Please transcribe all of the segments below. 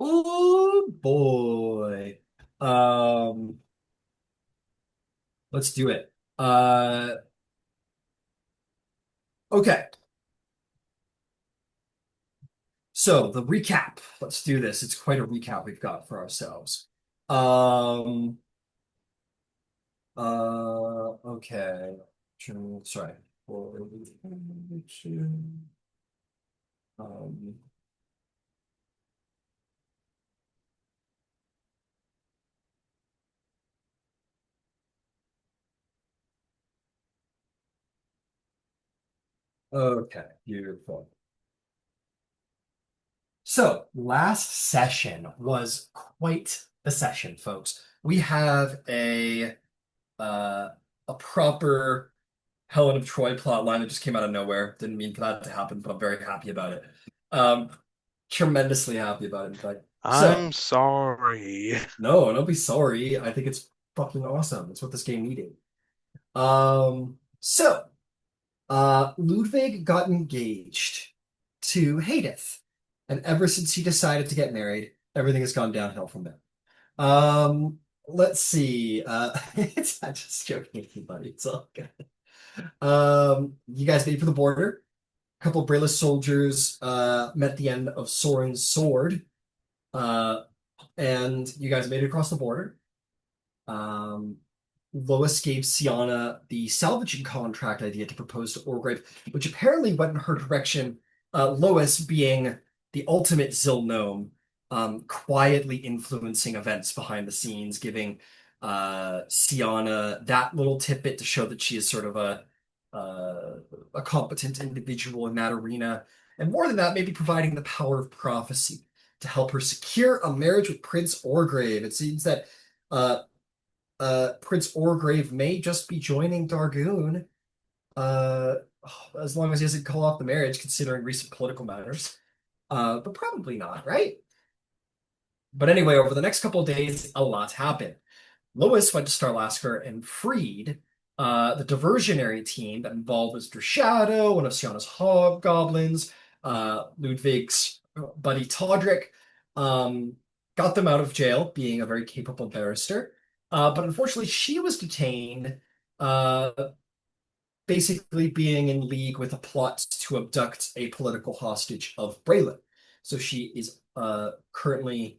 Oh boy. Um, let's do it. Okay. So the recap. Let's do this. It's quite a recap we've got for ourselves. Um, okay. Sorry. Um, okay, beautiful. So last session was quite the session, folks. We have uh a proper Helen of Troy plot line that just came out of nowhere. Didn't mean for that to happen, but I'm very happy about it. Um, Tremendously happy about it, in fact. So, I'm sorry. no, don't be sorry. I think it's fucking awesome. It's what this game needed. Ludwig got engaged to Haydith, and ever since he decided to get married, everything has gone downhill from there. Let's see. It's not just joking, everybody. It's all good. You guys made it for the border. A couple of Breland soldiers met the end of Soren's sword, uh, and you guys made it across the border. Um, Lois gave Sienna the salvaging contract idea to propose to Orgrave, which apparently went in her direction. Lois, being the ultimate Zil gnome, quietly influencing events behind the scenes, giving Sienna that little tidbit to show that she is sort of a competent individual in that arena. And more than that, maybe providing the power of prophecy to help her secure a marriage with Prince Orgrave. It seems that uh, Prince Orgrave may just be joining Dargoon, uh, as long as he doesn't call off the marriage, considering recent political matters. But probably not, right? But anyway, over the next couple of days, a lot happened. Lois went to Starlasker and freed the diversionary team that involved Mr. Shadow, one of Sienna's hobgoblins, Ludwig's buddy Todrick, um, got them out of jail, being a very capable barrister. But unfortunately, she was detained, uh, basically being in league with a plot to abduct a political hostage of Breland. So she is currently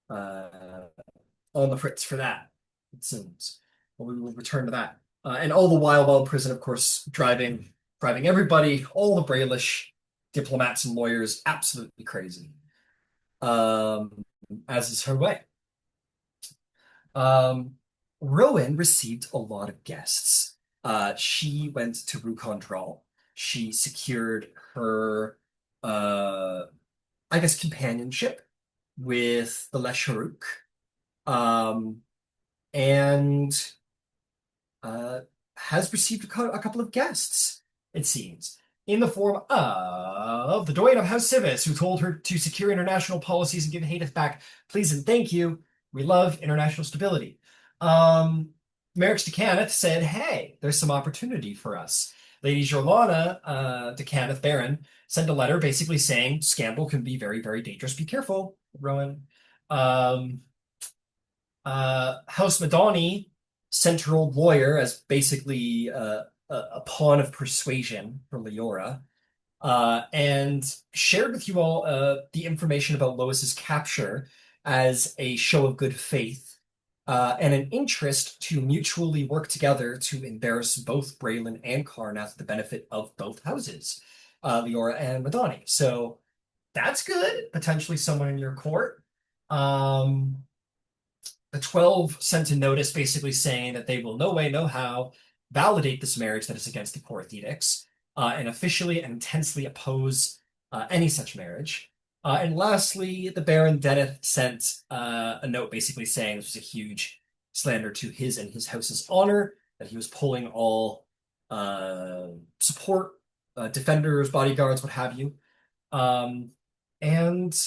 uh, on the fritz for that, it seems. But we will return to that. And all the while in prison, of course, driving everybody, all the Brailish diplomats and lawyers, absolutely crazy. Um, as is her way. Um, Rowen received a lot of guests. She went to Rhuukan Draal. She secured her, uh, I guess, companionship with the Lhesh um, and uh, has received a couple of guests, it seems, in the form of the Doyen of House Civis, who told her to secure international policies and give Haydith back, please and thank you. We love international stability. Um, Merrick's Decaneth said, hey, there's some opportunity for us. Lady Jorlana, Decaneth Baron, sent a letter basically saying scandal can be very, very dangerous. Be careful, Rowan. Um, House Madani sent her old lawyer as basically a pawn of persuasion for Leora, and shared with you all the information about Lois's capture as a show of good faith and an interest to mutually work together to embarrass both Breland and Karnath to the benefit of both houses, Leora and Madani. So that's good. Potentially someone in your court. Um, the 12 sent a notice basically saying that they will no way, no how validate this marriage that is against the Court edicts and officially and intensely oppose any such marriage. And lastly, the Baron Deneth sent a note basically saying this was a huge slander to his and his house's honor, that he was pulling all uh, support, defenders, bodyguards, what have you. Um, and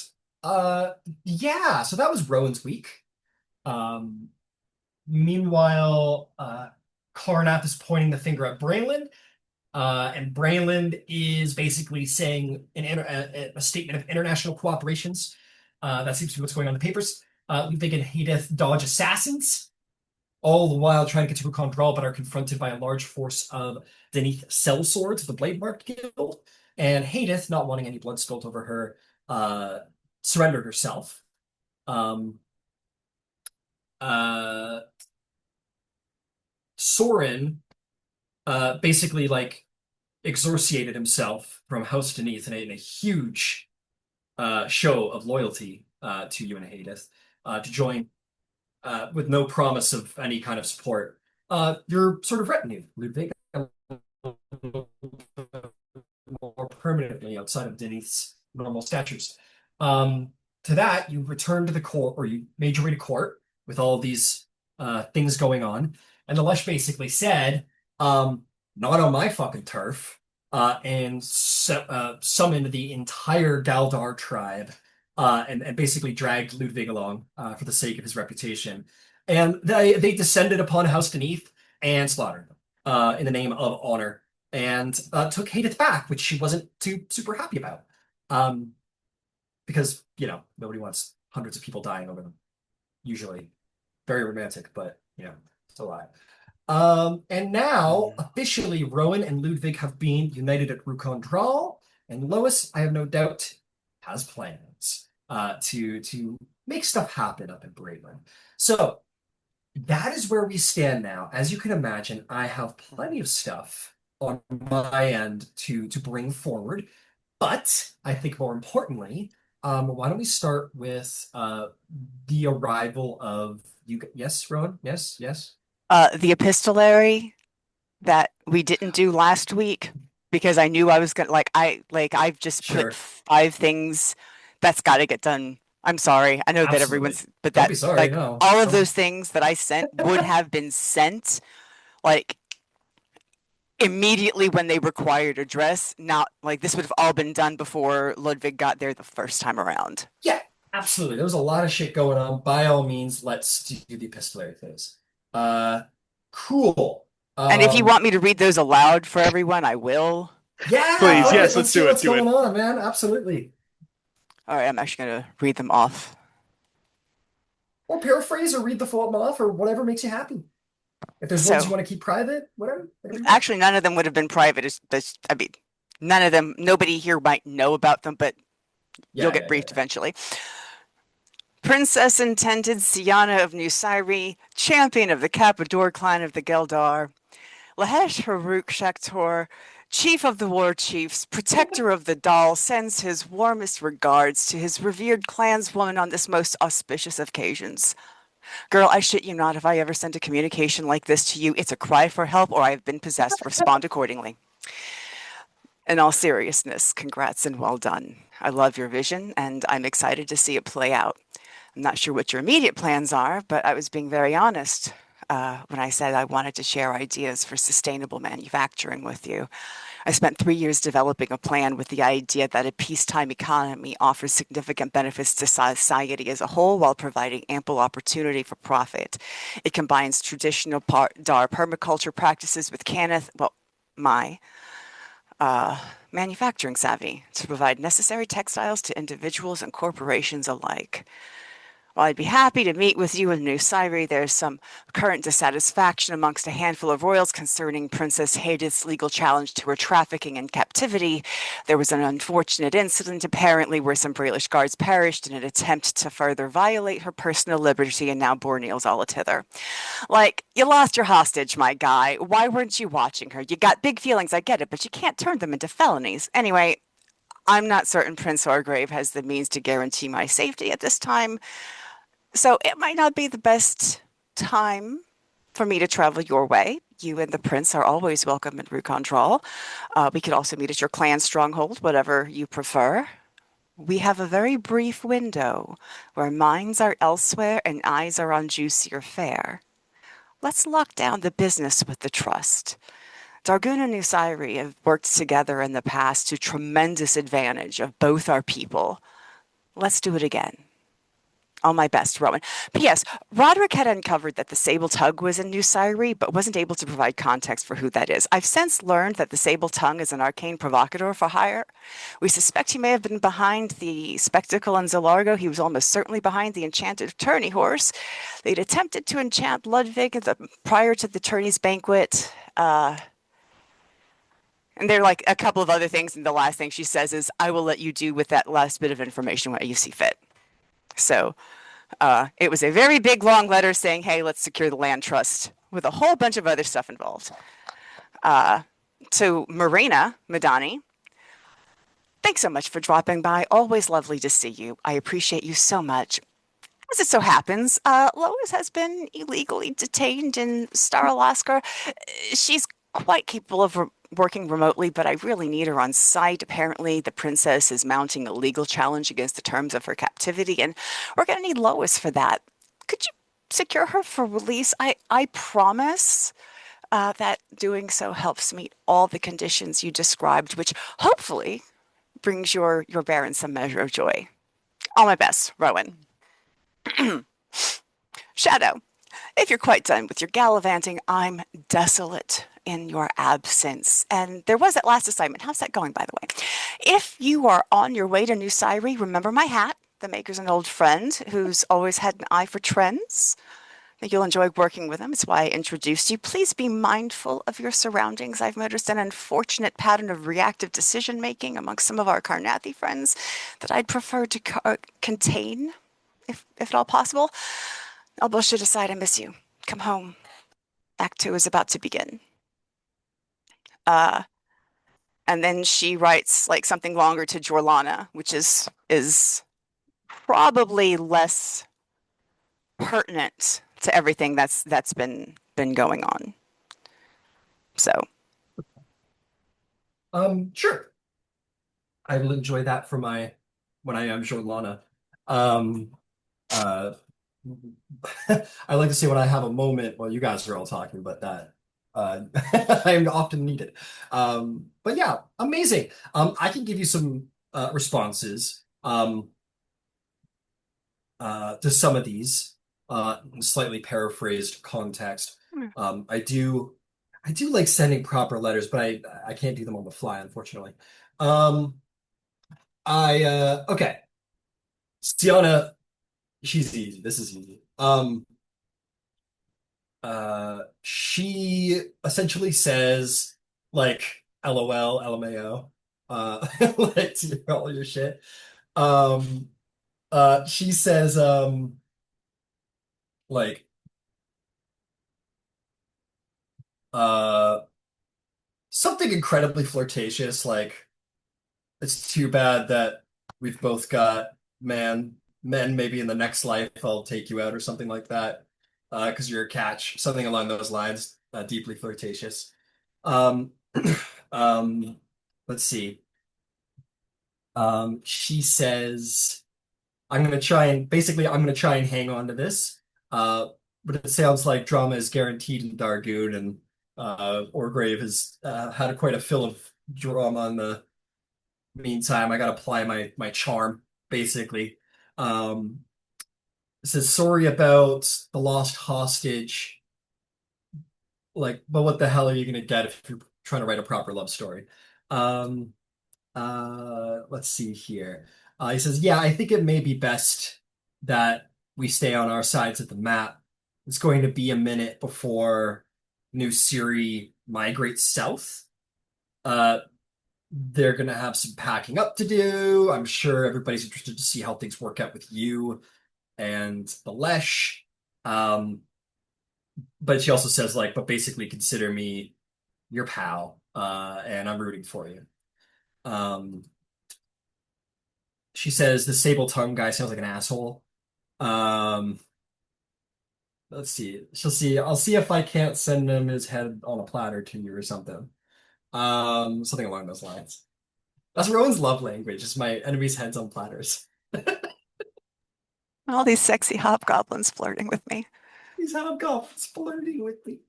yeah, so that was Rowan's week. Um, Meanwhile, Karnath is pointing the finger at Breland, and Breland is basically saying a statement of international cooperations. That seems to be what's going on in the papers. Ludwig and Haydith dodge assassins, all the while trying to get to Rhuukan Draal, but are confronted by a large force of Deneth sellswords of the Blade Mark Guild. And Haydith, not wanting any blood spilt over her, surrendered herself. Um, uh, Soren basically like exorciated himself from House Deneth in a huge show of loyalty to you and Haydith to join with no promise of any kind of support. Your sort of retinue, Ludwig, more permanently outside of Deneth's normal statures. Um, to that, you returned to the court, or you made your way to court with all these things going on. And the Lesh basically said, not on my fucking turf, and summoned the entire Galdar tribe and basically dragged Ludwig along for the sake of his reputation. And they descended upon House Deneth and slaughtered them in the name of honor and took Haydith back, which she wasn't too super happy about. Because, nobody wants hundreds of people dying over them. Usually very romantic, but, it's a lie. And now, officially, Rowen and Ludwig have been united at Rhuukan Draal, and Lois, I have no doubt, has plans to make stuff happen up in Breland. So that is where we stand now. As you can imagine, I have plenty of stuff on my end to bring forward, but I think more importantly, why don't we start with the arrival of you? Yes, Rowan? Yes, yes. The epistolary that we didn't do last week because I knew I was gonna I've just put Sure. 5 things that's got to get done. I'm sorry. I know that Absolutely. everyone's, but Don't that be sorry. like No, all of don't. those things that I sent would have been sent like immediately when they required address. Not like this would have all been done before Ludwig got there the first time around. Yeah, absolutely. There was a lot of shit going on. By all means, let's do the epistolary phase. Uh, cool. And if you Um, want me to read those aloud for everyone, I will. yeah, Please, fuck Uh, it. yes, Let's let's see do it. what's Do it. going on, man. Absolutely. all right, I'm actually going to read them off. Or paraphrase or read the full off or whatever makes you happy. If there's ones you So want to keep private, whatever you want. actually, none of them would have been private. I mean, none of them, nobody here might know about them, but you'll Yeah, get yeah, yeah, briefed yeah. eventually. Princess Intended Siana of New Syri, champion of the Capador clan of the Geldar, Lhesh Haruk Shaktor, chief of the war chiefs, protector of the Dal, sends his warmest regards to his revered clanswoman on this most auspicious of occasions. Girl, I shit you not, if I ever send a communication like this to you, it's a cry for help or I have been possessed. Respond accordingly. In all seriousness, congrats and well done. I love your vision, and I'm excited to see it play out. I'm not sure what your immediate plans are, but I was being very honest when I said I wanted to share ideas for sustainable manufacturing with you. I spent 3 years developing a plan with the idea that a peacetime economy offers significant benefits to society as a whole while providing ample opportunity for profit. It combines traditional Dar permaculture practices with my manufacturing savvy to provide necessary textiles to individuals and corporations alike. While I'd be happy to meet with you in New Syri, there's some current dissatisfaction amongst a handful of royals concerning Princess Haydith's legal challenge to her trafficking and captivity. There was an unfortunate incident, apparently, where some Breland guards perished in an attempt to further violate her personal liberty, and now Borneal's all a tither. Like, you lost your hostage, my guy. Why weren't you watching her? You got big feelings, I get it, but you can't turn them into felonies. Anyway, I'm not certain Prince Orgrave has the means to guarantee my safety at this time, so it might not be the best time for me to travel your way. You and the prince are always welcome in Rhuukan Draal. We could also meet at your clan stronghold, whatever you prefer. We have a very brief window where minds are elsewhere and eyes are on juicier fare. Let's lock down the business with the trust. Dargun and Nusairi have worked together in the past to tremendous advantage of both our people. Let's do it again. All my best, Rowan. P.S. Roderick had uncovered that the Sable Tug was in New Syre, but wasn't able to provide context for who that is. I've since learned that the Sable Tongue is an arcane provocateur for hire. We suspect he may have been behind the spectacle in Zalargo. He was almost certainly behind the enchanted tourney horse. They'd attempted to enchant Ludvig prior to the tourney's banquet. And there are like a couple of other things, and the last thing she says is, I will let you do with that last bit of information what you see fit. So it was a very big, long letter saying, hey, let's secure the land trust with a whole bunch of other stuff involved. To Marina Madani, thanks so much for dropping by. Always lovely to see you. I appreciate you so much. As it so happens, Lois has been illegally detained in Star Alaska. She's quite capable of working remotely, but I really need her on site. Apparently, the princess is mounting a legal challenge against the terms of her captivity, and we're going to need Lois for that. Could you secure her for release? I promise that doing so helps meet all the conditions you described, which hopefully brings your Baron some measure of joy. All my best, Rowen. Shadow, if you're quite done with your gallivanting, I'm desolate in your absence. And there was that last assignment. How's that going, by the way? If you are on your way to New Syre, remember my hat. The maker's an old friend who's always had an eye for trends. I think you'll enjoy working with him. It's why I introduced you. Please be mindful of your surroundings. I've noticed an unfortunate pattern of reactive decision making amongst some of our Karnathi friends that I'd prefer to contain, if at all possible. All bullshit aside, I miss you. Come home. Act 2 is about to begin. Uh, and then she writes like something longer to Jorlana, which is probably less pertinent to everything that's been going on. So, Sure. I will enjoy that for my when I am Jorlana. Um, uh, I like to say when I have a moment, well, you guys are all talking, but that I'm often needed. But yeah, amazing. I can give you some responses to some of these in slightly paraphrased context. I do like sending proper letters, but I can't do them on the fly, unfortunately. Um, I okay. Sienna, she's easy. This is easy. She essentially says like LOL, LMAO, like to all your shit. Um, she says like uh something incredibly flirtatious, like it's too bad that we've both got men. Maybe in the next life I'll take you out or something like that. Because you're a catch, something along those lines. Deeply flirtatious. Um, um, let's see. She says, I'm gonna try and hang on to this. Uh, but it sounds like drama is guaranteed in Dargoon, and Orgrave has had quite a fill of drama in the meantime. I gotta apply my charm, basically. Um, it says sorry about the lost hostage. Like, but what the hell are you gonna get if you're trying to write a proper love story? Um, let's see here. He says, yeah, I think it may be best that we stay on our sides of the map. It's going to be a minute before New Siri migrates south. Uh, they're gonna have some packing up to do. I'm sure everybody's interested to see how things work out with you and the Lhesh. Um, but she also says like, but basically consider me your pal, and I'm rooting for you. Um, she says the sable tongue guy sounds like an asshole. Um, let's see. She'll see. I'll see if I can't send him his head on a platter to you or something. Something along those lines. That's Rowan's love language. Is my enemy's heads on platters. all these sexy hobgoblins flirting with me. He's hobgoblins flirting with me.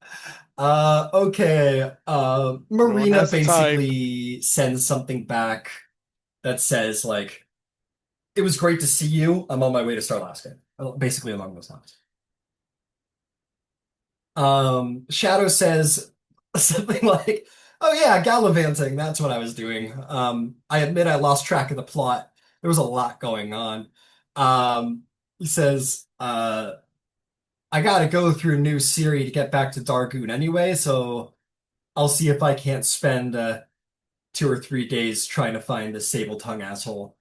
Okay. No one Marina has the time. basically sends something back that says like It was great to see you. I'm on my way to Starlasca. Basically along those lines. Shadow says something like, "Oh yeah, gallivanting. That's what I was doing. I admit I lost track of the plot. There was a lot going on." He says, "I gotta go through New Siri to get back to Dargoon anyway, so I'll see if I can't spend 2 or 3 days trying to find this sable tongue asshole,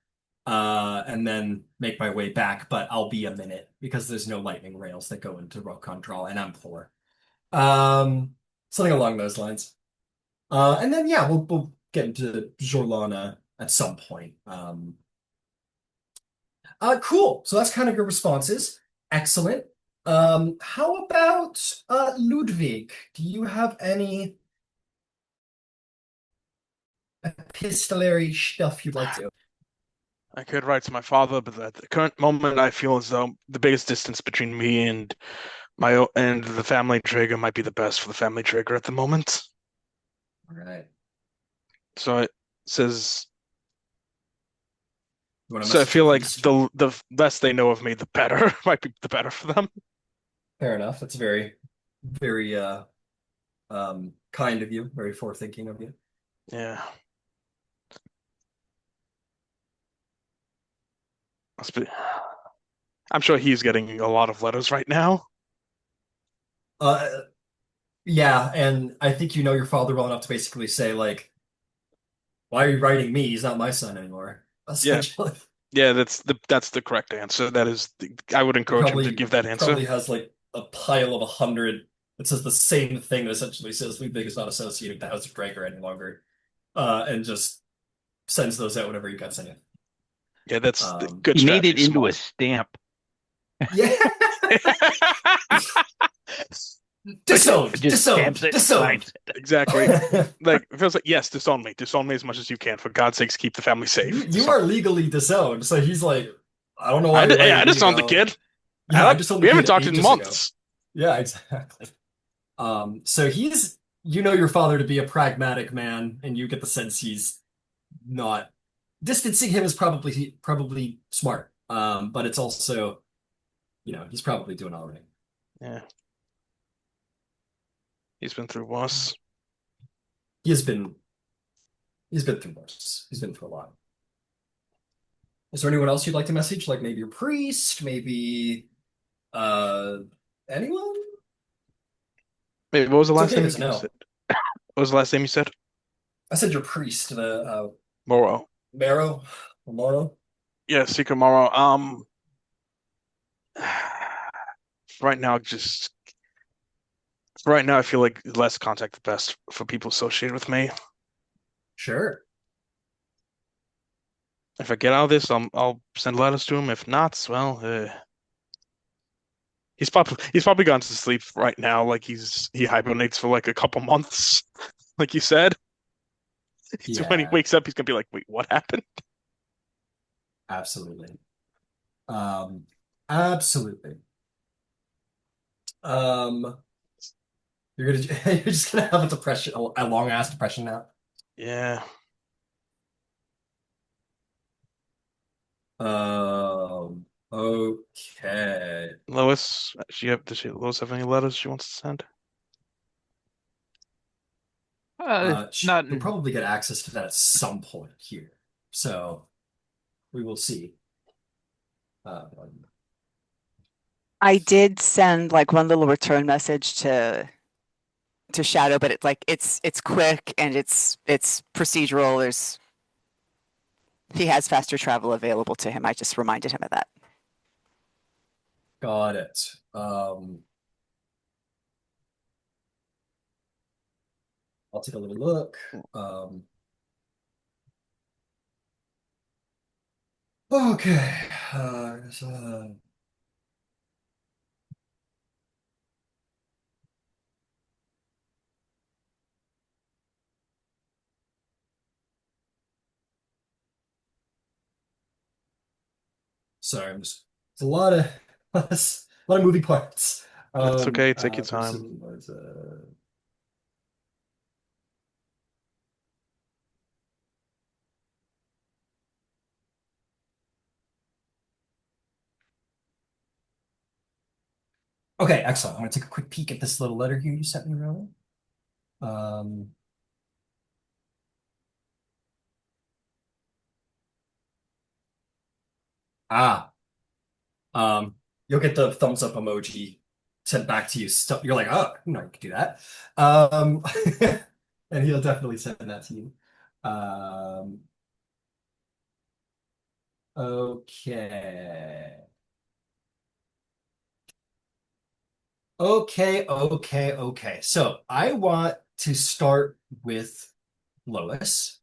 and then make my way back. But I'll be a minute because there's no lightning rails that go into Rhuukan Draal, and I'm poor." Um, Something along those lines. And then yeah, we'll get into Jorlana at some point. Cool. So that's kind of your responses. Excellent. How about Ludwig? Do you have any epistolary stuff you'd like to? I could write to my father, but at the current moment, I feel as though the biggest distance between me and and the family trigger might be the best for the family trigger at the moment. All right. So it says, You want to so I message your feel like priest? the less they know of me, the better might be the better for them. Fair enough. That's very, very kind of you, very forethinking of you. Yeah, Must be- I'm sure he's getting a lot of letters right now. Uh, yeah, and I think you know your father well enough to basically say like, "Why are you writing me? He's not my son anymore." Yeah, Essentially. yeah, that's the correct answer. I would He encourage him to probably give that answer. probably has like a pile of 100 that says the same thing that essentially says Ludwig is not associated with the House of Draenor any longer, and just sends those out whenever he gets any. Yeah, that's the Um, good He made strategy, it into a Small. stamp. yeah, disowned, Just stamps disowned, it, signs disowned. it. Exactly. Like it feels like yes, disown me as much as you can. For God's sakes, keep the family You safe. you are legally disowned, so he's like, "I don't know why you're I letting me disowned the go." kid. Yeah, I disowned We the haven't kid talked in ages ago. months. Yeah, exactly. So he's, you know your father to be a pragmatic man, and you get the sense he's not, distancing him is probably smart. But it's also, he's probably doing all right. Yeah, he's been through worse. He has been he's been through worse. He's been through a lot. Is there anyone else you'd like to message? Like maybe your priest, maybe uh anyone? Wait, what was the It's last okay if name it's you said? no. What was the last name you said? I said your priest, the Moro. Marrow, Moro. Yeah, Secret Moro. Right now, right now, I feel like less contact the best for people associated with me. Sure. If I get out of this, I'll send letters to him. If not, well, he's probably gone to sleep right now. Like he hibernates for like a couple months, like you said. So when he Yeah, wakes up, he's gonna be like, "Wait, what happened?" absolutely. Um, Absolutely. Um, you're just gonna have a depression, a long ass depression now. Yeah, Okay. Lois. Lois have any letters she wants to send? Not. You'll probably get access to that at some point here. So we will see. Uh, I did send like one little return message to Shadow, but it's quick and it's procedural. He has faster travel available to him. I just reminded him of that. got it. I'll take a little look. Okay. Sorry, it's a lot of a lot of moving parts. That's okay. Take your time. Pursuit was Okay, excellent. I'm gonna take a quick peek at this little letter here you sent me, Rowan. Um, ah, you'll get the thumbs up emoji sent back to you. You're like, oh, you know, you could do that. Um, and he'll definitely send that to you. Um, okay. Okay. So I want to start with Lois.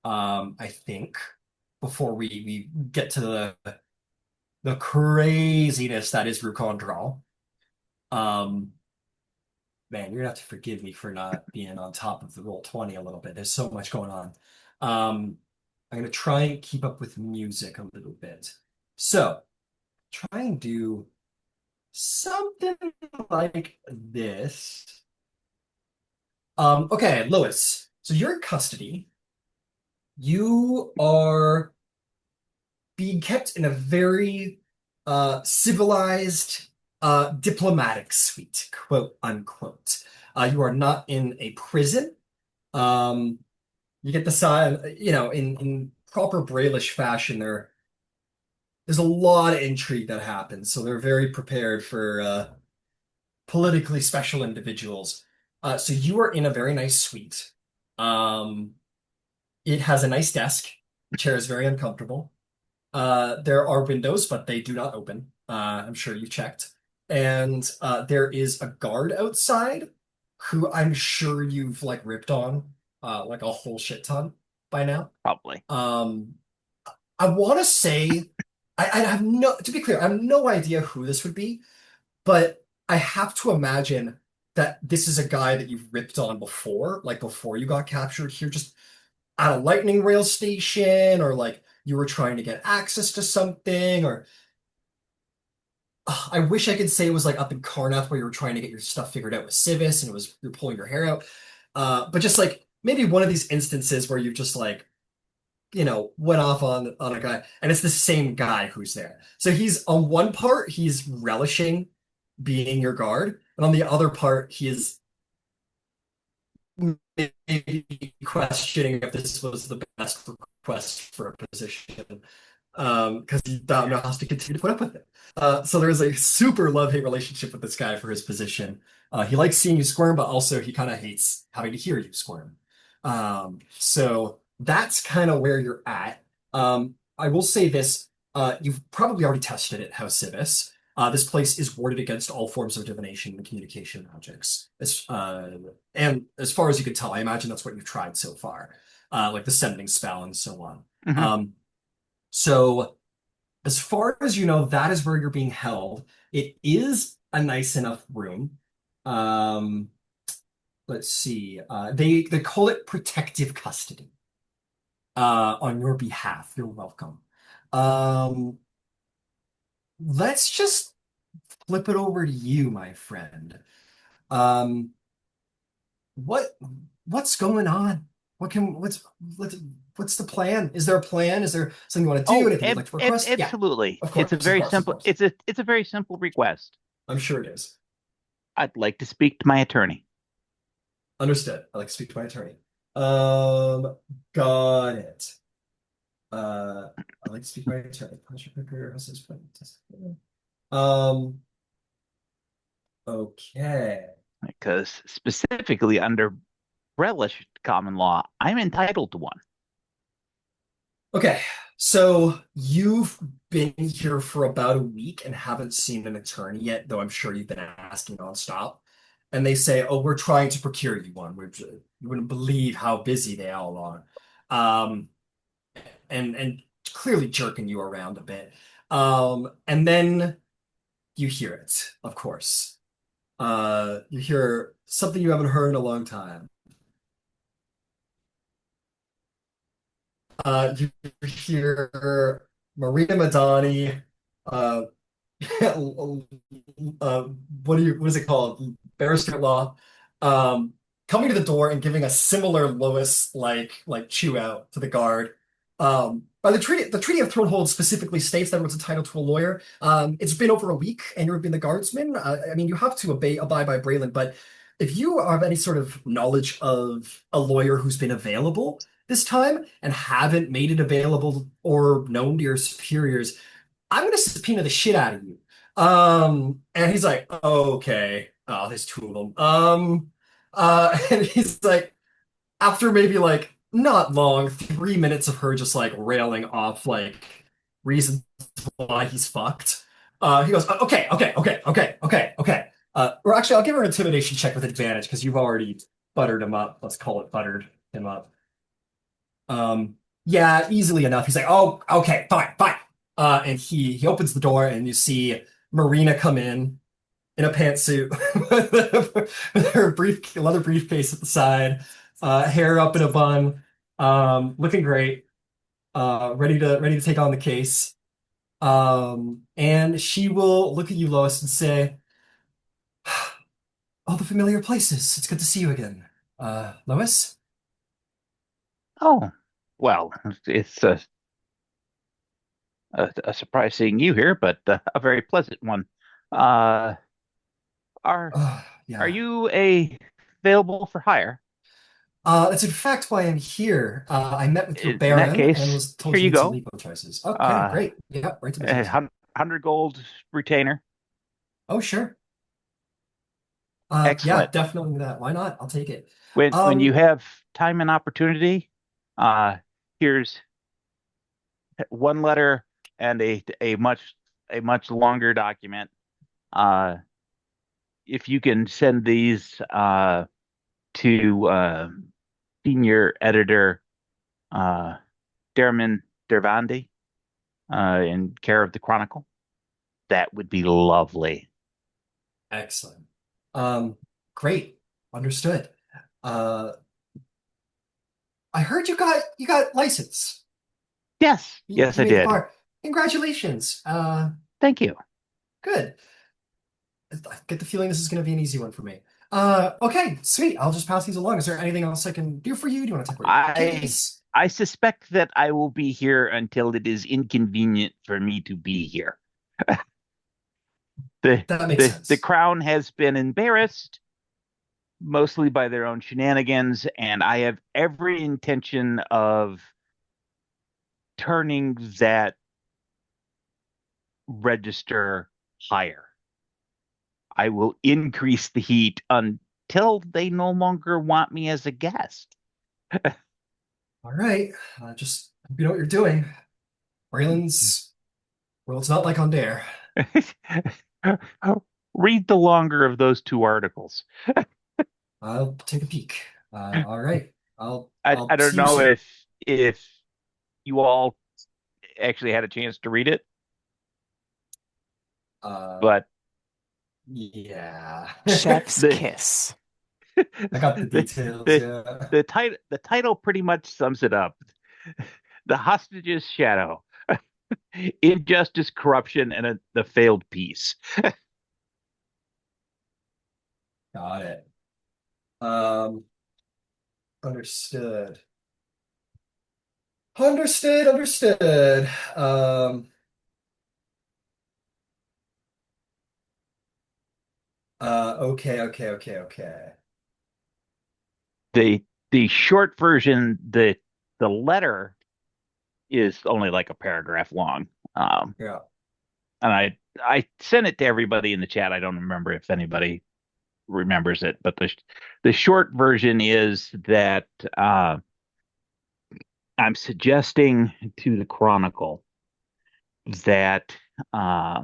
I think before we get to the craziness that is Rhuukan Draal. Um, man, you're gonna have to forgive me for not being on top of the roll 20 a little bit. There's so much going on. I'm gonna try and keep up with music a little bit. So try and do something like this. Okay, Lois. So you're in custody. You are being kept in a very civilized, diplomatic suite, quote unquote. You are not in a prison. Um, you get the side, in proper Brailish fashion, there's a lot of intrigue that happens, so they're very prepared for politically special individuals. So you are in a very nice suite. Um, it has a nice desk. The chair is very uncomfortable. There are windows, but they do not open. I'm sure you checked. And there is a guard outside who I'm sure you've like ripped on like a whole shit ton by now. Probably. I want to say I have no, to be clear, I have no idea who this would be, but I have to imagine that this is a guy that you've ripped on before, like before you got captured here, just at a lightning rail station, or like you were trying to get access to something, or I wish I could say it was like up in Karnath where you were trying to get your stuff figured out with Civis and it was you're pulling your hair out. But just like maybe one of these instances where you've just like, went off on a guy, and it's the same guy who's there. So he's on one part, he's relishing being your guard, and on the other part, he is maybe questioning if this was the best request for a position, because he now has to continue to put up with it. So there's a super love-hate relationship with this guy for his position. He likes seeing you squirm, but also he kind of hates having to hear you squirm. So that's kind of where you're at. I will say this, you've probably already tested it, House Civis. This place is warded against all forms of divination and communication magics. And as far as you can tell, I imagine that's what you've tried so far, like the sending spell and so on. So as far as you know, that is where you're being held. It is a nice enough room. Um, let's see. They call it protective custody. On your behalf. You're welcome. Um, let's just flip it over to you, my friend. Um, what what's going on? What's what's the plan? Is there a plan? Is there something you want to do? Anything you'd like to request? Yeah, absolutely. of course, It's a very of simple. course. It's a very simple request. I'm sure it is. I'd like to speak to my attorney. Understood. I like to speak to my attorney. Um, got it. I like to speak to my attorney. Puncher picker, husband's friend. Um, okay. Because specifically under relish common law, I'm entitled to one. Okay. So you've been here for about a week and haven't seen an attorney yet, though I'm sure you've been asking nonstop. And they say, "Oh, we're trying to procure you one." You wouldn't believe how busy they all are. Um, and clearly jerking you around a bit. And then you hear it, of course. You hear something you haven't heard in a long time. You hear Marina Madani, uh, what is it called? Barrister at law, coming to the door and giving a similar Lois like chew out to the guard. By the Treaty of Thronehold specifically states that everyone's entitled to a lawyer. It's been over a week, and you've been the guardsman. I mean, you have to abide by Breland, but if you have any sort of knowledge of a lawyer who's been available this time and haven't made it available or known to your superiors, I'm gonna subpoena the shit out of you. And he's like, okay. Oh, there's two of them. And he's like, after maybe like not long, 3 minutes of her just like railing off like reasons why he's fucked. He goes, okay. Or actually, I'll give her an intimidation check with advantage because you've already buttered him up. Let's call it buttered him up. Yeah, easily enough. He's like, oh, okay, fine. And he opens the door and you see Marina come in a pantsuit with her leather briefcase at the side, hair up in a bun, looking great, ready to take on the case. And she will look at you, Lois, and say, "All the familiar places. It's good to see you again, Lois." Oh, well, it's a surprise seeing you here, but a very pleasant one. Uh, are are Yeah. you available for hire? That's in fact why I'm here. I met with your In that Baron and case, was here told you you need some go. legal choices. Okay, Uh, great. Yeah, right to a business. 100 gold retainer. Oh, sure. Yeah, Excellent. definitely that. Why not? I'll take it. When you Um, have time and opportunity, uh, here's one letter and a much longer document. Uh, if you can send these to senior editor uh, Derman Dervandi in care of the Chronicle, that would be lovely. Excellent. Um, Great. Understood. Uh, I heard you got license. Yes, yes, You I made the did. bar. Congratulations. Thank you. Good. I get the feeling this is going to be an easy one for me. Okay, sweet. I'll just pass these along. Is there anything else I can do for you? Do you want to talk about your I case? I suspect that I will be here until it is inconvenient for me to be here. The That makes the sense. crown has been embarrassed mostly by their own shenanigans, and I have every intention of turning that register higher. I will increase the heat until they no longer want me as a guest. All right. Just you know what you're doing. Braylon's world's not like on Dare. Read the longer of those two articles. I'll take a peek. All right. I I'll don't see you know soon. if you all actually had a chance to read it, Uh, but yeah. Chef's the kiss. I got the the details, the yeah. the title pretty much sums it up. The hostage's shadow, injustice, corruption, and the failed peace. Got it. Um, Understood. Understood. Okay. The short version, the letter is only like a paragraph long. Yeah. And I sent it to everybody in the chat. I don't remember if anybody remembers it, but the short version is that I'm suggesting to the Chronicle that uh,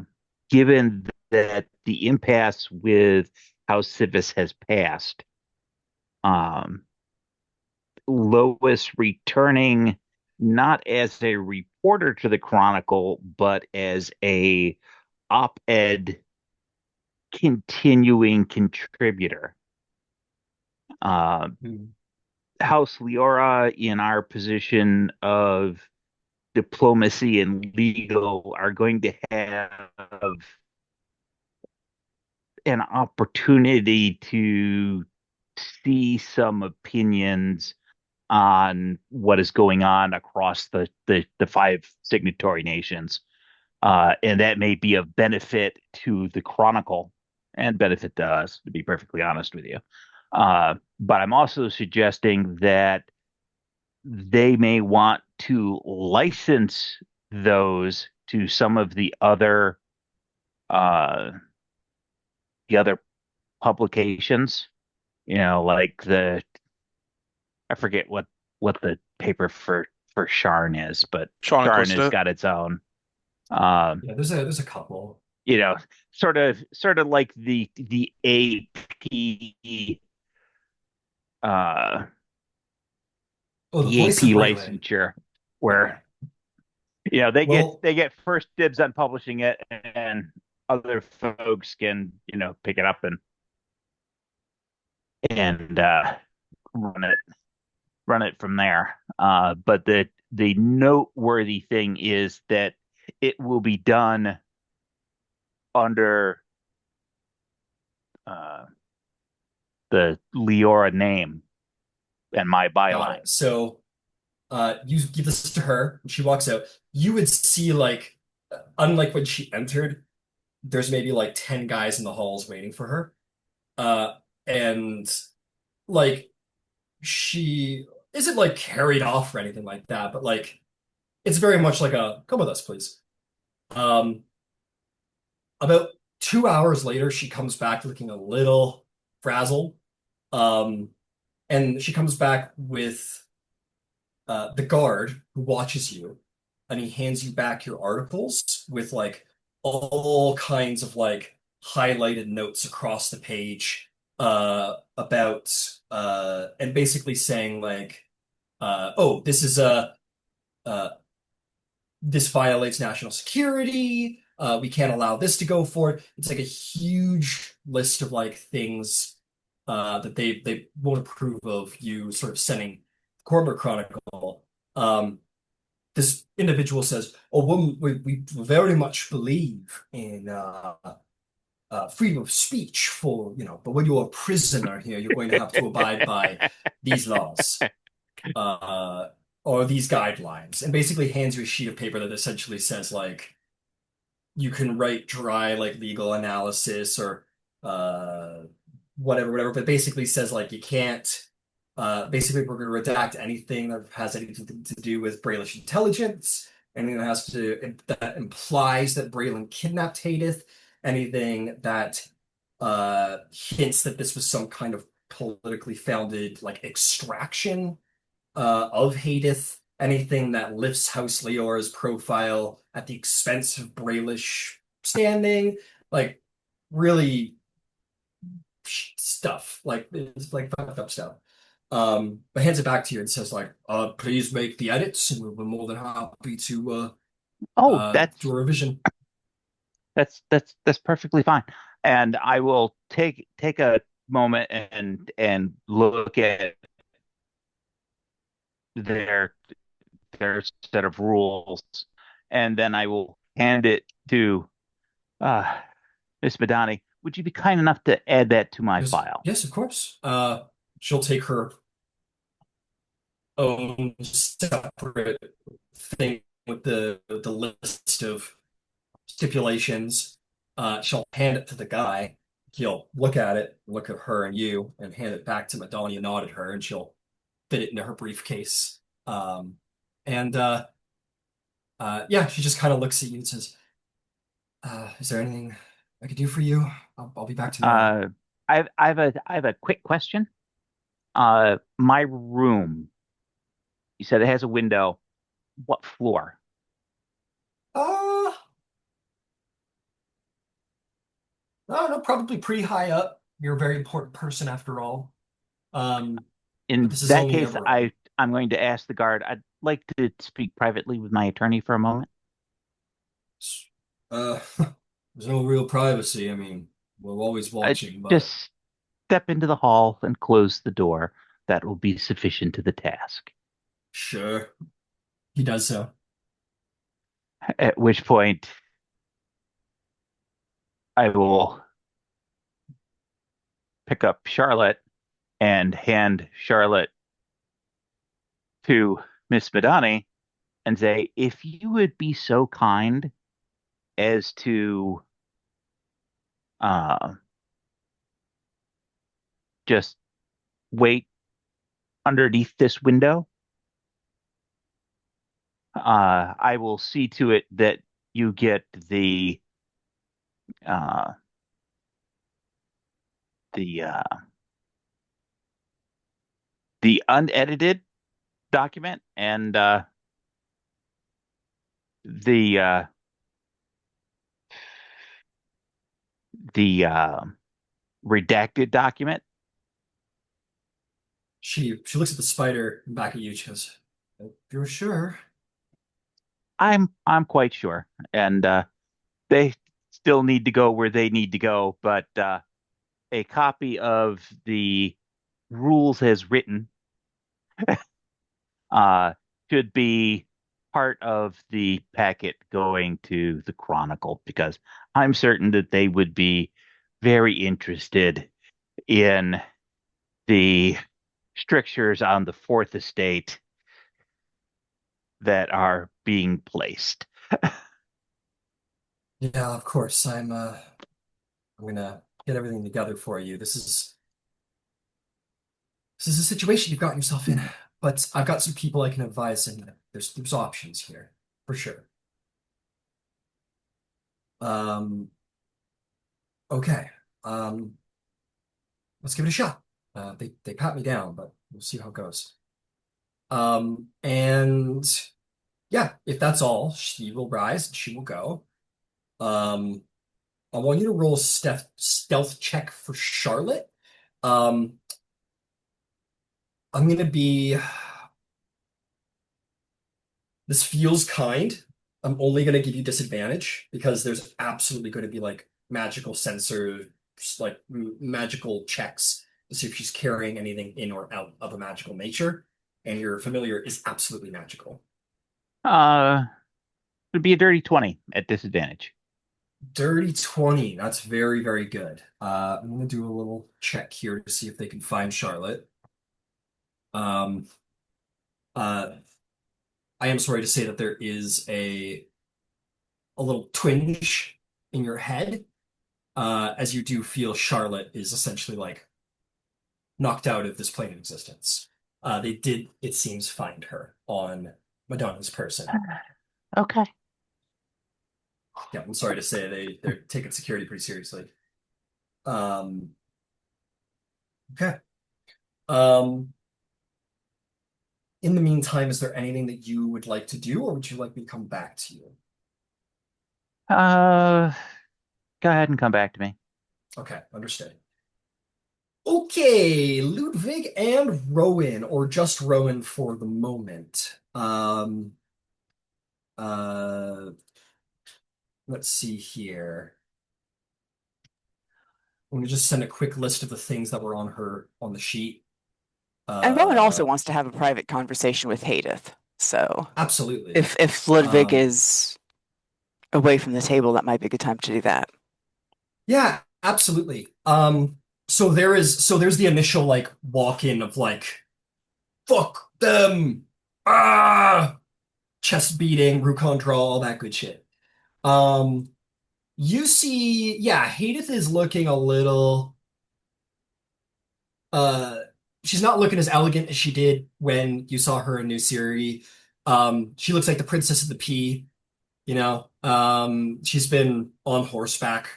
given that the impasse with House Civis has passed, um, Lois returning not as a reporter to the Chronicle, but as a op-ed continuing contributor. Uh, Hmm. House Leora, in our position of diplomacy and legal, are going to have an opportunity to see some opinions on what is going on across the five signatory nations. And that may be of benefit to the Chronicle and benefit to us, to be perfectly honest with you. But I'm also suggesting that they may want to license those to some of uh, the other publications. Like I forget what the paper for Sharn is, but Sean Sharn has Acosta. got its own. Um, Yeah, there's a couple. Sort of like the AP uh Oh, the the voice of AP Breland. licensure, Yeah. where they get Well, they get first dibs on publishing it, and other folks can pick it up and run it from there. But the noteworthy thing is that it will be done under uh, the Leora name and my got byline. it. So, you give this to her, and she walks out. You would see, like, unlike when she entered, there's maybe like 10 guys in the halls waiting for her. And like she isn't like carried off or anything like that, but like it's very much like a come with us, please. Um, about 2 hours later, she comes back looking a little frazzled. Um, and she comes back with the guard who watches you, and he hands you back your articles with like all kinds of like highlighted notes across the page about and basically saying like oh, this is a uh, this violates national security. We can't allow this to go forward. It's like a huge list of like things that they won't approve of you sort of sending Corporate Chronicle. Um, this individual says, "Oh, we very much believe in freedom of speech for but when you're a prisoner here, you're going to have to abide by these laws." Uh, or these guidelines, and basically hands you a sheet of paper that essentially says like you can write dry like legal analysis or uh whatever, but basically says like you can't basically we're going to redact anything that has anything to do with Braylon intelligence, anything that has to that implies that Breland kidnapped Haydith, anything that hints that this was some kind of politically founded like extraction of Haydith, anything that lifts House Leora's profile at the expense of Braylish standing, like really stuff, like it's like fucked up stuff. But hands it back to you and says like, please make the edits, and we're more than happy to Oh, do a revision. that's perfectly fine. And I will take a moment and look at their their set of rules, and then I will hand it to uh, Miss Madani. Would you be kind enough to add that to my Yes, file? yes, of course. She'll take her own separate thing with the list of stipulations. She'll hand it to the guy. He'll look at it, look at her and you, and hand it back to Madonna, nod at her, and she'll fit it into her briefcase. And yeah, she just kind of looks at you and says, "Is there anything I could do for you? I'll be back tomorrow." Uh, I have a quick question. My room, you said it has a window. What floor? Uh, I don't know, probably pretty high up. You're a very important person after all. But In this is that only case, Eberron. I'm going to ask the guard. I'd like to speak privately with my attorney for a moment. Uh, there's no real privacy. I mean, we're always watching, but Just step into the hall and close the door. That will be sufficient to the task. sure. He does so. At which point, I will pick up Charlotte and hand Charlotte to Miss Madani and say, if you would be so kind as to uh, just wait underneath this window, I will see to it that you get uh, the the unedited document and the the redacted document. She looks at the spider and back at you. She goes, "You're sure?" I'm quite sure, and they still need to go where they need to go, but a copy of the rules as written uh, should be part of the packet going to the Chronicle because I'm certain that they would be very interested in the strictures on the fourth estate that are being placed. Yeah, of course. I'm gonna get everything together for you. This is a situation you've gotten yourself in, but I've got some people I can advise, and there's options here for sure. Um, okay. Um, let's give it a shot. They pat me down, but we'll see how it goes. And yeah, if that's all, she will rise and she will go. Um, I want you to roll a stealth check for Charlotte. Um, I'm gonna be. This feels kind. I'm only gonna give you disadvantage because there's absolutely going to be like magical sensor, like magical checks to see if she's carrying anything in or out of a magical nature. And your familiar is absolutely magical. Uh, it'd be a dirty 20 at disadvantage. Dirty 20. That's very, very good. I'm gonna do a little check here to see if they can find Charlotte. Um, uh, I am sorry to say that there is a little twinge in your head, as you do feel Charlotte is essentially like knocked out of this plane of existence. They did, it seems, find her on Madonna's person. Okay. Yeah, I'm sorry to say they're taking security pretty seriously. Um, okay. Um, in the meantime, is there anything that you would like to do, or would you like me to come back to you? Uh, Go ahead and come back to me. Okay, understood. Okay, Ludwig and Rowen, or just Rowen for the moment. Uh, let's see here. I'm gonna just send a quick list of the things that were on the sheet. And Rowan also Uh, wants to have a private conversation with Haydith. So absolutely. if Ludwig Um, is away from the table, that might be a good time to do that. yeah, absolutely. So there's the initial like walk-in of like, fuck them, ah, chest beating, Rhuukan Draal, all that good shit. Um, you see, yeah, Haydith is looking a little uh she's not looking as elegant as she did when you saw her in New Siri. She looks like the Princess of the Pea, you know. She's been on horseback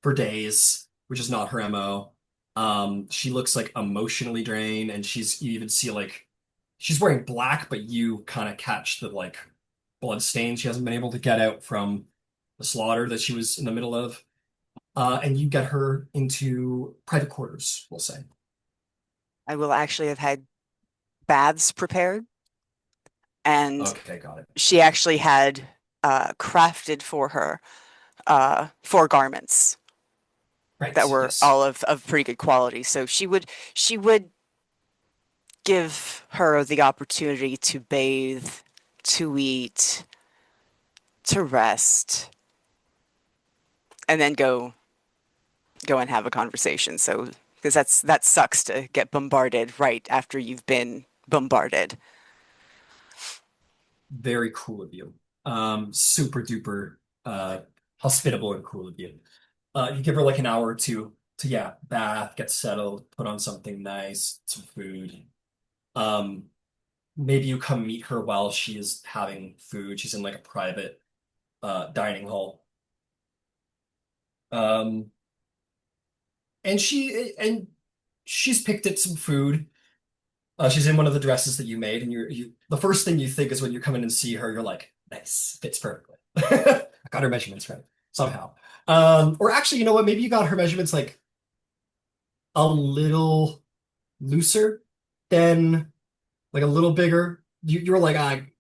for days, which is not her MO. She looks like emotionally drained, and you even see like she's wearing black, but you kind of catch the like blood stain she hasn't been able to get out from the slaughter that she was in the middle of. And you get her into private quarters, we'll say. I will actually have had baths prepared, and Okay, got it. she actually had crafted for her 4 garments that Right, were yes. all of pretty good quality. So she would give her the opportunity to bathe, to eat, to rest, and then go and have a conversation. So because that sucks to get bombarded right after you've been bombarded. very cool of you. Super duper hospitable and cool of you. You give her like an hour or two to yeah, bath, get settled, put on something nice, some food. Um, Maybe you come meet her while she is having food. She's in like a private dining hall. Um, and she's picked at some food. She's in one of the dresses that you made, and you the first thing you think is when you come in and see her, you're like, nice, fits perfectly. I got her measurements right somehow. Or actually, you know what? Maybe you got her measurements like a little looser than like a little bigger. You were like,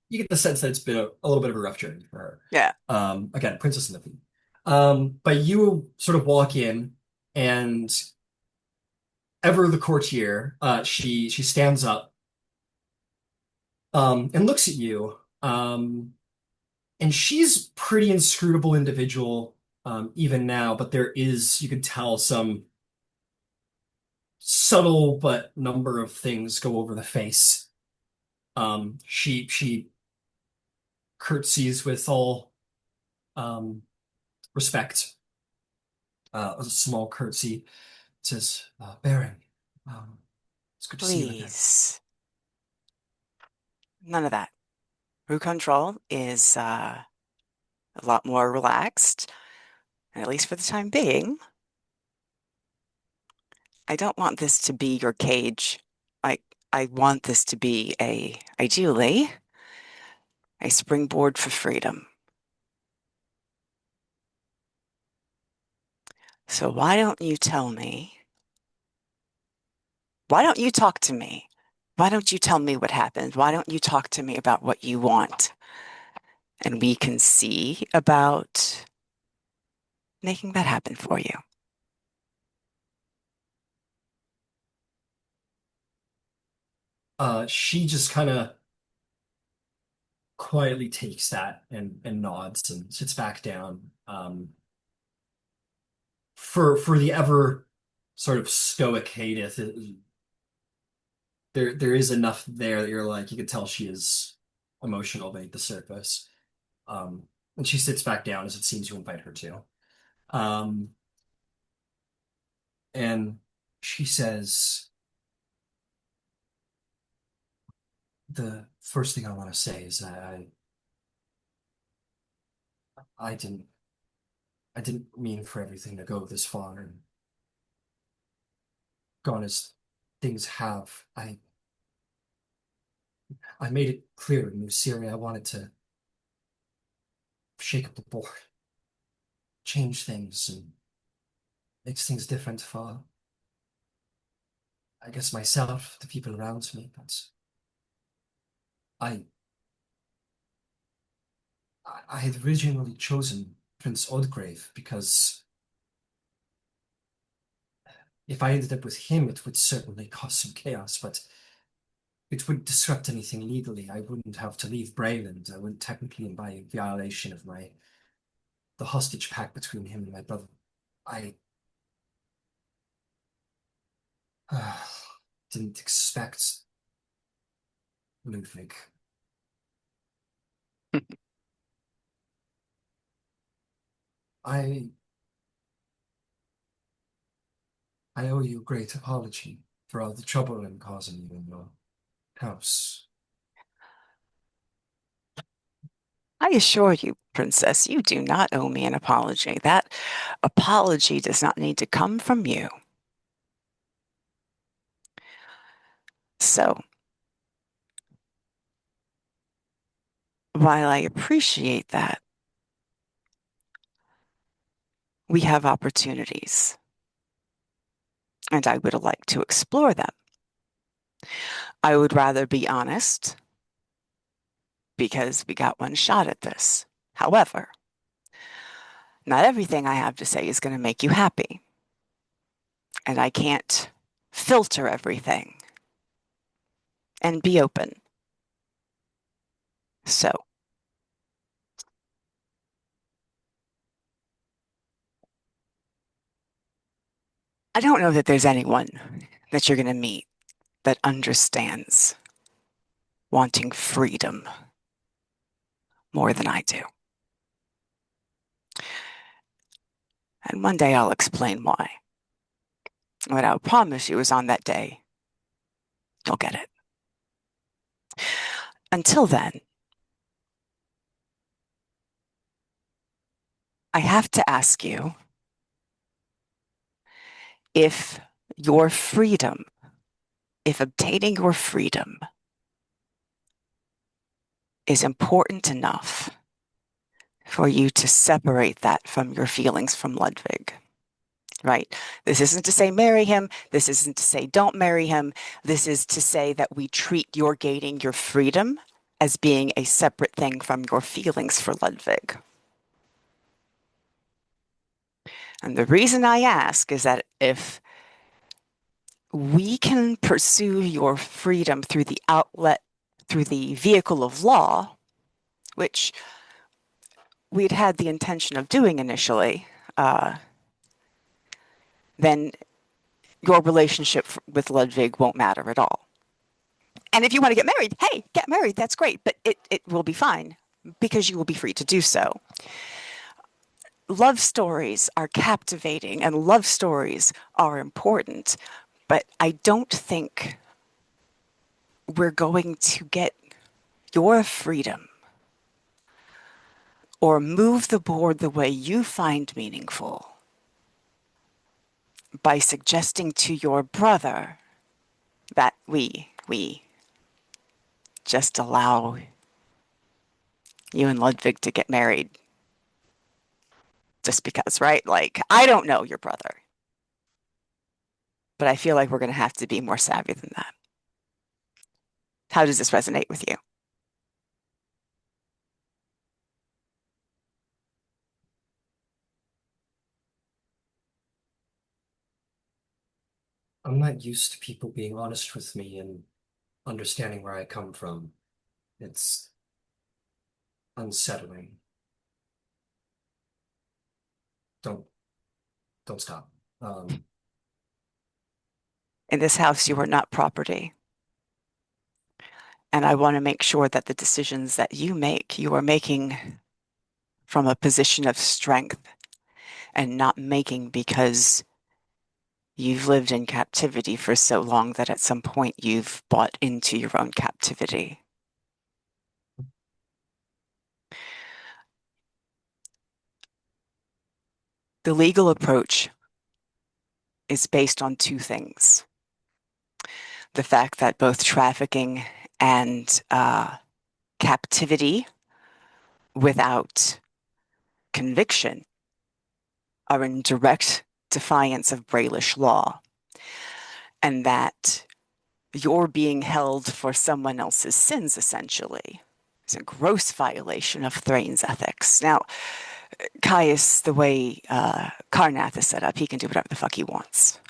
you get the sense that it's been a little bit of a rough journey for her. Yeah. Again, Princess in the Thief. But you sort of walk in, and Ever the courtier, she stands up, and looks at you. And she's pretty inscrutable individual, even now, but there is, you can tell some subtle but number of things go over the face. She curtsies with all respect, a small curtsy, says, Baron, it's good to see you again. Please. None of that. Rhuukan Draal is a lot more relaxed, at least for the time being. I don't want this to be your cage. I I want this to be ideally, a springboard for freedom. So why don't you tell me? Why don't you talk to me? Why don't you tell me what happened? Why don't you talk to me about what you want? And we can see about making that happen for you. She just kind of quietly takes that and nods and sits back down. For the ever sort of stoic Haydith, there is enough there that you're like, you can tell she is emotional beneath the surface. And she sits back down as it seems you invite her to. Um, and she says, the first thing I want to say is that I didn't mean for everything to go this far and gone as things have. I made it clear in New Syria I wanted to shake up the board, change things, and make things different for, I guess, myself, the people around me. But I, I had originally chosen Prince Oddgrave because if I ended up with him, it would certainly cause some chaos, but it wouldn't disrupt anything legally. I wouldn't have to leave Breland. I wouldn't technically by violation of the hostage pact between him and my brother. I uh, didn't expect Ludwig. I I owe you a great apology for all the trouble I'm causing you in your house. I assure you, Princess, you do not owe me an apology. That apology does not need to come from you. So, while I appreciate that, we have opportunities, and I would like to explore them. I would rather be honest because we got one shot at this. However, not everything I have to say is going to make you happy, and I can't filter everything and be open. So, I don't know that there's anyone that you're going to meet that understands wanting freedom more than I do. And one day I'll explain why. What I promise you is on that day, you'll get it. Until then, I have to ask you if your freedom, if obtaining your freedom is important enough for you to separate that from your feelings from Ludvig. Right? This isn't to say marry him. This isn't to say don't marry him. This is to say that we treat your gaining your freedom as being a separate thing from your feelings for Ludvig. And the reason I ask is that if we can pursue your freedom through the outlet, through the vehicle of law, which we'd had the intention of doing initially, then your relationship with Ludvig won't matter at all. And if you want to get married, hey, get married. That's great. But it will be fine because you will be free to do so. Love stories are captivating and love stories are important. But I don't think we're going to get your freedom or move the board the way you find meaningful by suggesting to your brother that we just allow you and Ludvig to get married just because, right? Like, I don't know your brother, but I feel like we're going to have to be more savvy than that. How does this resonate with you? I'm not used to people being honest with me and understanding where I come from. It's unsettling. Don't don't stop. In this house, you are not property. And I want to make sure that the decisions that you make, you are making from a position of strength and not making because you've lived in captivity for so long that at some point you've bought into your own captivity. The legal approach is based on two things. The fact that both trafficking and captivity without conviction are in direct defiance of Braylish law, and that you're being held for someone else's sins, essentially. It's a gross violation of Thrain's ethics. Now, Caius, the way Karnath is set up, he can do whatever the fuck he wants.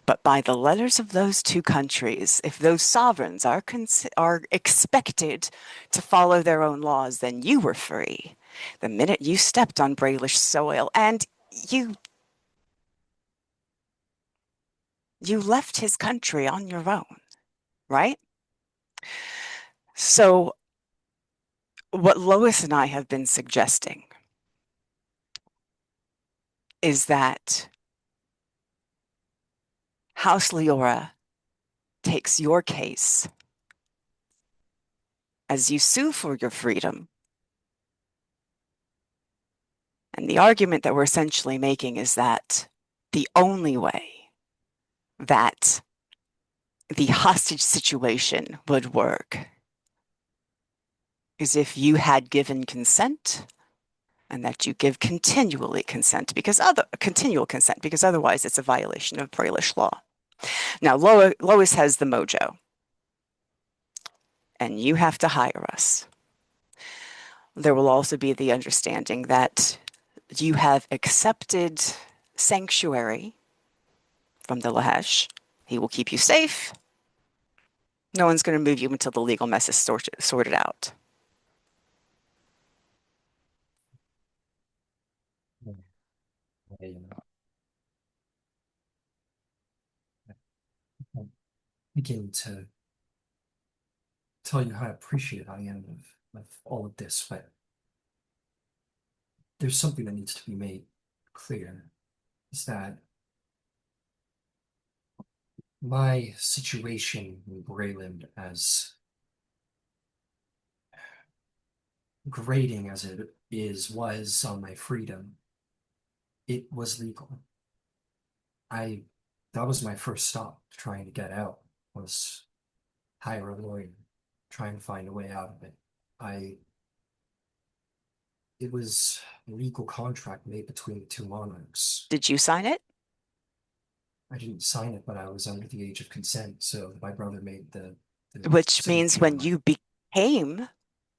But by the letters of those two countries, if those sovereigns are expected to follow their own laws, then you were free. The minute you stepped on Braylish soil, and you left his country on your own, right? So what Lois and I have been suggesting is that House Leora takes your case as you sue for your freedom. And the argument that we're essentially making is that the only way that the hostage situation would work is if you had given consent, and that you give continual consent because otherwise it's a violation of Braylish law. Now, Lois has the mojo, and you have to hire us. There will also be the understanding that you have accepted sanctuary from the Lhesh. He will keep you safe. No one's going to move you until the legal mess is sorted out. I begin to tell you how appreciative I am of of all of this, but there's something that needs to be made clear, is that my situation in Breland, as grating as it was on my freedom, it was legal. That was my first stop trying to get out, was hire a lawyer, trying to find a way out of it. It was a legal contract made between the two monarchs. Did you sign it? I didn't sign it, but I was under the age of consent, so my brother made the Which means signature on when my. you became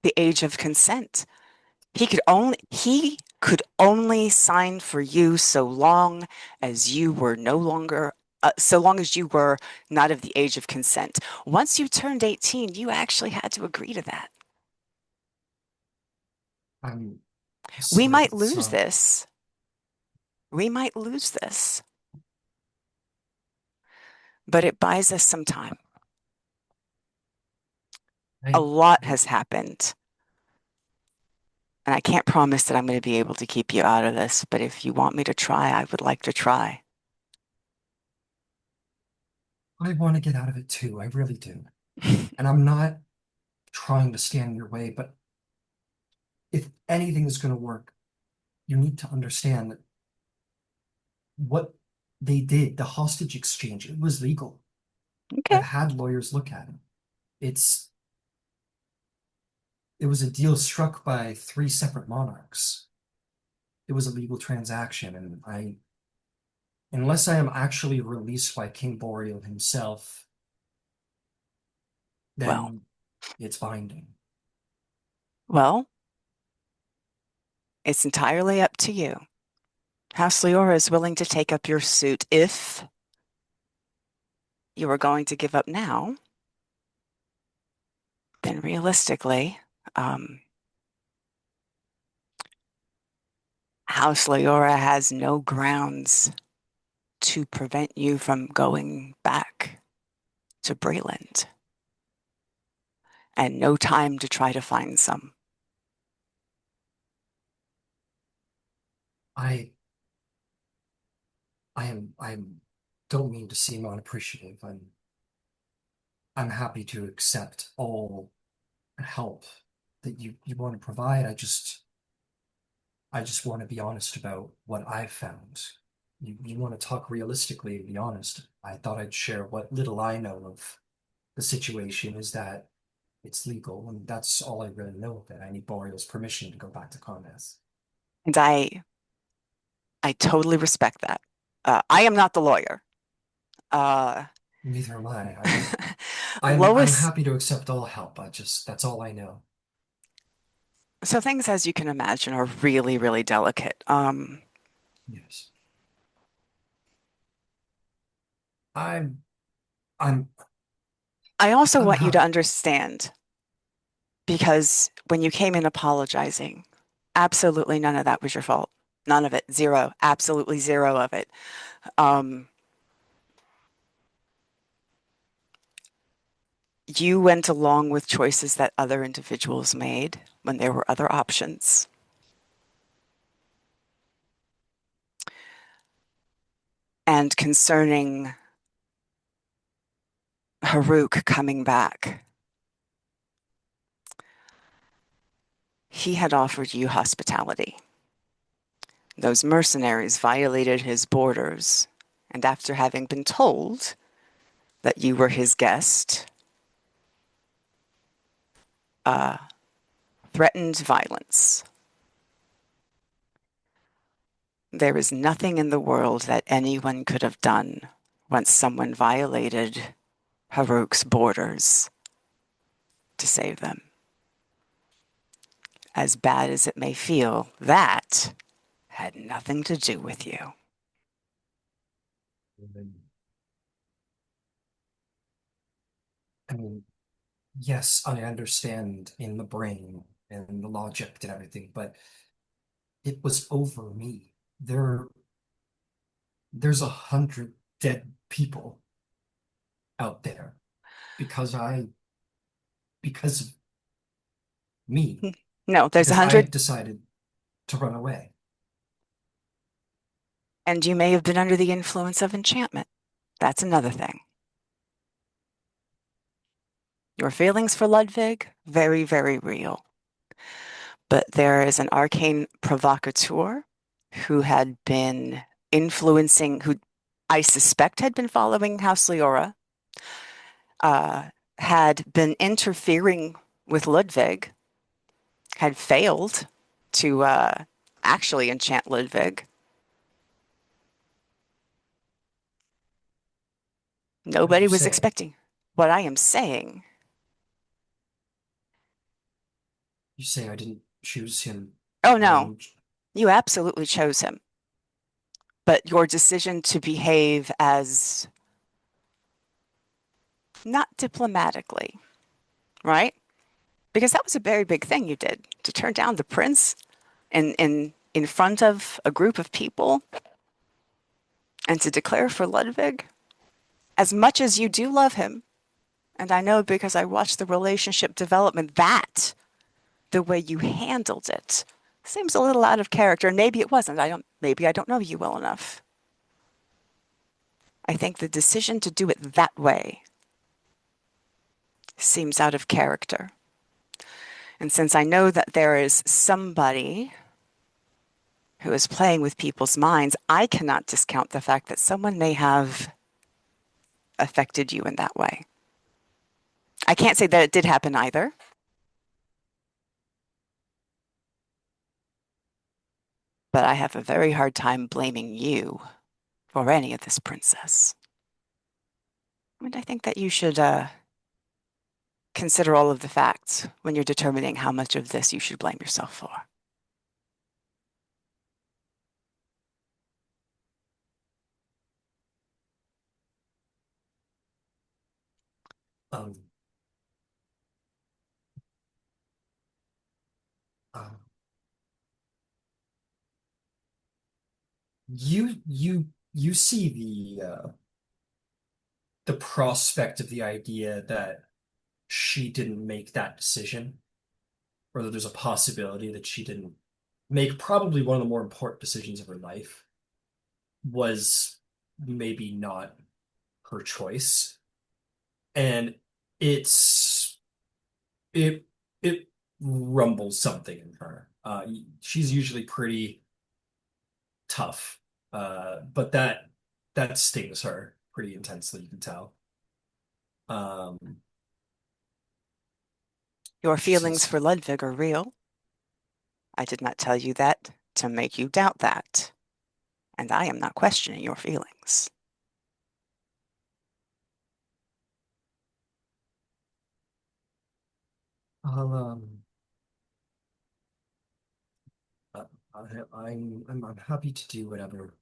the age of consent, he could only sign for you so long as you were no longer so long as you were not of the age of consent. Once you turned 18, you actually had to agree to that. I'm We sorry, might but it's lose not. this. We might lose this. But it buys us some time. A lot has happened. And I can't promise that I'm going to be able to keep you out of this, but if you want me to try, I would like to try. I want to get out of it too. I really do. And I'm not trying to stand in your way, but if anything is going to work, you need to understand that what they did, the hostage exchange, it was legal. Okay. I've had lawyers look at it. It was a deal struck by three separate monarchs. It was a legal transaction, and unless I am actually released by King Boreal himself, Well, then it's binding. well, it's entirely up to you. House Leora is willing to take up your suit if you are going to give up now. Then realistically, House Leora has no grounds to prevent you from going back to Breland, and no time to try to find some. I don't mean to seem unappreciative. I'm happy to accept all help that you want to provide. I just want to be honest about what I've found. You want to talk realistically and be honest. I thought I'd share what little I know of the situation, is that it's legal, and that's all I really know of it. I need Boreal's permission to go back to Condes. And I totally respect that. I am not the lawyer. Neither am I. I'm Lois, happy to accept all help. That's all I know. so things, as you can imagine, are really, really delicate. Yes. I'm I'm I also I'm want you to happy. understand, because when you came in apologizing, absolutely none of that was your fault. None of it. Zero. Absolutely zero of it. You went along with choices that other individuals made when there were other options. And concerning Haruk coming back, he had offered you hospitality. Those mercenaries violated his borders, and after having been told that you were his guest, threatened violence. There is nothing in the world that anyone could have done once someone violated Haruk's borders to save them. As bad as it may feel, that had nothing to do with you. I mean, yes, I understand in the brain and the logic and everything, but it was over me. There's 100 dead people out there because because of Me. No, there's Because I 100, decided to run away. and you may have been under the influence of enchantment. That's another thing. Your feelings for Ludwig, very, very real. But there is an arcane provocateur who had been influencing, who I suspect had been following House Leora, had been interfering with Ludwig, had failed to actually enchant Ludwig. Nobody was expecting what I am saying. You say I didn't choose him? Oh, no. You absolutely chose him. But your decision to behave as not diplomatically, right? Because that was a very big thing you did, to turn down the prince in front of a group of people and to declare for Ludwig. As much as you do love him, and I know because I watched the relationship development, that the way you handled it seems a little out of character, and maybe it wasn't. Maybe I don't know you well enough. I think the decision to do it that way seems out of character. And since I know that there is somebody who is playing with people's minds, I cannot discount the fact that someone may have affected you in that way. I can't say that it did happen either. But I have a very hard time blaming you for any of this, Princess. And I think that you should consider all of the facts when you're determining how much of this you should blame yourself for. Um, um, you see the prospect of the idea that she didn't make that decision, or that there's a possibility that she didn't make probably one of the more important decisions of her life, was maybe not her choice. And it's it it rumbles something in her. She's usually pretty tough, but that stings her pretty intensely, you can tell. Um, Your she feelings says, for Ludwig are real. I did not tell you that to make you doubt that. And I am not questioning your feelings. I'll, uh, I'm happy to do whatever.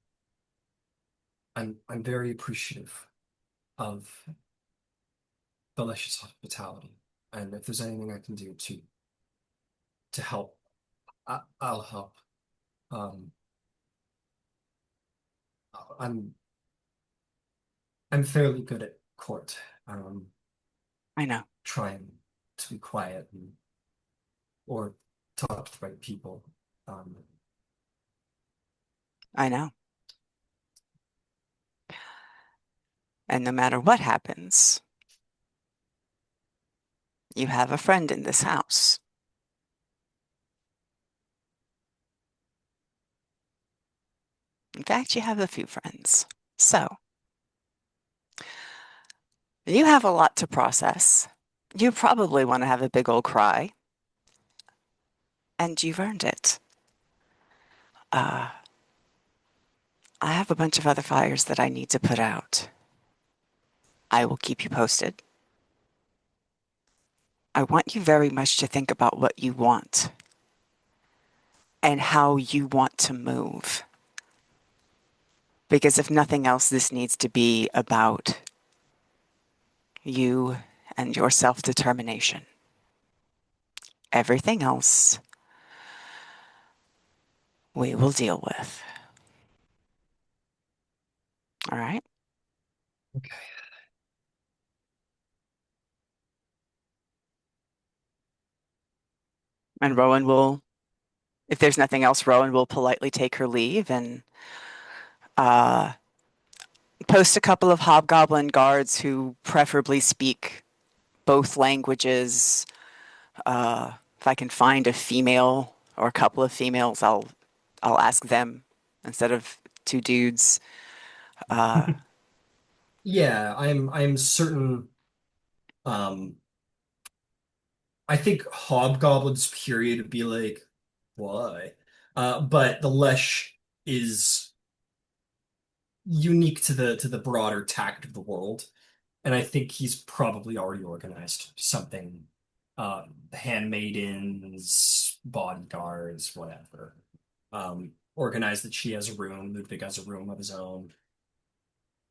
I'm very appreciative of the Lesh's hospitality, and if there's anything I can do to help, I'll help. Um, I'm I'm fairly good at court. I know. Trying to be quiet or talk to the right people. Um, I know. And no matter what happens, you have a friend in this house. In fact, you have a few friends. So, you have a lot to process. You probably want to have a big old cry. And you've earned it. I have a bunch of other fires that I need to put out. I will keep you posted. I want you very much to think about what you want and how you want to move. Because if nothing else, this needs to be about you and your self-determination. Everything else we will deal with. All right? okay. And Rowen will, if there's nothing else, Rowen will politely take her leave and uh, post a couple of hobgoblin guards who preferably speak both languages. If I can find a female or a couple of females, I'll ask them instead of two dudes. Yeah, I'm certain. Um, I think Hobgoblin's period would be like, why? But the Lesh is unique to the broader tact of the world, and I think he's probably already organized something. Handmaidens, bodyguards, whatever. Organized that she has a room, Ludwig has a room of his own.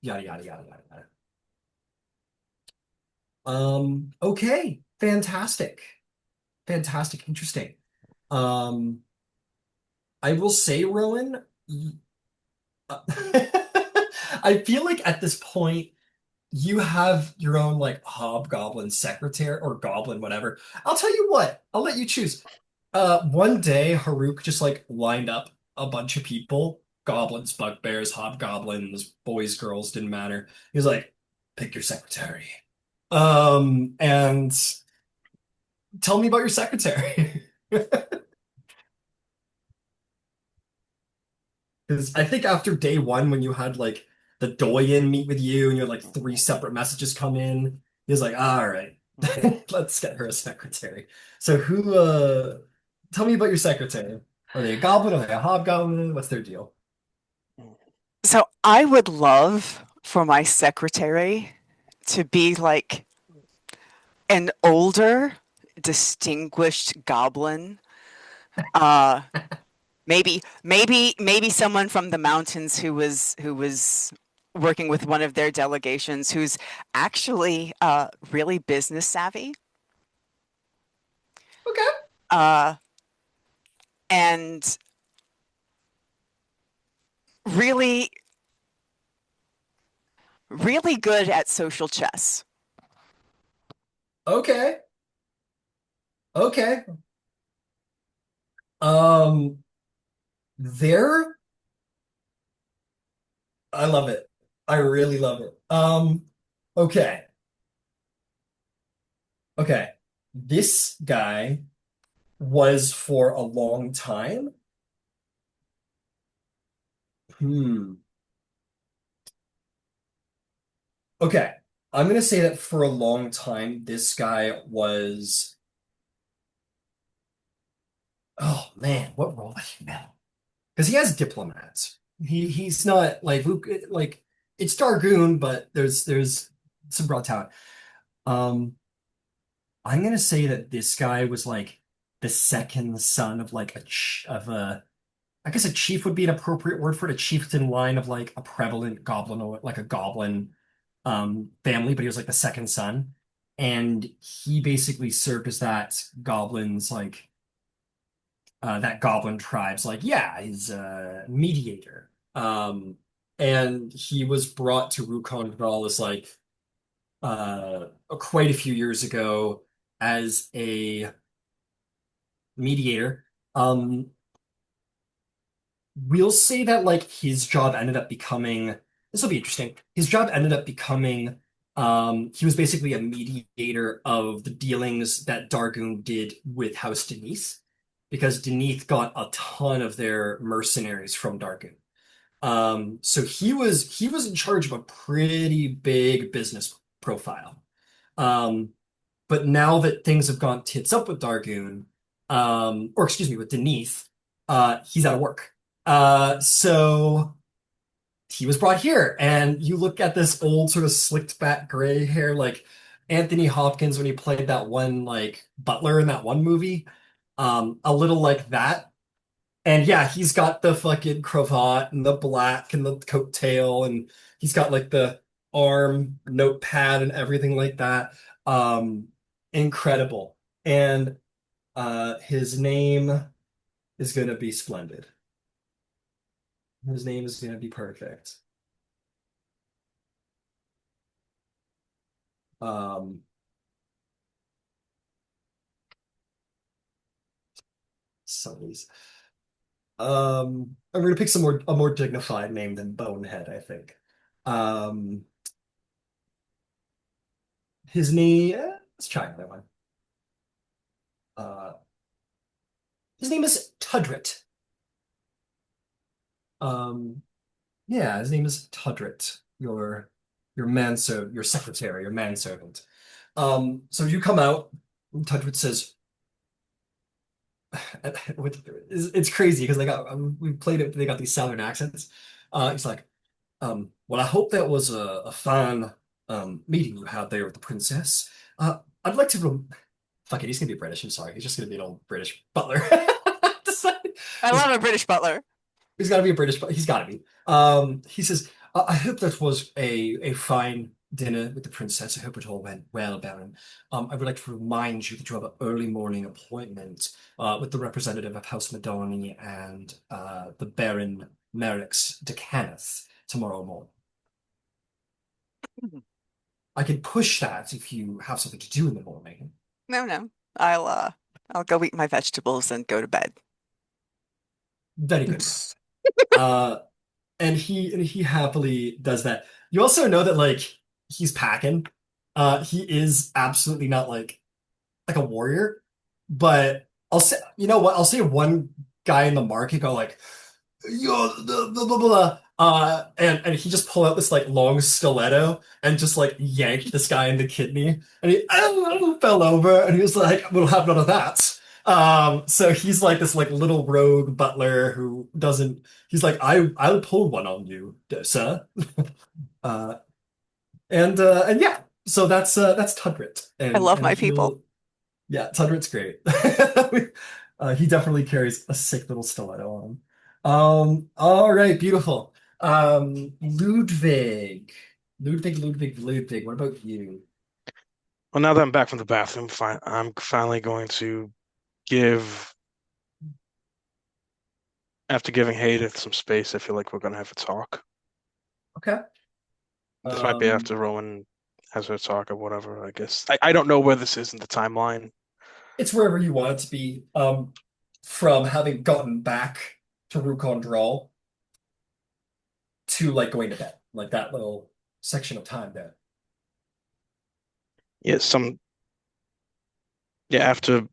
Yada yada yada yada yada. Okay, fantastic. Fantastic, interesting. Um, I will say, Rowan, I feel like at this point you have your own like hobgoblin secretary or goblin, whatever. I'll tell you what, I'll let you choose. One day Haruk just like lined up a bunch of people, goblins, bugbears, hobgoblins, boys, girls, didn't matter. He was like, pick your secretary. And tell me about your secretary. Because I think after day one, when you had like the doyen meet with you and you had like three separate messages come in, he was like, all right, let's get her a secretary. So tell me about your secretary. Are they a goblin? Are they a hobgoblin? What's their deal? So I would love for my secretary to be like an older, distinguished goblin. Uh, maybe someone from the mountains who was working with one of their delegations who's actually really business savvy. Okay. Uh, and really, really good at social chess. Okay. Okay. Um, there, I love it. I really love it. Okay. Okay. This guy was for a long time. Hmm. Okay. I'm gonna say that for a long time, this guy was. Oh man, what role did he have? Because he has diplomats. He's not like Luke. Like it's Dargoon, but there's some broad talent. Um, I'm gonna say that this guy was like the second son of like of a. I guess a chief would be an appropriate word for it. A chieftain line of like a prevalent goblin or like a goblin family, but he was like the second son. And he basically served as that goblin's like that goblin tribe's like, yeah, he's a mediator. And he was brought to Rhuukan Draal as like quite a few years ago as a mediator. Um, we'll say that like his job ended up becoming this will be interesting. His job ended up becoming he was basically a mediator of the dealings that Dargoon did with House Denise because Denise got a ton of their mercenaries from Dargoon. So he was in charge of a pretty big business profile. Um, but now that things have gone tits up with Dargoon, or excuse me, with Denise, he's out of work. So he was brought here, and you look at this old sort of slicked back gray hair, like Anthony Hopkins when he played that one like butler in that one movie, a little like that. And yeah, he's got the fucking cravat and the black and the coat tail, and he's got like the arm notepad and everything like that. Um, incredible. And his name is gonna be splendid. His name is gonna be perfect. Um, some of these. I'm gonna pick a more dignified name than Bonehead, I think. Um, his name. Let's try another one. Uh, his name is Tudrit. Um, yeah, his name is Tudrit. Your secretary, your manservant. So you come out. And Tudrit says, it's crazy because we played it. They got these southern accents. He's like, well, I hope that was a fine meeting you had there with the princess. I'd like to. Fuck it, he's gonna be British. I'm sorry, he's just gonna be an old British butler. I love a British butler. He's got to be a British, but he's got to be. He says, I hope that was a fine dinner with the princess. I hope it all went well, Baron. I would like to remind you that you have an early morning appointment with the representative of House Madoni and the Baron Merrick's de Kenneth tomorrow morning. I can push that if you have something to do in the morning. No. I'll go eat my vegetables and go to bed. Very good. And he happily does that. You also know that like he's packing. He is absolutely not like a warrior, but I'll say you know what? I'll say one guy in the market go like, yo, the blah blah blah. And he just pulled out this like long stiletto and just like yanked this guy in the kidney, and he fell over, and he was like, "We'll have none of that." So he's like this like little rogue butler who doesn't. He's like, I'll pull one on you, sir." Uh, and yeah, so that's Tudrit, I love and my people. he'll yeah, Tudrit's great. He definitely carries a sick little stiletto on him. All right, beautiful. Ludvig. What about you? Well, now that I'm back from the bathroom, I'm finally going to give, after giving Haydith some space, I feel like we're going to have a talk. Okay. This might be after Rowen has her talk or whatever, I guess. I don't know where this is in the timeline. It's wherever you want it to be. From having gotten back to Rhuukan Draal to like going to bed, like that little section of time there. Yeah, after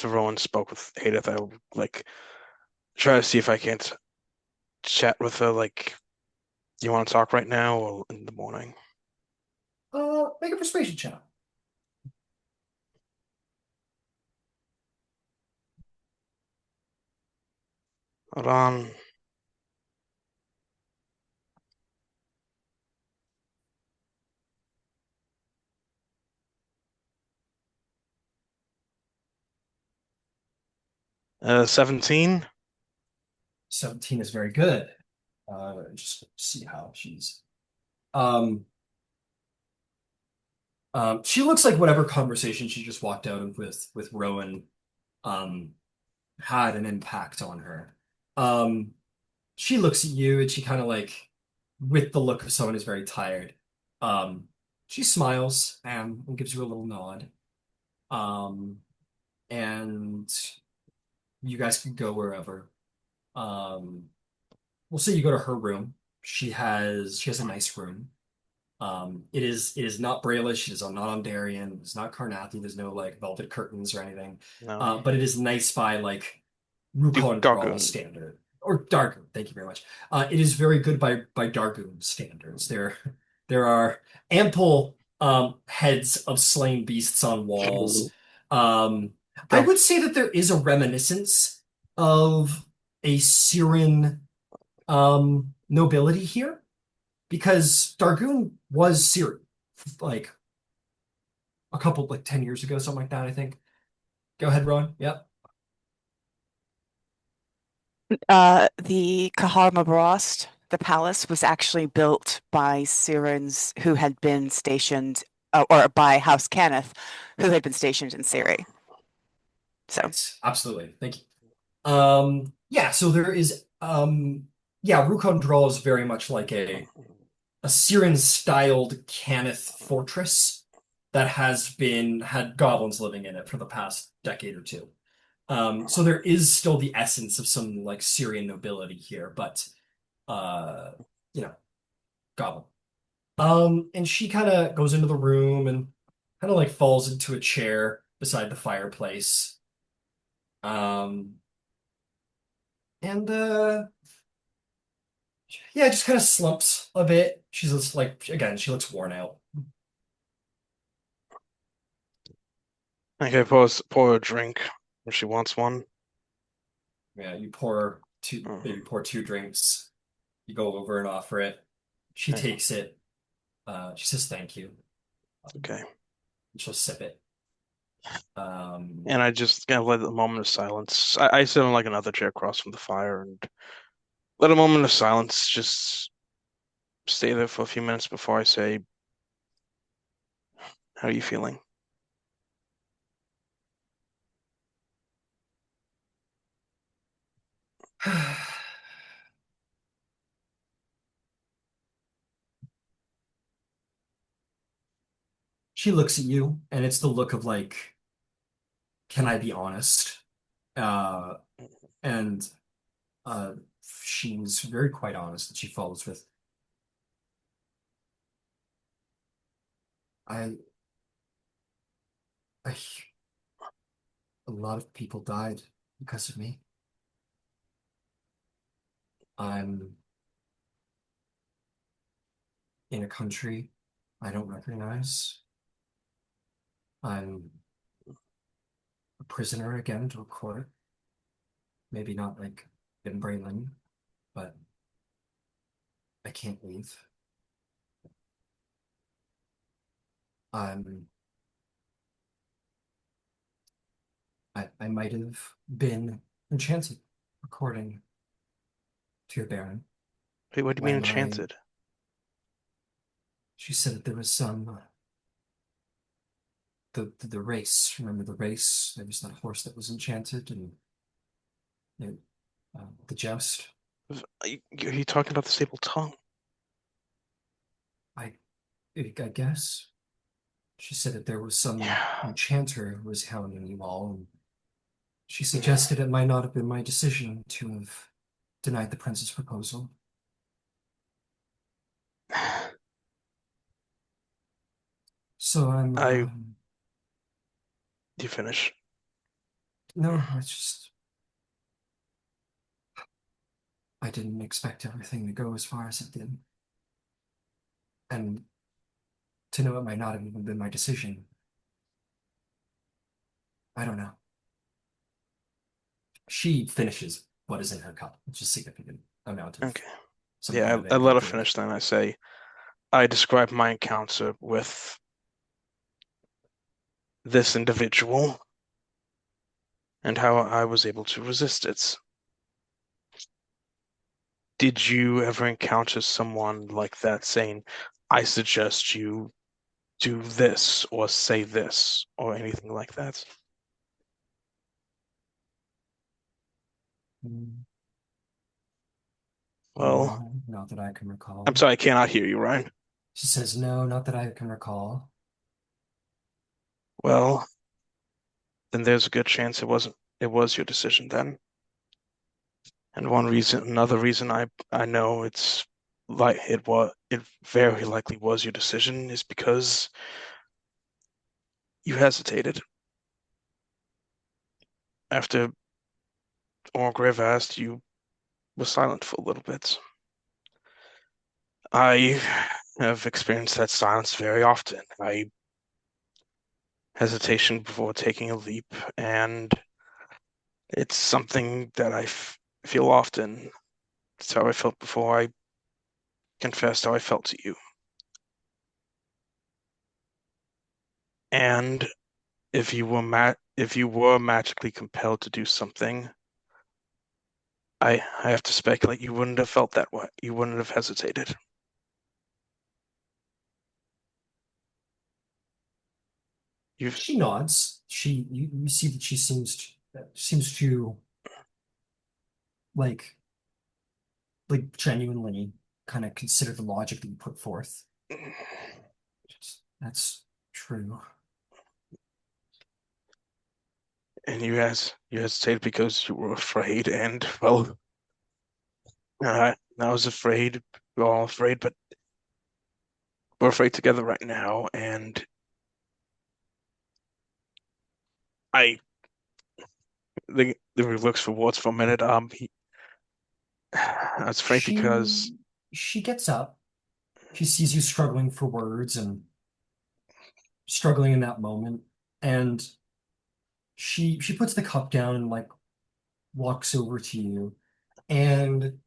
Rowan spoke with Haydith, I'll like try to see if I can't chat with her. Like, you want to talk right now or in the morning? Make a persuasion check. Hold on. Uh, 17. 17 is very good. Just see how she's. Um, she looks like whatever conversation she just walked out of with Rowen um, had an impact on her. Um, she looks at you and she kind of like, with the look of someone who's very tired. Um, she smiles and gives you a little nod. Um, and you guys can go wherever. Um, we'll say you go to her room. She has a nice room. It is not Brailish, it is not on Darien, it's not Carnathy, there's no like velvet curtains or anything. No. But it is nice by like Rhuukan Draal Dargoon. standard. Or Dargoon, thank you very much. It is very good by Dargoon standards. There are ample heads of slain beasts on walls. I would say that there is a reminiscence of a Siren nobility here because Dargoon was Syrian, like a couple, like 10 years ago, something like that, I think. Go ahead, Ron. Yep. The Kahar Mabrost, the palace, was actually built by Sirens who had been stationed, or by House Cannith, who had been stationed in Siri. So, Right. Absolutely. Thank you. Yeah, so there is, yeah, Rhuukan Draal is very much like a Siren-styled Cannith fortress that had goblins living in it for the past decade or two. So there is still the essence of some like Syrian nobility here, but you know, gobble. And she kind of goes into the room and kind of like falls into a chair beside the fireplace. Um, and yeah, just kind of slumps a bit. She's just like, again, she looks worn out. Okay, pour a drink if she wants one. Yeah, you pour two, maybe pour two drinks. You go over and offer it. She Okay. takes it. She says thank you. Okay. She'll sip it. And I just kind of let a moment of silence. I sit on like another chair across from the fire and let a moment of silence just stay there for a few minutes before I say, "How are you feeling?" She looks at you, and it's the look of like, can I be honest? Uh, and uh, she's very quite honest, and she follows with, I, I, a lot of people died because of me. I'm in a country I don't recognize. I'm a prisoner again to a court. Maybe not like in Breland, but I can't leave. I'm I might have been enchanted, according to your Baron. Wait, what do you mean When enchanted? she said that there was some the race. Remember the race? There was that horse that was enchanted, and it, the joust. Are you talking about the sable tongue? I I guess she said that there was some Yeah. enchanter who was hounding you all, and she suggested it might not have been my decision to have denied the prince's proposal. So I'm I you finish. no, it's just I didn't expect everything to go as far as it did. And to know it might not have even been my decision. I don't know. She finishes what is in her cup, which is a significant amount of Okay. some kind Yeah, of I ale let or her drink. finish then. I say, I describe my encounter with this individual and how I was able to resist it. Did you ever encounter someone like that saying, I suggest you do this or say this or anything like that? Mm, Well, no, not that I can I'm recall. sorry, I cannot hear you, Ryan. She says, no, not that I can recall. Well, then there's a good chance it was your decision then. And another reason I know it very likely was your decision is because you hesitated. After Orgrev asked, you were silent for a little bit. I have experienced that silence very often. Hesitation before taking a leap, and it's something that feel often. It's how I felt before I confessed how I felt to you. And if you were magically compelled to do something, I have to speculate you wouldn't have felt that way. You wouldn't have hesitated. You've She nods. You see that she seems to like genuinely kind of consider the logic that you put forth. That's true. And you hesitated because you were afraid, and well, I was afraid. We're all afraid, but we're afraid together right now. And I, the looks for words for a minute. I was afraid because She gets up. She sees you struggling for words and struggling in that moment, and she puts the cup down and like walks over to you, and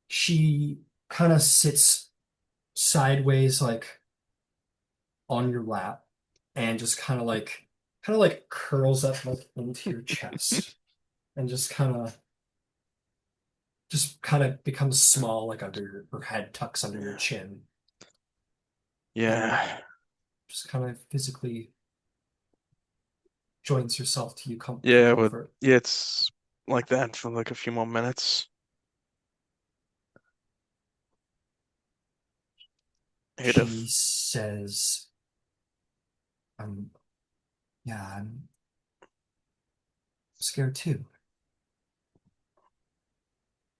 she kind of sits sideways like on your lap and just kind of like curls up like into your chest and just kind of becomes small like under her head tucks under your chin and yeah, just kind of physically joins herself to you for yeah, but comfort. yeah, it's like that for like a few more minutes. She Haydith, says, I'm yeah, I'm scared too.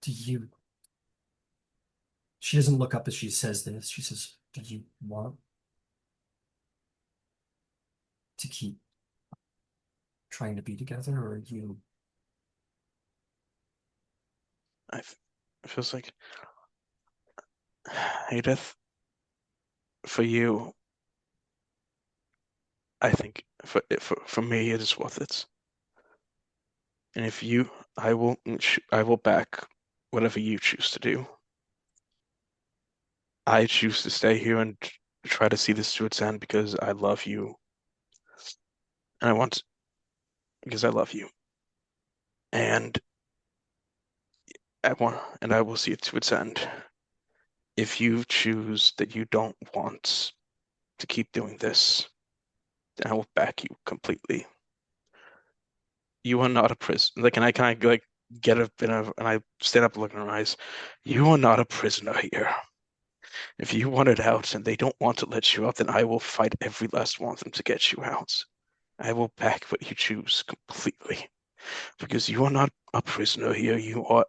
Do you She doesn't look up as she says this. She says, do you want to keep trying to be together, or are you? I it feels like Haydith, for you, I think for me it is worth it. And if you, I will back whatever you choose to do. I choose to stay here and try to see this to its end because I love you, and I love you, and I will see it to its end. If you choose that you don't want to keep doing this, then I will back you completely. You are not a prisoner. Like, and I kind of like get up and I stand up, and look in her eyes. You are not a prisoner here. If you want it out and they don't want to let you out, then I will fight every last one of them to get you out. I will back what you choose completely because you are not a prisoner here. You are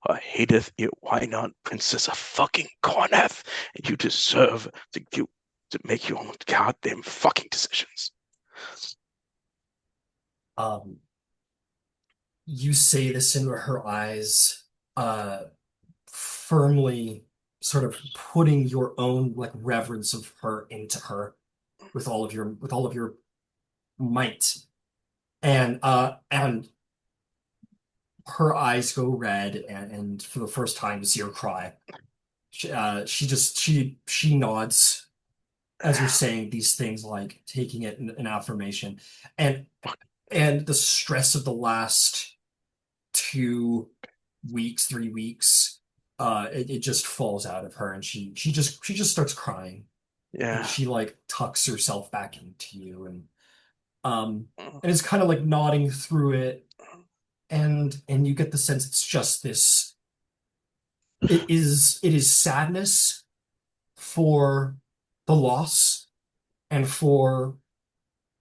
Haydith, why not Princess of fucking Corneth, and you deserve to make your own goddamn fucking decisions. Um, you say this into her eyes, uh, firmly sort of putting your own like reverence of her into her with all of your might. And her eyes go red and for the first time you see her cry. She nods as you're saying these things, like taking it in affirmation. And and the stress of the last 2 weeks, 3 weeks, it just falls out of her, and she just starts crying, and Yeah. she like tucks herself back into you, um and it's kind of like nodding through it, and you get the sense it's just this. It is sadness for the loss and for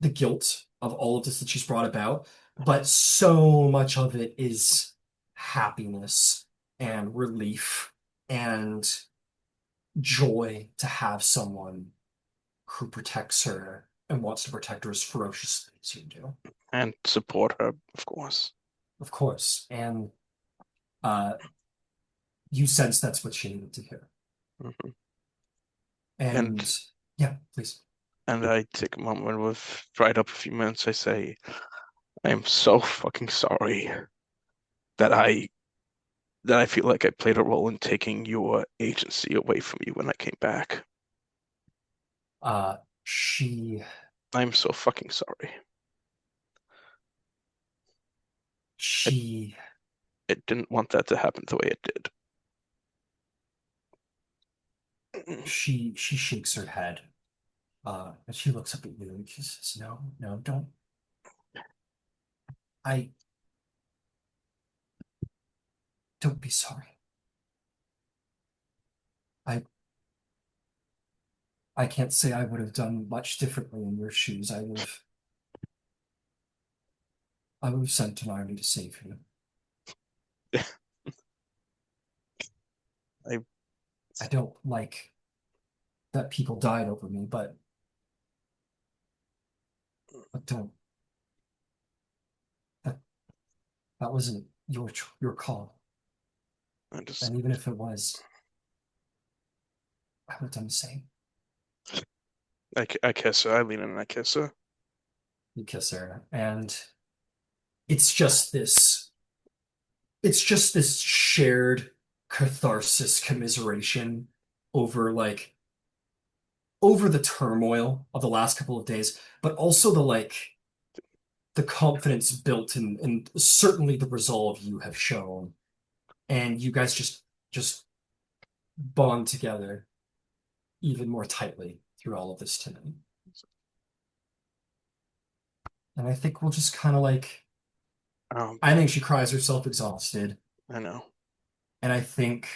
the guilt of all of this that she's brought about, but so much of it is happiness and relief and joy to have someone who protects her and wants to protect her as ferociously as you do. And support her, of course. Of course. And uh, you sense that's what she needed to hear. Mhm. And And yeah, please. and I take a moment with right up a few minutes. I say, I am so fucking sorry that I feel like I played a role in taking your agency away from you when I came back. Uh, she I'm so fucking sorry. I, she I didn't want that to happen the way it did. she shakes her head. And she looks up at you and she says, "No, no, don't. I don't be sorry. I I can't say I would have done much differently in your shoes. I would have I would have sent an army to save him. I don't like that people died over me, but don't. That that wasn't your call. And even if it was, I would have done the same. I kiss her. I lean in and I kiss her. You kiss her, and it's just this. It's just this shared catharsis, commiseration over over the turmoil of the last couple of days, but also the confidence built in, and certainly the resolve you have shown, and you guys just bond together even more tightly through all of this tonight. And I think we'll just kind of I think she cries herself exhausted. I know. And I think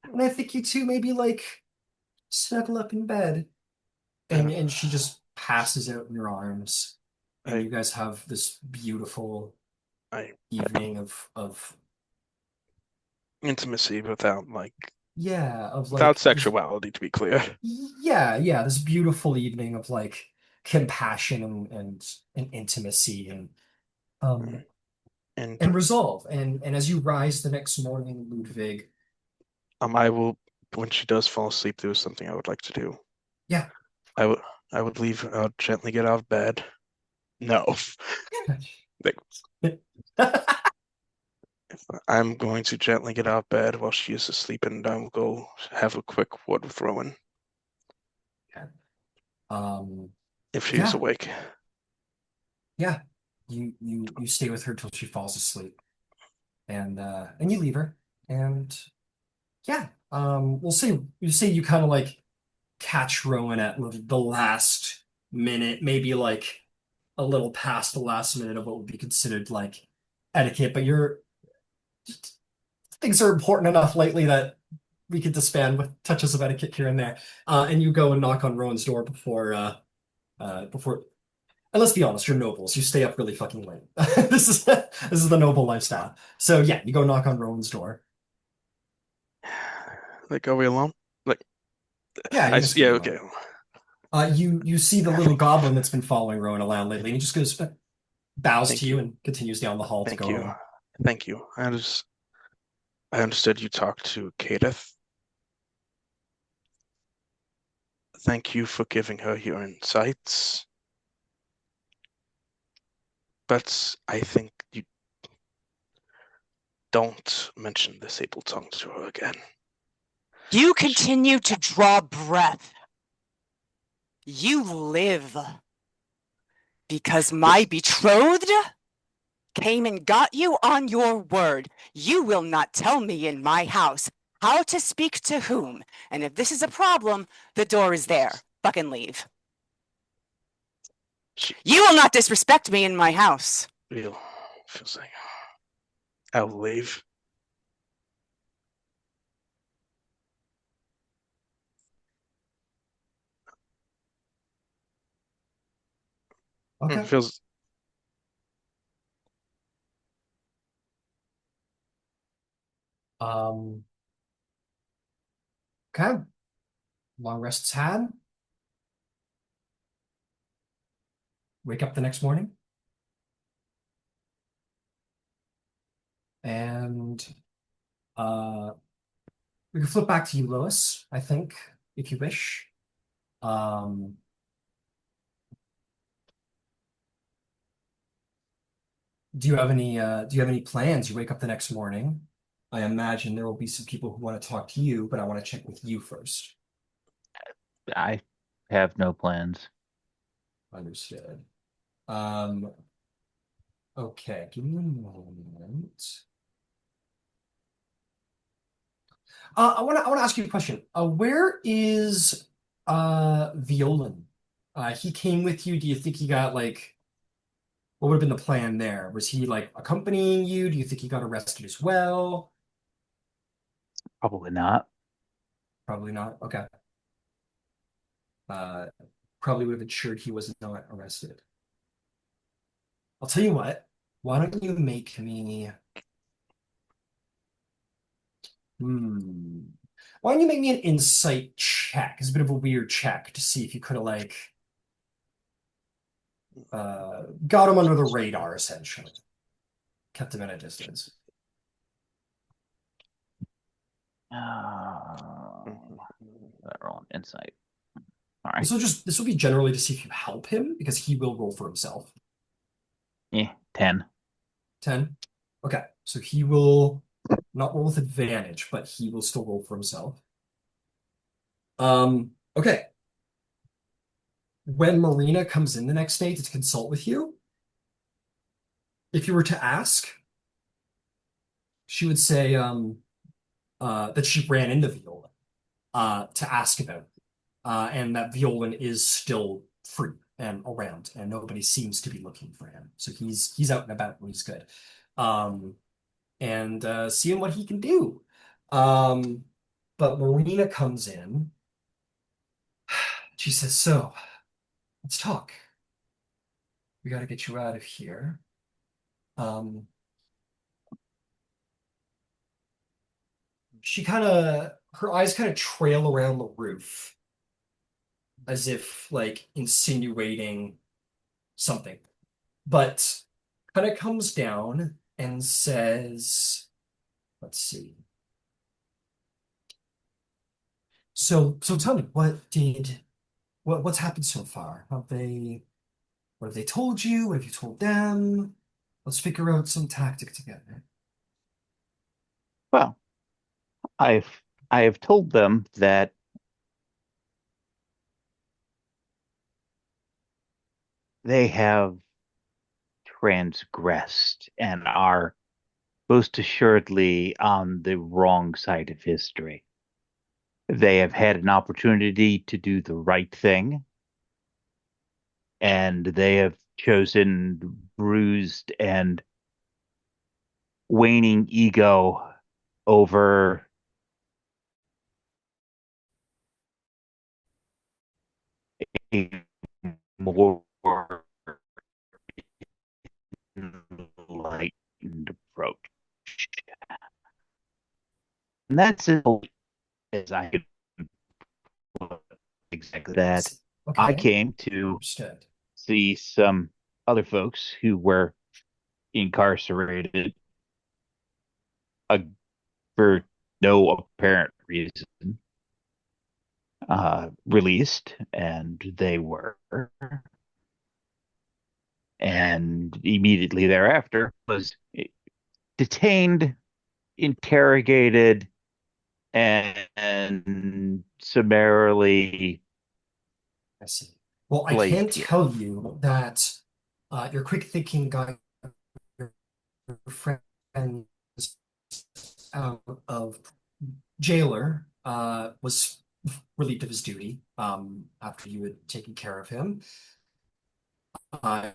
you two maybe snuggle up in bed. And she just passes out in your arms. And you guys have this beautiful evening of intimacy without without sexuality, to be clear. Yeah, this beautiful evening of compassion and intimacy and resolve. And as you rise the next morning, Ludvig. I will, when she does fall asleep, there is something I would like to do. Yeah. I would leave, gently get out of bed. No. I'm going to gently get out of bed while she is asleep, and I will go have a quick word with Rowen. Okay. If she is awake. Yeah. You stay with her till she falls asleep. And you leave her. And yeah. You say you kind of catch Rowen at the last minute, maybe a little past the last minute of what would be considered etiquette, but things are important enough lately that we could disband with touches of etiquette here and there. And you go and knock on Rowan's door before and let's be honest, you're nobles. You stay up really fucking late. This is the noble lifestyle. So yeah, you go knock on Rowan's door. Are we alone? Yeah, okay. You see the little goblin that's been following Rowan around lately, and he just goes, bows to you and continues down the hall to go home. Thank you. I understood you talked to Haydith. Thank you for giving her your insights. But I think you don't mention the sable tongue to her again. You continue to draw breath. You live. Because my betrothed came and got you on your word. You will not tell me in my house how to speak to whom. And if this is a problem, the door is there. Fucking leave. You will not disrespect me in my house. Feels like I'll leave. Okay. It feels. Okay. Long rest's had. Wake up the next morning. And we can flip back to you, Lois, I think, if you wish. Do you have any plans? You wake up the next morning. I imagine there will be some people who want to talk to you, but I want to check with you first. I have no plans. Understood. Okay, give me a moment. I want to ask you a question. Where is Violan? He came with you. Do you think he got what would have been the plan there? Was he accompanying you? Do you think he got arrested as well? Probably not. Probably not. Okay. Probably would have ensured he was not arrested. I'll tell you what. Why don't you make me... Why don't you make me an insight check? It's a bit of a weird check to see if you could have, like, got him under the radar, essentially. Kept him at a distance. Roll an insight. All right. This will be generally to see if you help him, because he will roll for himself. Yeah, 10. 10? Okay, so he will not roll with advantage, but he will still roll for himself. Okay. When Marina comes in the next day to consult with you, if you were to ask, she would say that she ran into Viola to ask about it, and that Violan is still free and around, and nobody seems to be looking for him. So he's out and about and he's good. And seeing what he can do. But Marina comes in. She says, "So, let's talk. We got to get you out of here." Her eyes kind of trail around the roof as if like insinuating something, but kind of comes down and says, let's see. So tell me, what's happened so far? What have they told you? What have you told them? Let's figure out some tactic together. Well, I have told them that they have transgressed and are most assuredly on the wrong side of history. They have had an opportunity to do the right thing, and they have chosen bruised and waning ego over a more enlightened approach. And that's as I could put exactly that. Okay. I came to Understood. see some other folks who were incarcerated for no apparent reason, released, and they were. And immediately thereafter was detained, interrogated, and summarily I see. Well, I can placed here. tell you that your quick thinking got your friends out of jailer was relieved of his duty after you had taken care of him. Uh,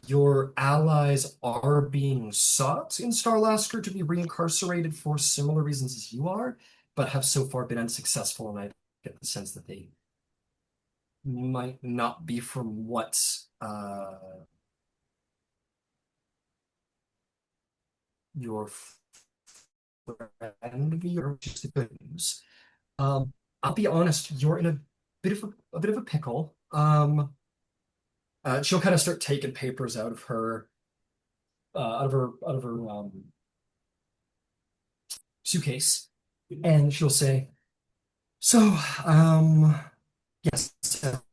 your allies are being sought in Starlasker to be reincarcerated for similar reasons as you are, but have so far been unsuccessful, and I get the sense that they might not be from what your friend which is the good news. I'll be honest, you're in a bit of a pickle. She'll kind of start taking papers out of her suitcase, and she'll say, "So, yes,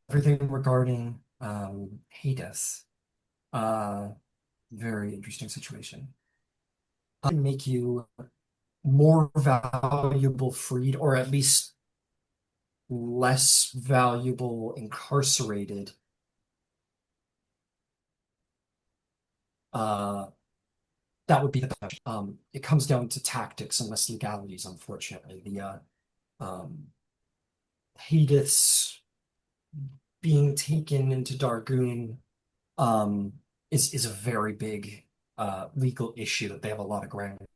everything regarding Haydith. Very interesting situation. I can make you more valuable freed, or at least less valuable incarcerated. That would be the best. It comes down to tactics and less legalities, unfortunately. The Haydith's being taken into Dargoon is a very big legal issue that they have a lot of grounds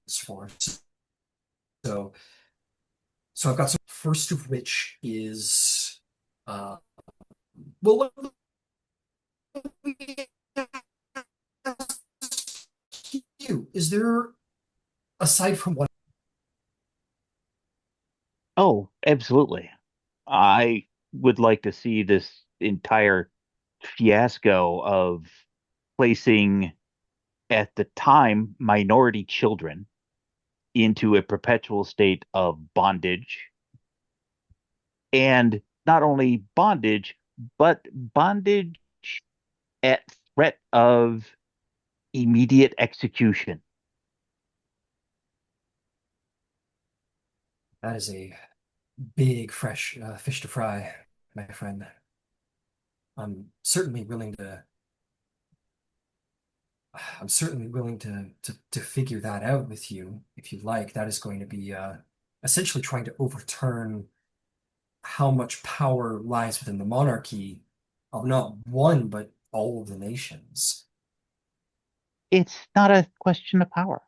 for. So I've got some, first of which is well, you, is there, aside from what? Oh, absolutely. I would like to see this entire fiasco of placing, at the time, minority children into a perpetual state of bondage. And not only bondage, but bondage at threat of immediate execution. That is a big, fresh fish to fry, my friend. I'm certainly willing to. I'm certainly willing to figure that out with you if you like. That is going to be essentially trying to overturn how much power lies within the monarchy of not one but all of the nations. It's not a question of power.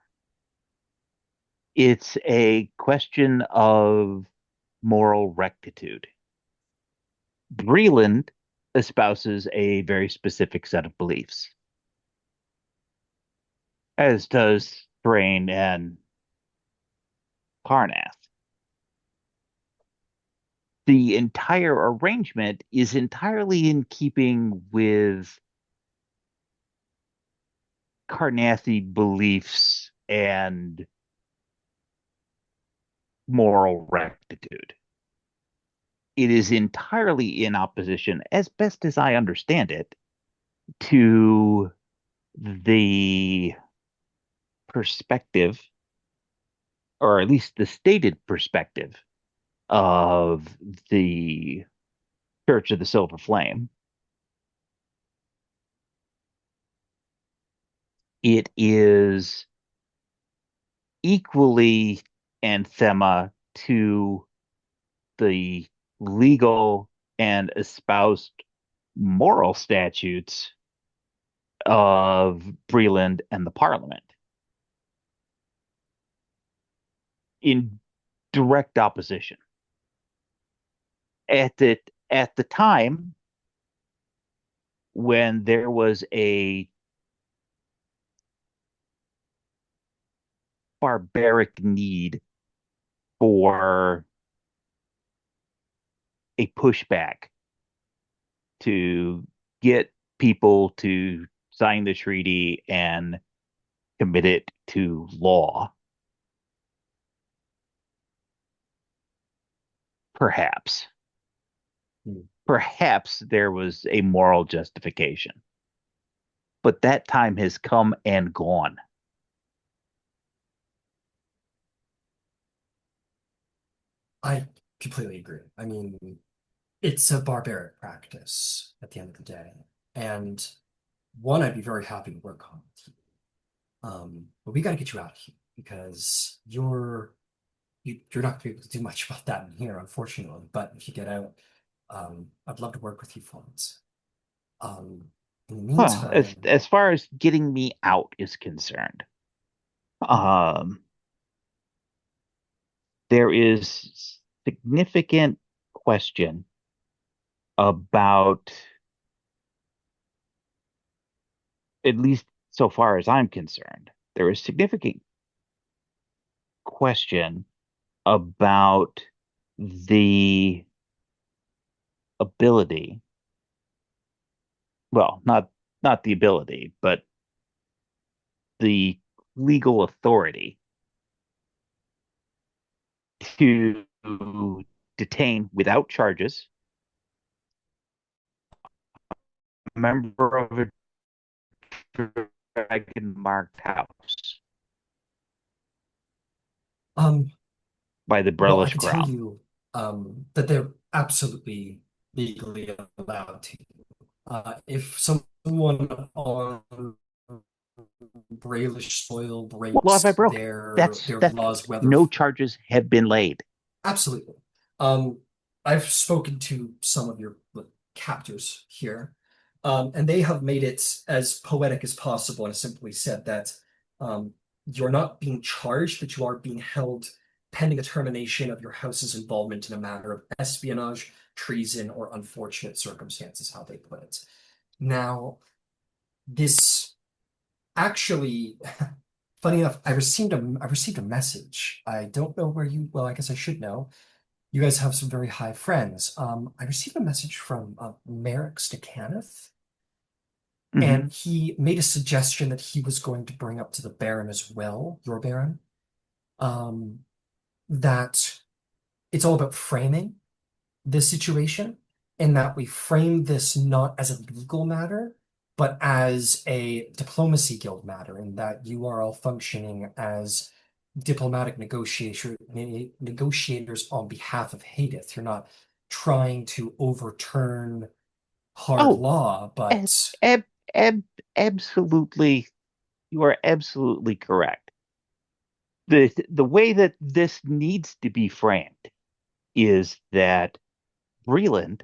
It's a question of moral rectitude. Breland espouses a very specific set of beliefs, as does Thrain and Karnath. The entire arrangement is entirely in keeping with Karnathi beliefs and moral rectitude. It is entirely in opposition, as best as I understand it, to the perspective, or at least the stated perspective, of the Church of the Silver Flame. It is equally anathema to the legal and espoused moral statutes of Breland and the Parliament, in direct opposition. At the time when there was a barbaric need for a pushback to get people to sign the treaty and commit it to law, perhaps. Perhaps there was a moral justification. But that time has come and gone. I completely agree. I mean, it's a barbaric practice at the end of the day. And one, I'd be very happy to work on with you. But we got to get you out of here because you're not going to be able to do much about that in here, unfortunately. But if you get out, I'd love to work with you, Florence. In the Well, meantime, as far as getting me out is concerned, um, there is significant question about, at least so far as I'm concerned, there is significant question about the ability, well, not the ability, but the legal authority to detain without charges a member of a dragon marked house um, by the well, I Breland can tell Crown. you that they're absolutely legally allowed to. If someone on Braelish soil Well, if I breaks broke, their that's laws, whether no charges have been laid. absolutely. Um, I've spoken to some of your captors here, and they have made it as poetic as possible and simply said that um, you're not being charged, but you are being held pending a termination of your house's involvement in a matter of espionage, treason, or unfortunate circumstances, how they put it. Now, this actually Funny enough, I received a message. I don't know where you, well, I guess I should know. You guys have some very high friends. I received a message from Merrick Stakhanov, Hmm. and he made a suggestion that he was going to bring up to the Baron as well, your Baron, um, that it's all about framing this situation, and that we frame this not as a legal matter, but as a diplomacy guild matter, and that you are all functioning as diplomatic negotiators on behalf of Haydith. You're not trying to overturn hard Oh, law, ab but ab ab absolutely, you are absolutely correct. The way that this needs to be framed is that Breland,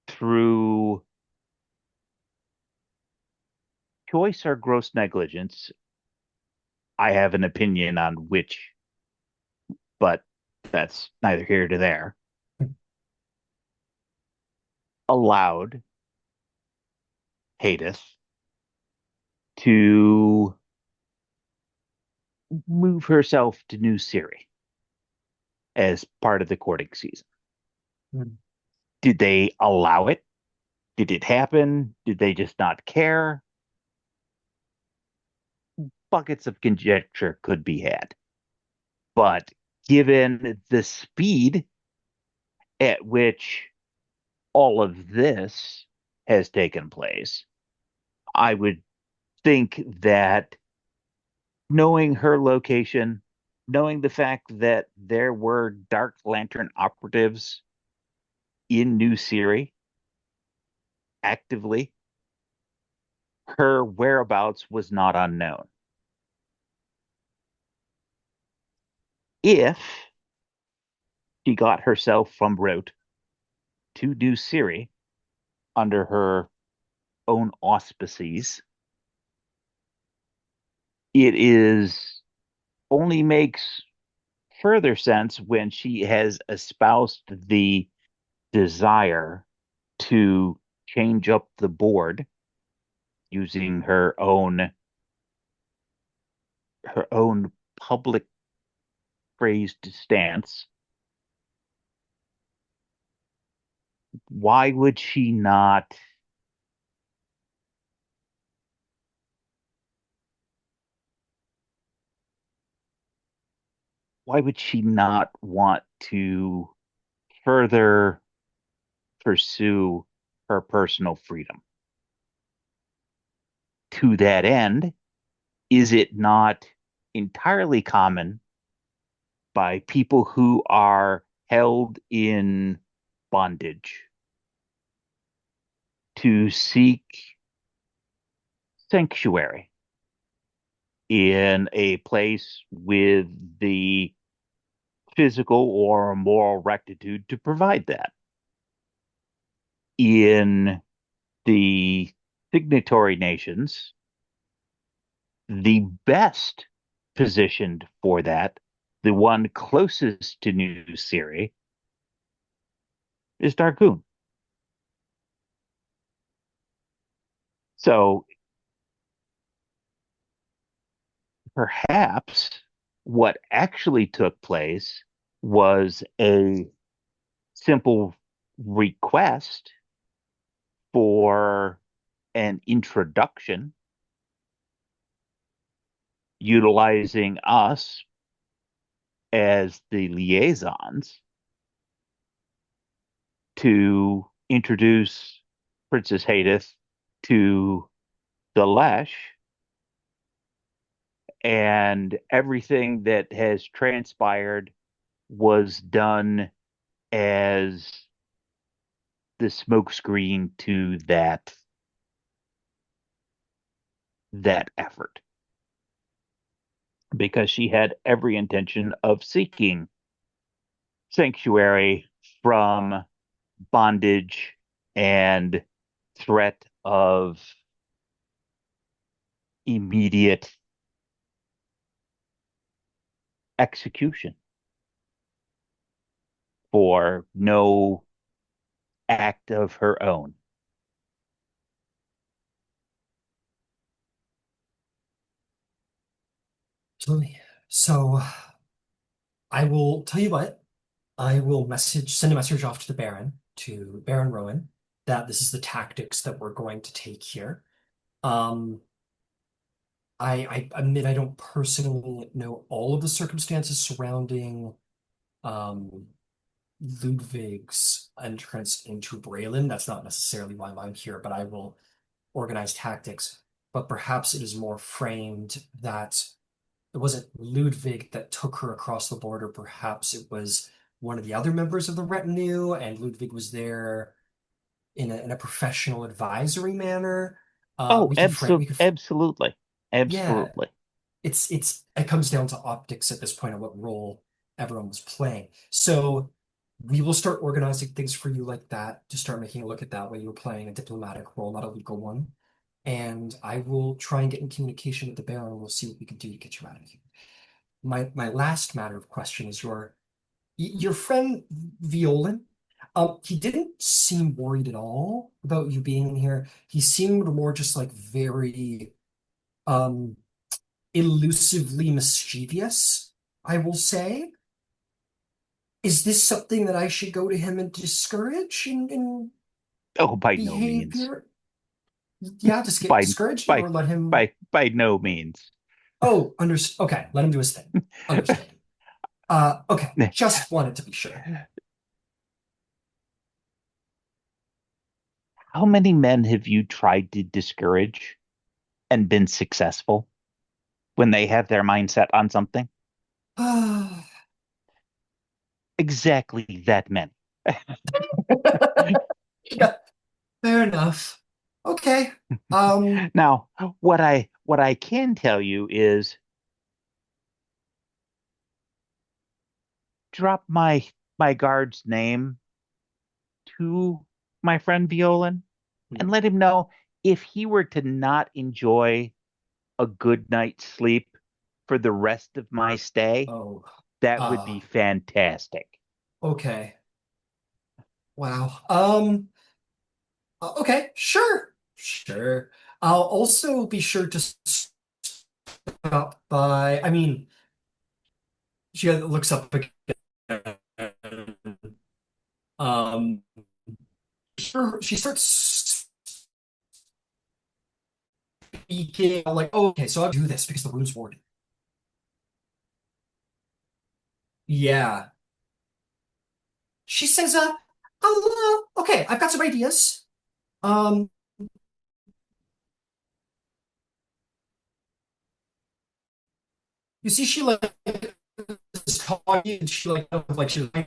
through choice or gross negligence, I have an opinion on which, but that's neither here nor there, allowed Haydith to move herself to New Siri as part of the courting season. Did they allow it? Did it happen? Did they just not care? Buckets of conjecture could be had. But given the speed at which all of this has taken place, I would think that knowing her location, knowing the fact that there were Dark Lantern operatives in New Siri actively, her whereabouts was not unknown. If she got herself from Rote to New Siri under her own auspices, it is only makes further sense when she has espoused the desire to change up the board using her own public phrased stance. Why would she not? Why would she not want to further pursue her personal freedom? To that end, is it not entirely common by people who are held in bondage to seek sanctuary in a place with the physical or moral rectitude to provide that? In the signatory nations, the best positioned for that, the one closest to New Siri, is Dargoon. So perhaps what actually took place was a simple request for an introduction utilizing us as the liaisons to introduce Princess Haydith to the Lhesh, and everything that has transpired was done as the smokescreen to that effort, because she had every intention of seeking sanctuary from bondage and threat of immediate execution for no act of her own. Absolutely. So I will tell you what. I will send a message off to the Baron, to Baron Rowen, that this is the tactics that we're going to take here. Um, I admit I don't personally know all of the circumstances surrounding um, Ludwig's entrance into Breland. That's not necessarily why I'm here, but I will organize tactics. But perhaps it is more framed that it wasn't Ludwig that took her across the border. Perhaps it was one of the other members of the retinue, and Ludwig was there in a professional advisory manner. Oh, We can frame, we can, absolutely. yeah, Absolutely. it comes down to optics at this point of what role everyone was playing. So we will start organizing things for you like that to start making it look at that way. You're playing a diplomatic role, not a legal one. And I will try and get in communication with the Baron. We'll see what we can do to get you out of here. My last matter of question is your friend Violan. He didn't seem worried at all about you being here. He seemed more just like very um elusively mischievous, I will say. Is this something that I should go to him and discourage in Oh, by no means. behavior? Yeah, just get By discouraged by or let him. by no means. Oh, okay, let him do his thing. Understand. Okay, just wanted to be sure. How many men have you tried to discourage and been successful when they have their mindset on something? Exactly that many. Yeah, fair enough. Okay. Um, Now, what I can tell you is drop my guard's name to my friend Violan and let him know if he were to not enjoy a good night's sleep for the rest of my stay, oh, that would uh, be fantastic. okay. Wow. Okay, sure. Sure. I'll also be sure to stop by. I mean, she looks up again. Um, sure, she starts speaking. I'm like, oh, okay, so I'll do this because the room's warded. Yeah. She says, okay, I've got some ideas. Um, you see, she like is talking and she like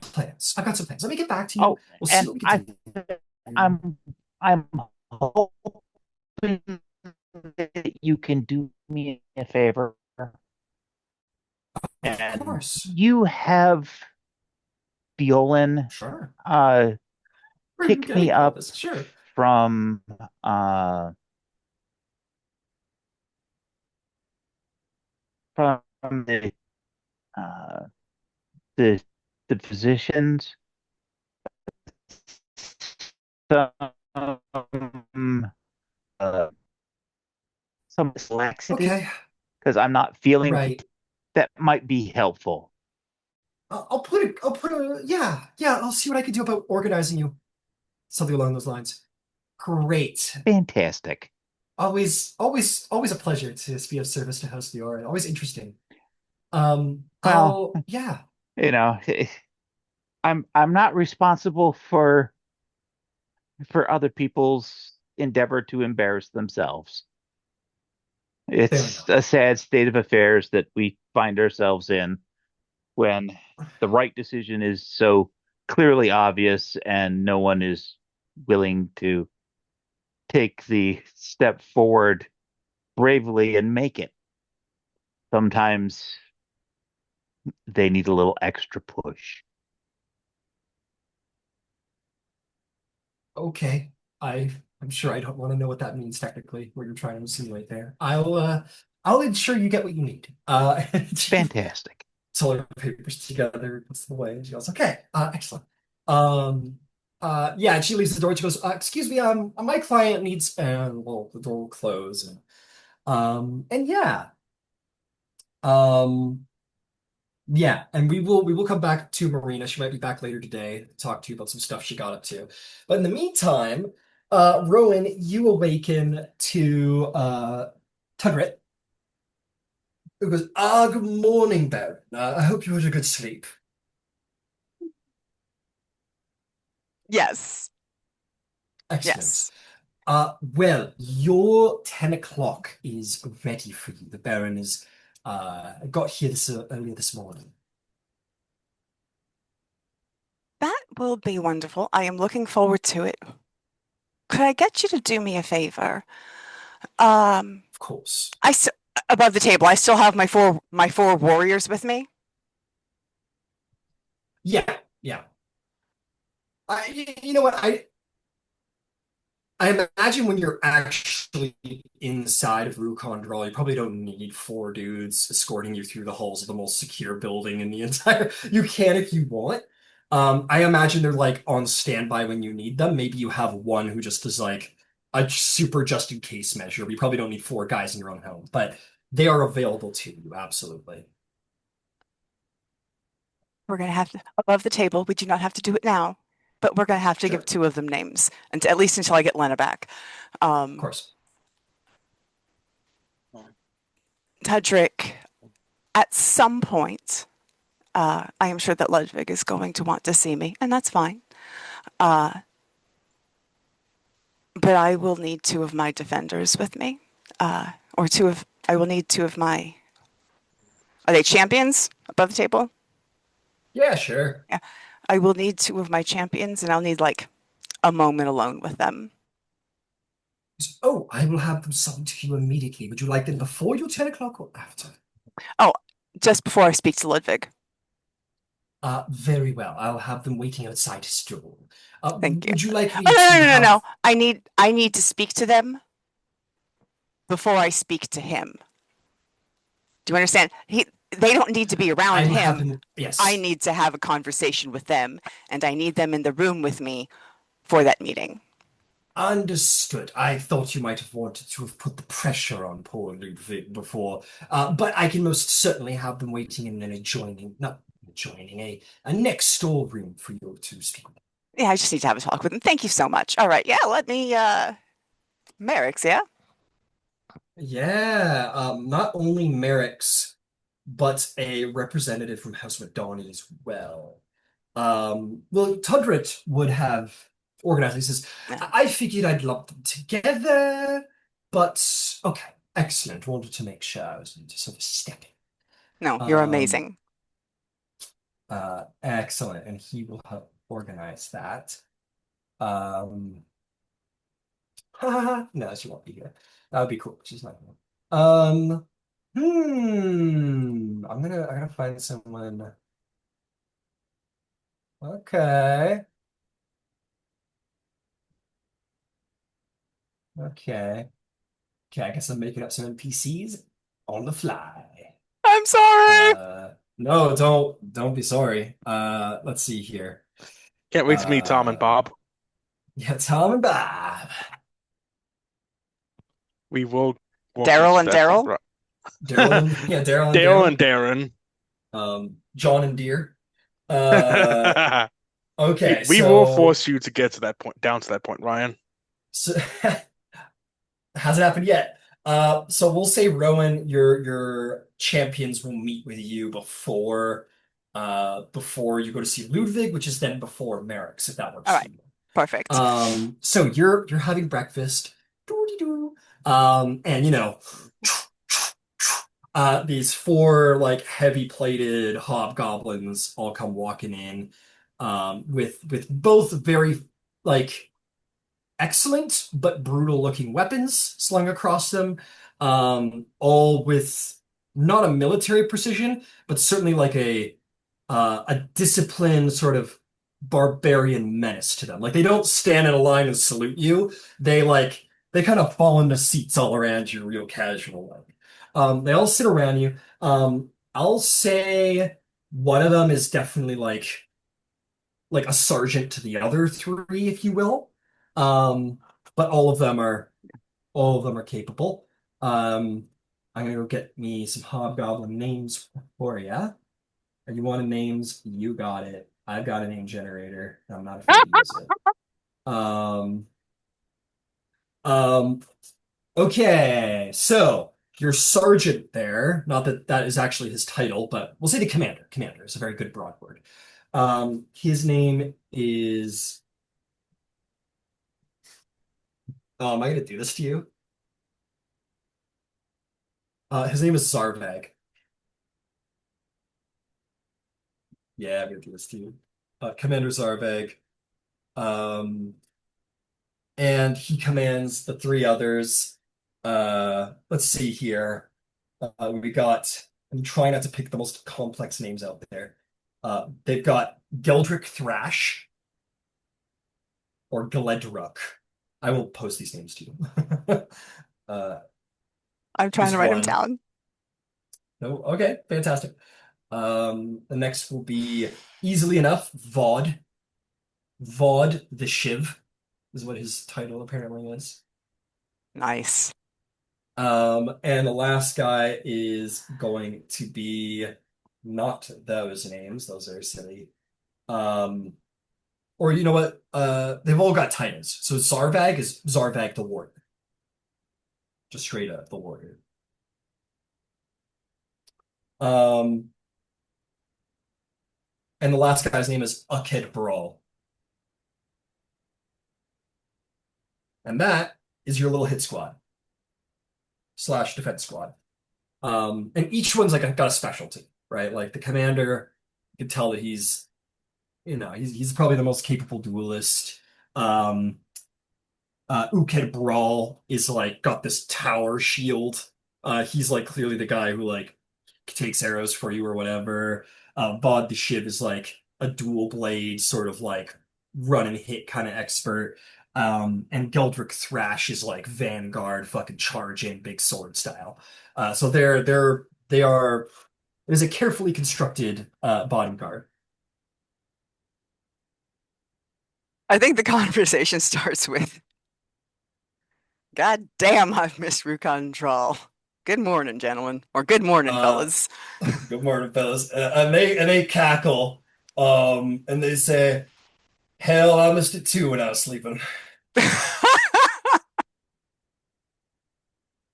plans. I've got some plans. Let me get back to you. Oh, We'll see and what we can do. I'm hoping that you can do me a favor Of and course. you have Violan Sure. uh Where are you pick me getting all up this? Sure. from uh from uh the the physicians, some uh some laxative Okay. because I'm not feeling Right. that might be helpful. I'll put a, yeah, yeah, I'll see what I can do about organizing you. Something along those lines. Great. Fantastic. Always a pleasure to be of service to House Leora. Always interesting. Well, Yeah. you know, I'm not responsible for other people's endeavor to embarrass themselves. Fair It's a enough. sad state of affairs that we find ourselves in when the right decision is so clearly obvious and no one is willing to take the step forward bravely and make it. Sometimes they need a little extra push. Okay. I'm sure I don't want to know what that means technically, what you're trying to insinuate there. I'll ensure you get what you need. And she Fantastic. puts all her papers together, puts them away, and she goes, okay, excellent. Yeah, and she leaves the door. She goes, excuse me, my client needs, and well, the door will close, and yeah, Um, yeah, and we will come back to Marina. She might be back later today to talk to you about some stuff she got up to. But in the meantime, Rowan, you awaken to Tugrit, who goes, good morning, Baron. I hope you had a good sleep. Yes. Excellent. Yes. Well, your 10 o'clock is ready for you. The Baron is got here earlier this morning. That will be wonderful. I am looking forward to it. Could I get you to do me a favor? Um, Of course. I s above the table, I still have my four warriors with me. Yeah, yeah. You know what? I imagine when you're actually inside of Rhuukan Draal, you probably don't need four dudes escorting you through the halls of the most secure building in the entire. You can if you want. I imagine they're like on standby when you need them. Maybe you have one who just is like a super just in case measure. You probably don't need four guys in your own home, but they are available to you, absolutely. We're going to have to, above the table, we do not have to do it now, but we're going to have to give Sure, two of them names, and at least until I get Lena back. of Um, course. Tudrick, at some point, I am sure that Ludwig is going to want to see me, and that's fine. Uh, but I will need two of my defenders with me, or I will need two of my, are they champions above the table? Yeah, sure. Yeah. I will need two of my champions, and I'll need like a moment alone with them. Oh, I will have them summoned to you immediately. Would you like them before your 10 o'clock or after? Oh, just before I speak to Ludwig. Very well. I'll have them waiting outside his door. Thank you. Would you like Oh, me no, to no, no, no, no. have? I need to speak to them before I speak to him. Do you understand? They don't need to be I around will have him. him. I Yes, need to have a conversation with them, and I need them in the room with me for that meeting. understood. I thought you might have wanted to have put the pressure on poor Ludwig before, but I can most certainly have them waiting in an adjoining, not adjoining, a next door room for you to speak with. Yeah, I just need to have a talk with them. Thank you so much. All right, yeah, let me Merrick's, yeah? Yeah, not only Merrick's, but a representative from House McDonald as well. Well, Tundrit would have organized. He says, Yeah. I figured I'd lump them together, but okay, excellent. Wanted to make sure I was just sort of stepping. No, you're Um, amazing. Excellent, and he will help organize that. Um, no, she won't be here. That would be cool. She's not here. Um, I gotta find someone. Okay, okay. Okay, I guess I'm making up some NPCs on the fly. I'm sorry. No, don't be sorry. Let's see here. Can't wait to meet Tom and Uh, Bob. yeah, Tom and Bob. We will walk you Daryl to and that point, Daryl? right? Daryl and Dale and Daryl. Darren. John and Deer. Uh, okay, We will so force you to get to that point, down to that point, Ryan. so hasn't happened yet. So we'll say Rowan, your champions will meet with you before you go to see Ludwig, which is then before Merrick's, if that All works for right, you. perfect. So you're having breakfast, doo-dee-doo. And these four like heavy plated hobgoblins all come walking in, with both very like excellent but brutal looking weapons slung across them, all with not a military precision, but certainly like a disciplined sort of barbarian menace to them. Like they don't stand in a line and salute you. They kind of fall into seats all around you real casual like. They all sit around you. I'll say one of them is definitely like a sergeant to the other three, if you will. Um, but all of them are capable. Um, I'm gonna go get me some hobgoblin names for you. You want names? You got it. I've got a name generator. I'm not afraid to use it. Um, um, okay, so your sergeant there, not that that is actually his title, but we'll say the commander. Commander is a very good broad word. His name is, oh, am I gonna do this to you? His name is Zarvag. Yeah, I'm gonna do this to you. Commander Zarvag. Um, and he commands the three others. Let's see here. We got, I'm trying not to pick the most complex names out there. They've got Geldrick Thrash or Gledruk. I will post these names to you. uh, I'm trying is to write them one. down. No, okay, fantastic. The next will be easily enough, Vod. Vod the Shiv is what his title apparently is. Nice. And the last guy is going to be not those names. Those are silly. Or you know what? They've all got titles. So Zarvag is Zarvag the Warrior. Just straight up the Warrior. Um, and the last guy's name is Aked Brawl. And that is your little hit squad slash defense squad. And each one's like got a specialty, right? Like the commander, you can tell that he's probably the most capable duelist. Um, Uked Brawl is like got this tower shield. He's like clearly the guy who like takes arrows for you or whatever. Vod the Shiv is like a dual blade, sort of like run and hit kind of expert. And Geldrick Thrash is like Vanguard, fucking charge in, big sword style. So they are it is a carefully constructed bodyguard. I think the conversation starts with, God damn, I've missed Rhuukan Draal. Good morning, gentlemen. Or good morning, Uh, fellas. Good morning, fellas. And they cackle, and they say, "Hell, I missed it too when I was sleeping."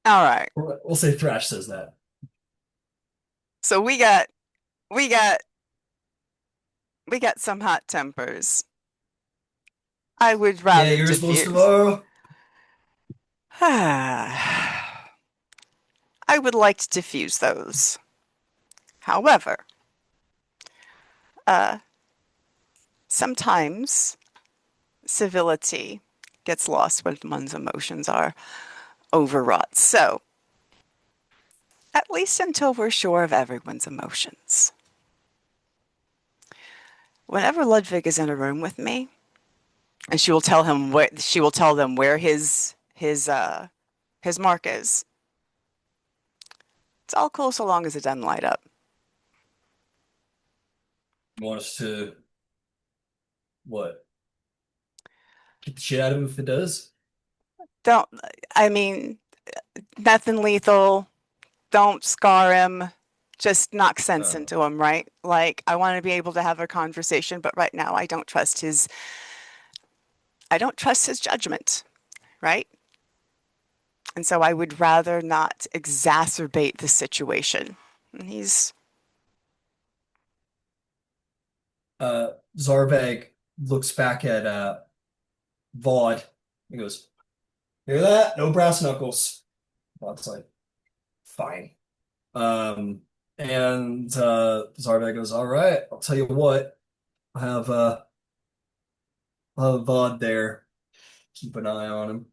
All right. We'll say Thrash says that. So we got some hot tempers. I would Yeah, rather yours most diffuse. tomorrow. I would like to diffuse those. However, uh, sometimes civility gets lost when one's emotions are overwrought. So, at least until we're sure of everyone's emotions. Whenever Ludwig is in a room with me, and she will tell them where his mark is. It's all cool so long as it doesn't light up. You want us to what? Kick the shit out of him if it does? Don't, I mean, nothing lethal. Don't scar him. Just knock sense Oh. into him, right? Like, I want to be able to have a conversation, but right now I don't trust his judgment, right? And so I would rather not exacerbate the situation. And Zarvag looks back at Vaude. He goes, "Hear that? No brass knuckles." Vaud's like, "Fine." Um, and Zarvag goes, "All right, I'll tell you what. I have I'll have Vaude there. Keep an eye on him."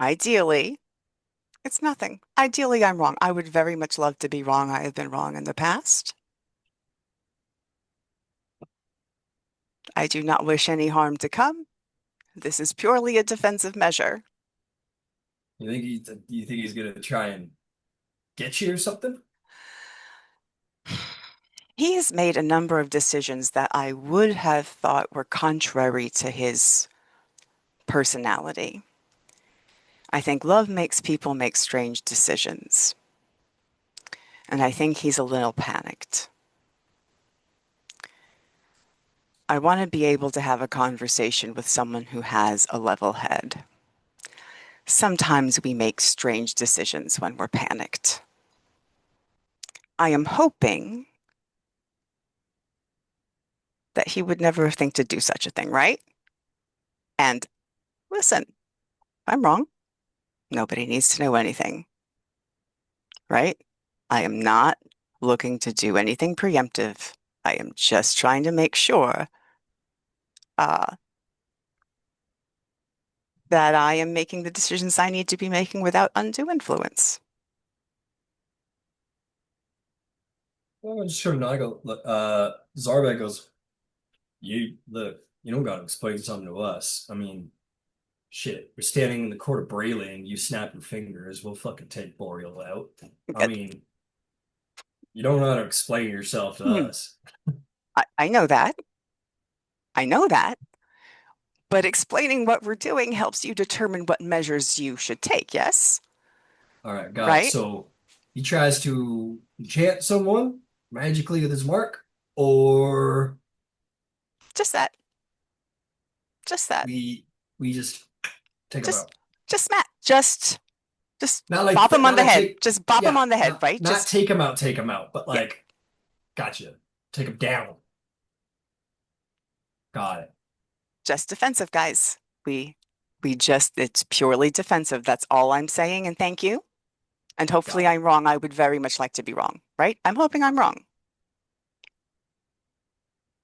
ideally, it's nothing. Ideally, I'm wrong. I would very much love to be wrong. I have been wrong in the past. I do not wish any harm to come. This is purely a defensive measure. You think he's gonna try and get you or something? He has made a number of decisions that I would have thought were contrary to his personality. I think love makes people make strange decisions. And I think he's a little panicked. I want to be able to have a conversation with someone who has a level head. Sometimes we make strange decisions when we're panicked. I am hoping that he would never think to do such a thing, right? And listen, I'm wrong. Nobody needs to know anything, right? I am not looking to do anything preemptive. I am just trying to make sure that I am making the decisions I need to be making without undue influence. Well, I'm just sure not go. Look, Zarbek goes, you look, you don't gotta explain something to us. I mean, shit, we're standing in the court of Breland, you snap your fingers, we'll fucking take Boreal out. I mean, you don't know how to explain yourself to us. I know that. I know that. But explaining what we're doing helps you determine what measures you should take, yes? All right, got it. Right? So he tries to enchant someone magically with his mark, or Just that. Just that. we just take him Just out. just Matt. Just Not like bop him on not the like head. take, Just bop him yeah, on the head, right? not Just take him out, but like, gotcha. Take him down. Got it. just defensive, guys. We just it's purely defensive. That's all I'm saying, and thank you. And hopefully Got it. I'm wrong. I would very much like to be wrong, right? I'm hoping I'm wrong.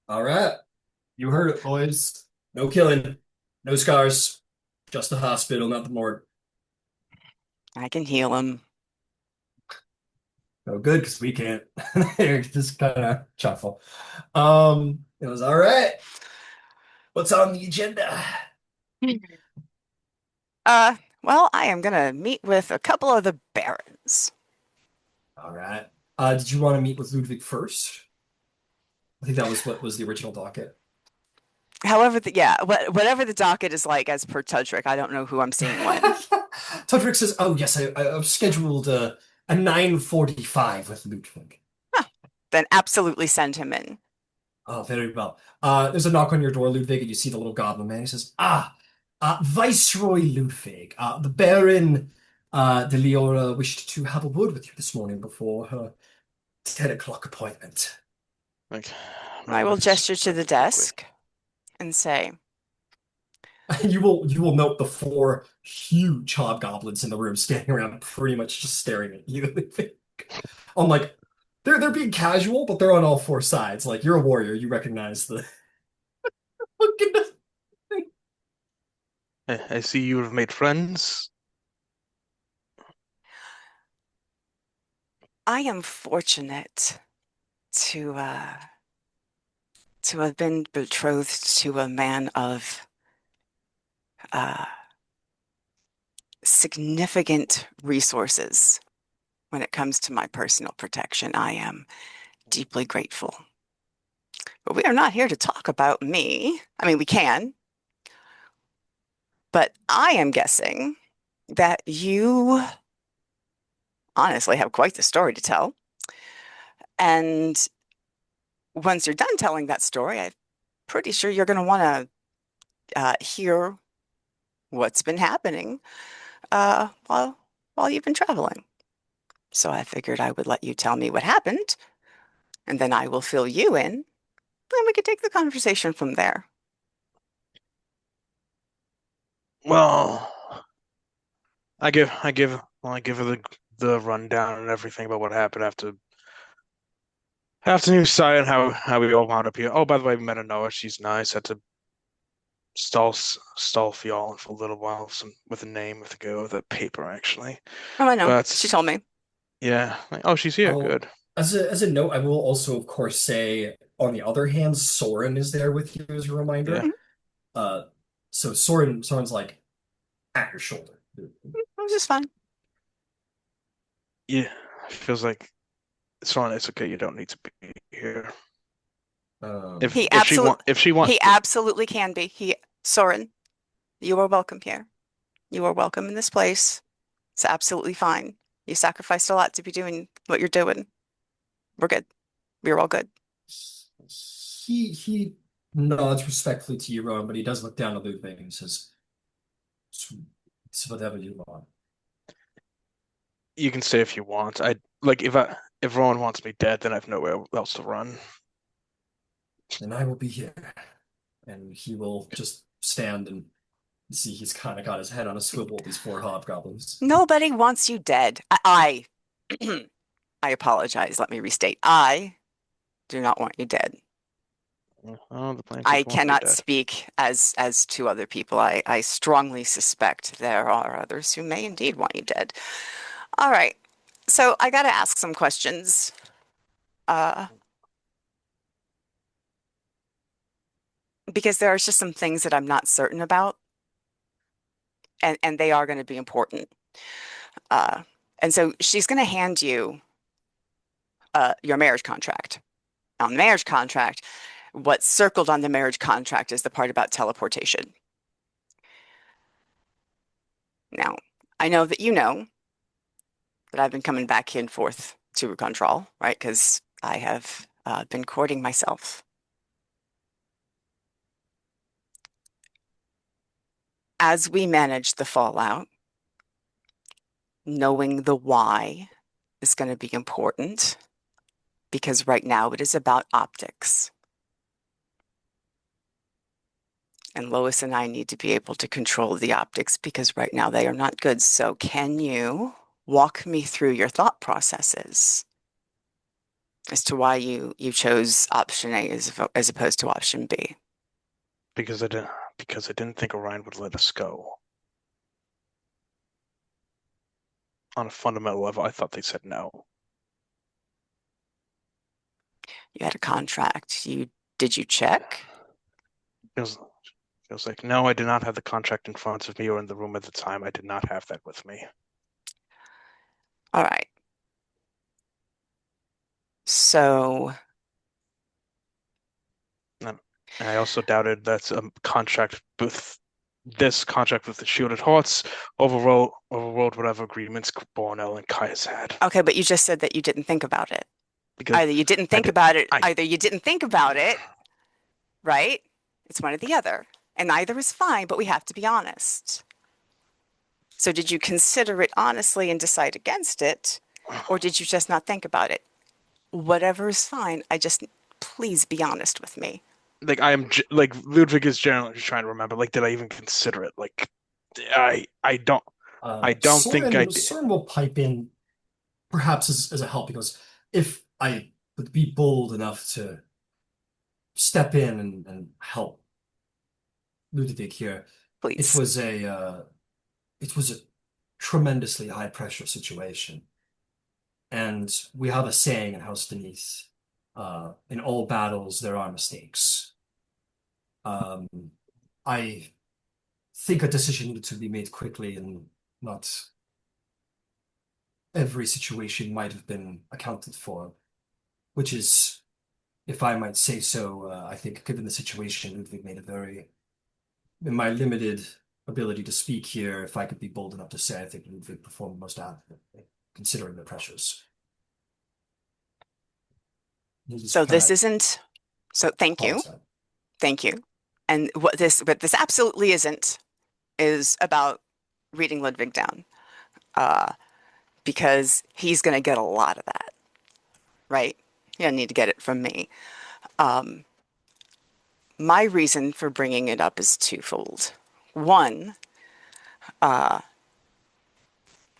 All right. You heard it, boys. No killing, no scars, just the hospital, not the morgue. I can heal him. Oh, good, because we can't. Just kind of chuckle. It was all right. What's on the agenda? Well, I am gonna meet with a couple of the barons. All right. Did you want to meet with Ludwig first? I think that was what was the original docket. However, whatever the docket is like as per Tudrick, I don't know who I'm seeing when. Todrick says, "Oh yes, I've scheduled a 9:45 with Ludwig." Then absolutely send him in. Oh, very well. There's a knock on your door, Ludwig, and you see the little goblin man. He says, Viceroy Ludwig, the Baron de Leora wished to have a word with you this morning before her 10 o'clock appointment." Like, I will gesture to the desk and say, You will note the four huge hobgoblins in the room standing around pretty much just staring at you. On like they're being casual, but they're on all four sides. Like you're a warrior, you recognize the look at this thing. I see you have made friends. I am fortunate to have been betrothed to a man of significant resources when it comes to my personal protection. I am deeply grateful. But we are not here to talk about me. I mean, we can. But I am guessing that you honestly have quite the story to tell. And once you're done telling that story, I'm pretty sure you're going to want to hear what's been happening while you've been traveling. So I figured I would let you tell me what happened, and then I will fill you in, and we could take the conversation from there. Well, I give her the rundown and everything about what happened after New Side and how we all wound up here. Oh, by the way, we met Noah. She's nice. Had to stall for y'all for a little while with a name with a go of the paper actually. Oh, I know. But She told me. yeah, oh, she's here. Oh, Good. as a note, I will also, of course, say, on the other hand, Soren is there with you as a reminder. Yeah. So Soren's like at your shoulder. It was just fun. Yeah, feels like it's fine. It's okay. You don't need to be here. If He she wants, absolutely can be. Soren, you are welcome here. You are welcome in this place. It's absolutely fine. You sacrificed a lot to be doing what you're doing. We're good. We're all good. He nods respectfully to you, Rowan, but he does look down at Ludwig and says, "It's whatever you want." You can stay if you want. If Rowan wants me dead, then I've nowhere else to run. Then I will be here. And he will just stand and see he's kind of got his head on a swivel, these four hobgoblins. Nobody wants you dead. I apologize. Let me restate. I do not want you dead. Oh, the plain I people want me cannot dead. speak as to other people. I strongly suspect there are others who may indeed want you dead. All right. So I got to ask some questions. Because there are just some things that I'm not certain about, and they are going to be important. And so she's going to hand you your marriage contract. On the marriage contract, what's circled on the marriage contract is the part about teleportation. Now, I know that you know that I've been coming back and forth to Rhuukan Draal, right? Because I have been courting myself. As we manage the fallout, knowing the why is going to be important, because right now it is about optics. And Lois and I need to be able to control the optics because right now they are not good. So can you walk me through your thought processes as to why you chose option A as opposed to option B? Because I didn't think Orion would let us go. On a fundamental level, I thought they said no. You had a contract. Did you check? It was like, no, I did not have the contract in front of me or in the room at the time. I did not have that with me. All right. So. And I also doubted that contract with this contract with the Shielded Hearts overrode whatever agreements Bornell and Kai's had. Okay, but you just said that you didn't think about it. Because either you didn't think about it, right? It's one or the other. And either is fine, but we have to be honest. So did you consider it honestly and decide against it? Or did you just not think about it? Whatever is fine. Please be honest with me. Ludwig is generally just trying to remember. Did I even consider it? I don't think I did. Soren will pipe in, perhaps as a help. He goes, if I would be bold enough to step in and help Ludwig here, Please. it was a tremendously high pressure situation. And we have a saying in House Denise, in all battles, there are mistakes. I think a decision needed to be made quickly, and not every situation might have been accounted for, which is, if I might say so, I think given the situation, Ludwig made a very, in my limited ability to speak here, if I could be bold enough to say, I think Ludwig performed most adequately, considering the pressures. So this isn't, so thank you. Thank you. And what this absolutely isn't is about reading Ludwig down. Because he's going to get a lot of that, right? You don't need to get it from me. My reason for bringing it up is twofold. One,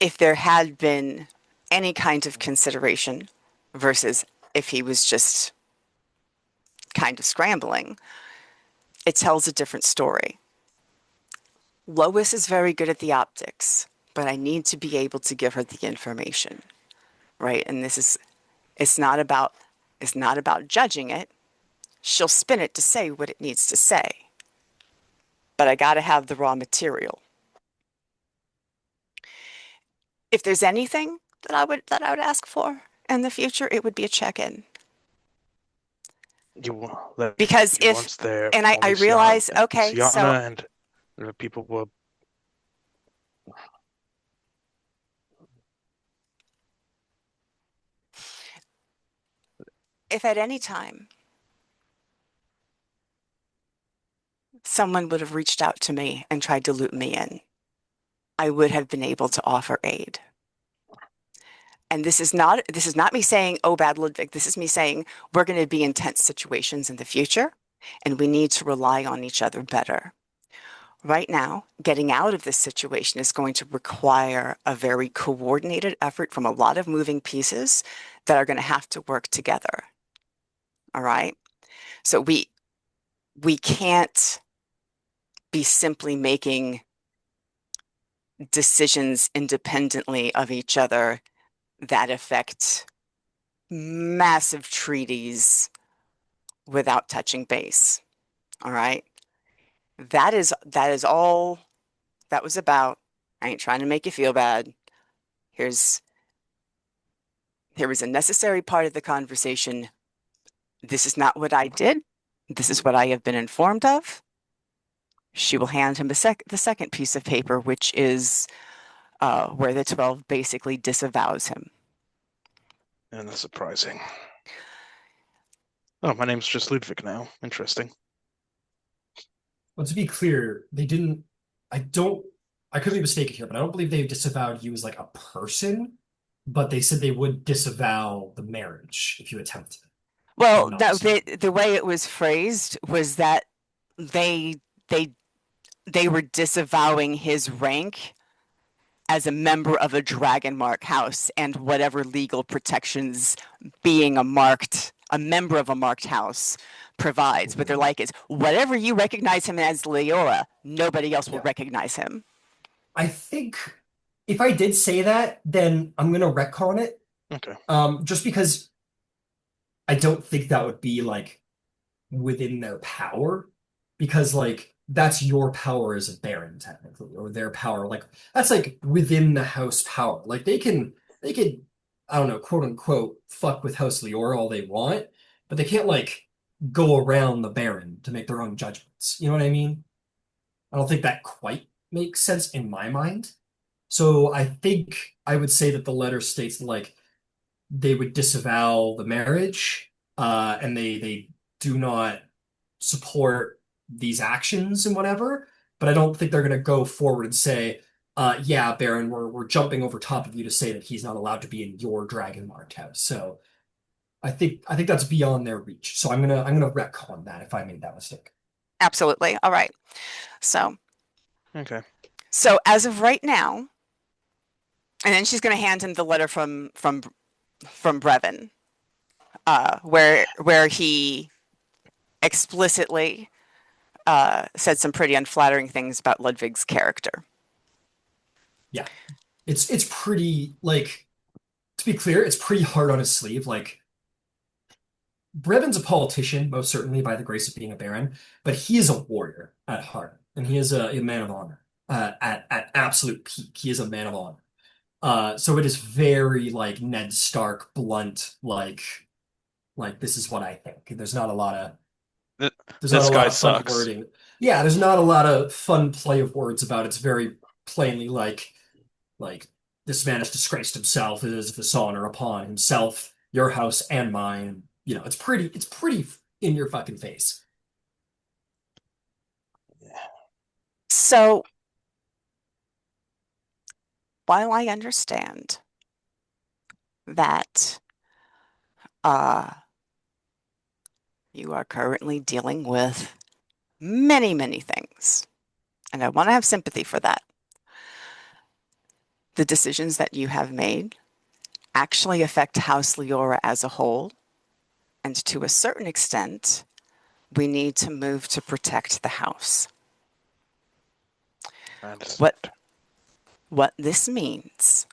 if there had been any kind of consideration versus if he was just kind of scrambling, it tells a different story. Lois is very good at the optics, but I need to be able to give her the information, right? And it's not about judging it. She'll spin it to say what it needs to say. But I got to have the raw material. If there's anything that I would ask for in the future, it would be a check-in. Because I realize, okay, Sienna so and the people were If at any time someone would have reached out to me and tried to loop me in, I would have been able to offer aid. And this is not me saying, oh, bad Ludwig. This is me saying we're going to be in tense situations in the future, and we need to rely on each other better. Right now, getting out of this situation is going to require a very coordinated effort from a lot of moving pieces that are going to have to work together. All right? So we can't be simply making decisions independently of each other that affect massive treaties without touching base. All right? That is all that was about. I ain't trying to make you feel bad. Here was a necessary part of the conversation. This is not what I did. This is what I have been informed of. She will hand him the second piece of paper, which is where the 12 basically disavows him. And that's surprising. Oh, my name's just Ludwig now. Interesting. Well, to be clear, they didn't. I could be mistaken here, but I don't believe they disavowed you as like a person, but they said they would disavow the marriage if you attempted it. Well, the way it was phrased was that they were disavowing his rank as a member of a dragon mark house and whatever legal protections being a member of a marked house provides. But they're like, is whatever you recognize him as Leora, nobody else will recognize him. I think if I did say that, then I'm gonna retcon it. Okay. Just because I don't think that would be like within their power, because like that's your power as a baron technically, or their power. Like that's like within the house power. Like they could, I don't know, quote unquote, fuck with House Leora all they want, but they can't like go around the baron to make their own judgments. You know what I mean? I don't think that quite makes sense in my mind. So I think I would say that the letter states that, like they would disavow the marriage, and they do not support these actions and whatever. But I don't think they're going to go forward and say, "Yeah, Baron, we're jumping over top of you to say that he's not allowed to be in your dragon marked house." So I think that's beyond their reach. So I'm gonna retcon that if I made that mistake. Absolutely. All right. So Okay. So as of right now, and then she's going to hand him the letter from Brevin, where he explicitly said some pretty unflattering things about Ludwig's character. Yeah, it's pretty, like, to be clear, it's pretty hard on his sleeve. Like Brevin's a politician, most certainly by the grace of being a baron, but he is a warrior at heart, and he is a man of honor. At absolute peak, he is a man of honor. So it is very like Ned Stark, blunt, like this is what I think. There's not a lot of This guy fun sucks. wording. Yeah, there's not a lot of fun play of words about it. It's very plainly like this man has disgraced himself as dishonor upon himself, your house, and mine. You know, it's pretty in your fucking face. So while I understand that you are currently dealing with many, many things, and I want to have sympathy for that, the decisions that you have made actually affect House Leora as a whole, and to a certain extent, we need to move to protect the house. What this means,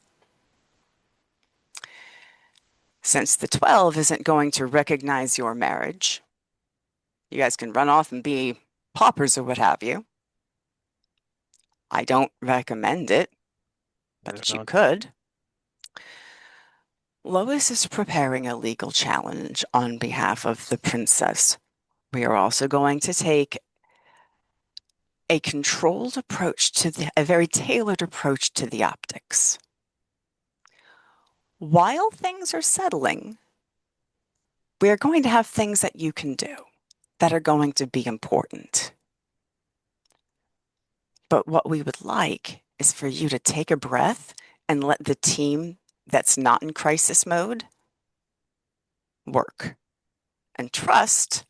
since the 12 isn't going to recognize your marriage, you guys can run off and be paupers or what have you. I don't recommend it, but you could. Lois is preparing a legal challenge on behalf of the princess. We are also going to take a controlled approach to a very tailored approach to the optics. While things are settling, We are going to have things that you can do that are going to be important. But what we would like is for you to take a breath and let the team that's not in crisis mode work and trust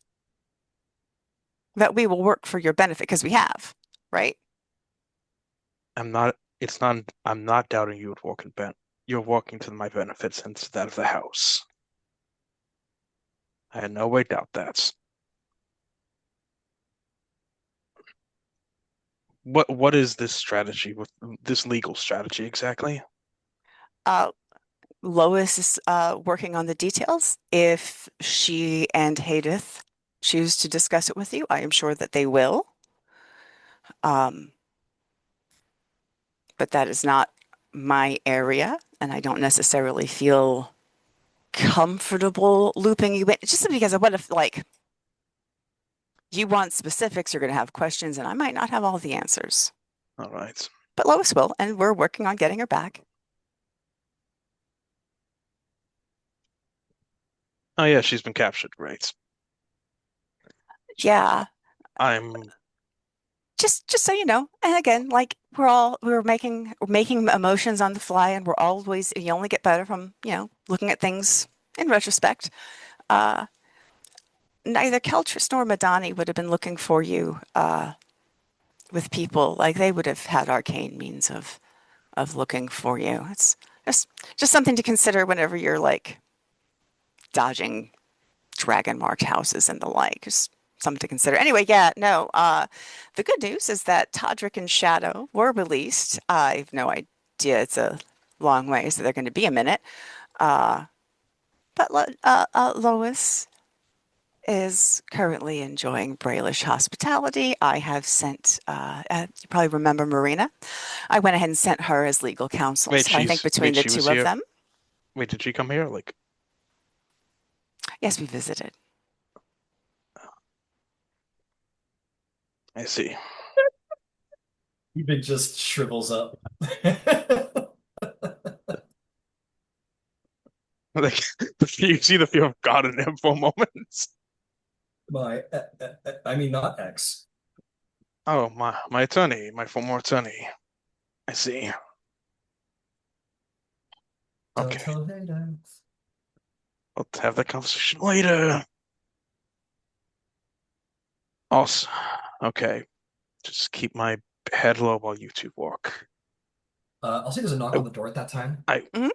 that we will work for your benefit because we have, right? I'm not doubting you would work in you're working to my benefits and to that of the house. I in no way doubt that. What is this strategy with this legal strategy exactly? Uh, Lois is working on the details. If she and Haydith choose to discuss it with you, I am sure that they will. Um, but that is not my area, and I don't necessarily feel comfortable looping you in just because of what if, like, you want specifics, you're going to have questions, and I might not have all the answers. All right. But Lois will, and we're working on getting her back. Oh yeah, she's been captured, right? Yeah, I'm just so you know. And again, like we're making emotions on the fly, and we're always you only get better from looking at things in retrospect. Uh, Neither Keltris nor Madani would have been looking for you with people like they would have had arcane means of looking for you. It's just something to consider whenever you're like dodging dragon marked houses and the like. Just something to consider. Anyway, yeah, no. The good news is that Todrick and Shadow were released. I have no idea. It's a long way, so they're going to be a minute. Uh, but Lois is currently enjoying Brailish hospitality. I have sent, you probably remember Marina. I went ahead and sent her as legal counsel. wait, So I think between the she was two of here. them, Wait, did she come here? Like, yes, we visited. I see. Even just shrivels up. Like you see the fear of God in him for a moment. I mean, not X. Oh, my attorney, my former attorney. I see. Don't Okay, tell Haydith. we'll have that conversation later. Also, okay, just keep my head low while you two walk. I'll say there's a knock on Oh, the door at that time. I Mhm.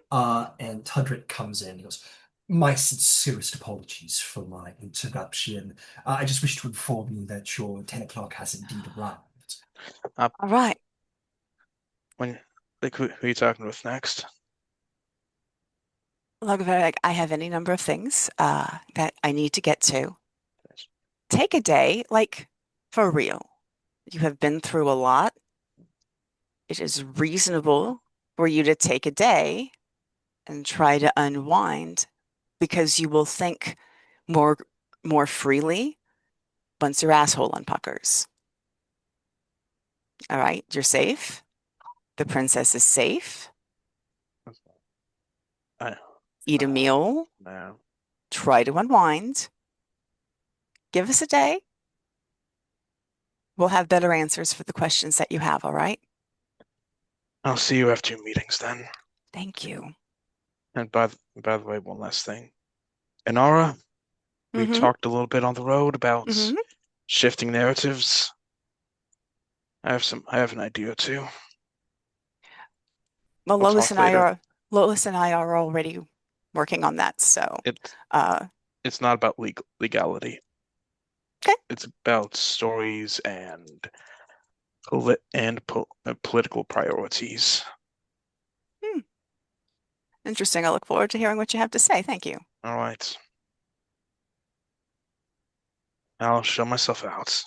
And Tundrit comes in. He goes, "My sincerest apologies for my interruption. I just wish to inform you that your 10 o'clock has indeed arrived." uh, All right. when like who are you talking with next? Look, like, I have any number of things that I need to get to. Take a day, like for real. You have been through a lot. It is reasonable for you to take a day and try to unwind because you will think more more freely once your asshole unpuckers. All right, you're safe. The princess is safe. I, Eat a meal. no. Try to unwind. Give us a day. We'll have better answers for the questions that you have, all right? I'll see you after your meetings then. Thank you. And by the way, one last thing. Inara, we Mm-hmm. talked a little bit on the road about Mm-hmm. shifting narratives. I have an idea or two. Well, We'll talk later. Lois and I are already working on that, so It uh it's not about legality. okay. It's about stories and political priorities. Hmm. Interesting. I look forward to hearing what you have to say. Thank you. All right. I'll show myself out.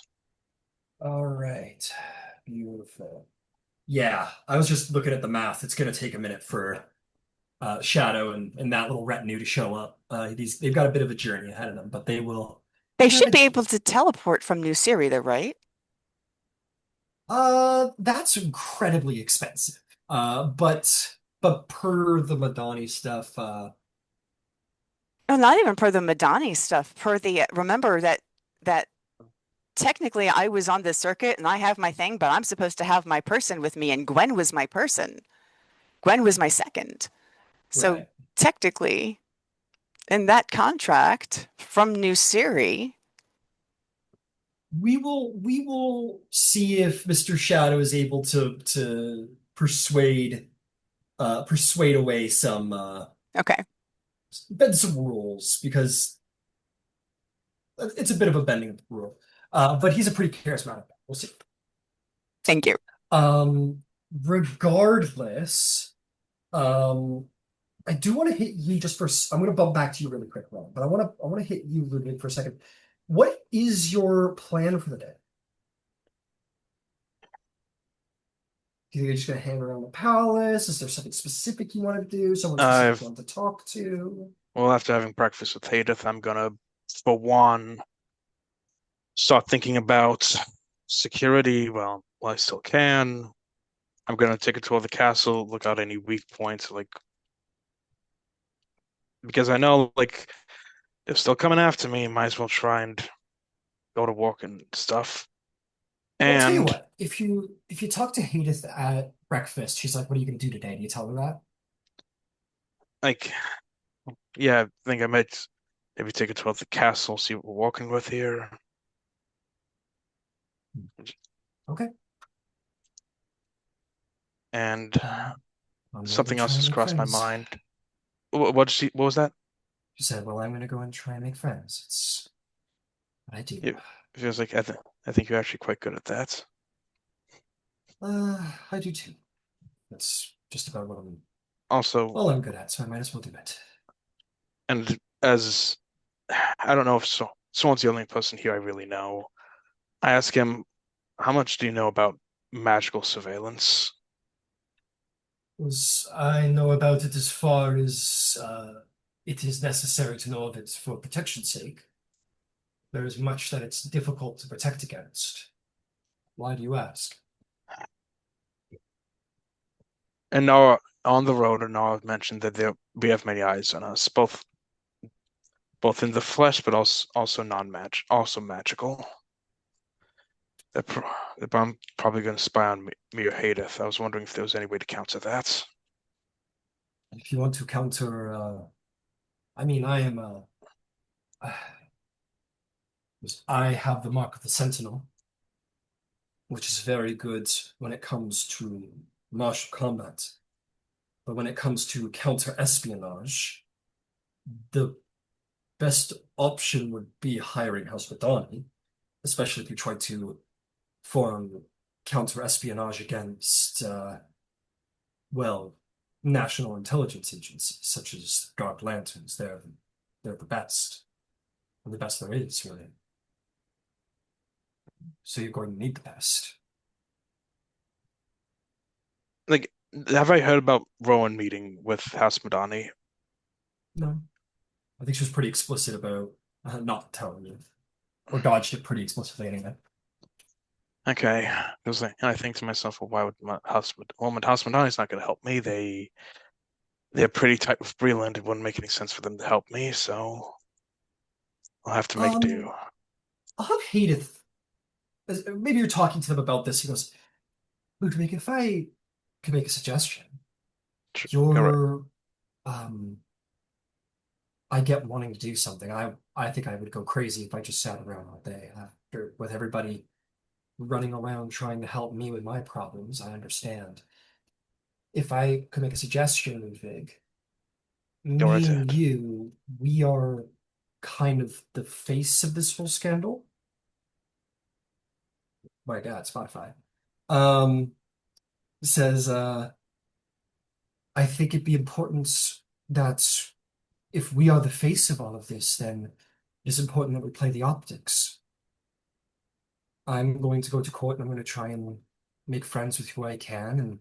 All right. Beautiful. Yeah, I was just looking at the math. It's going to take a minute for Shadow and that little retinue to show up. They've got a bit of a journey ahead of them, but they will They should be able eventually. to teleport from New Syria, though, right? That's incredibly expensive. Uh, but per the Madani stuff, Oh, not even per the Madani stuff, remember that technically I was on this circuit and I have my thing, but I'm supposed to have my person with me, and Gwen was my person. Gwen was my second. So Right. technically, in that contract from New Siri, We will see if Mr. Shadow is able to persuade away okay, bend some rules, because it's a bit of a bending of the rule. But he's a pretty charismatic guy. We'll see. thank you. Regardless, um, I do want to hit you just for. I'm going to bump back to you really quick, Ron, but I want to hit you, Ludwig, for a second. What is your plan for the day? Do you think you're just going to hang around the palace? Is there something specific you want to do? Someone specific you want to talk to? Well, after having breakfast with Haydith, I'm gonna, for one, start thinking about security. Well, I still can. I'm gonna take a tour of the castle, look out any weak points, like because I know like they're still coming after me. Might as well try and go to work and stuff. Well, I'll tell you And what. If you talk to Haydith at breakfast, she's like, "What are you going to do today?" Do you tell her that? like, yeah, I think I might maybe take a tour of the castle, see what we're working with here. Okay. And I'm gonna go something try else and just make crossed my friends. mind. What was that? She said, "Well, I'm gonna go and try and make friends. It's what I do." It feels like I think you're actually quite good at that. I do too. That's just about what Also, I'm good at, so I might as well do it. and as I don't know if someone's the only person here I really know. I ask him, how much do you know about magical surveillance? As I know about it as far as it is necessary to know of it for protection's sake. There is much that it's difficult to protect against. Why do you ask? And Nora on the road, and Nora mentioned that we have many eyes on us, both in the flesh, but also also magical. I'm probably going to spy on me or Haydith. I was wondering if there was any way to counter that. If you want to counter, I mean, I have the mark of the Sentinel, which is very good when it comes to martial combat. But when it comes to counter-espionage, the best option would be hiring House Madani, especially if you try to form counter-espionage against, well, national intelligence agencies such as Dark Lanterns. They're the best, and the best there is, really. So you're going to need the best. Like, have I heard about Rowen meeting with House Madani? No, I think she was pretty explicit about not telling you, or dodged it pretty explicitly anyway. Okay, because and I think to myself, well, why would House Madani's not going to help me? They're pretty tight with Breland. It wouldn't make any sense for them to help me, so I'll have to make do. I'll have Haydith. Maybe you're talking to them about this. He goes, Ludwig, if I could make a suggestion, All right. you're I get wanting to do something. I think I would go crazy if I just sat around all day after with everybody running around trying to help me with my problems. I understand. If I could make a suggestion, Ludwig, Go me right and ahead. you, we are kind of the face of this whole scandal. My God, Spotify. Um, says I think it'd be important that if we are the face of all of this, then it's important that we play the optics. I'm going to go to court and I'm going to try and make friends with who I can and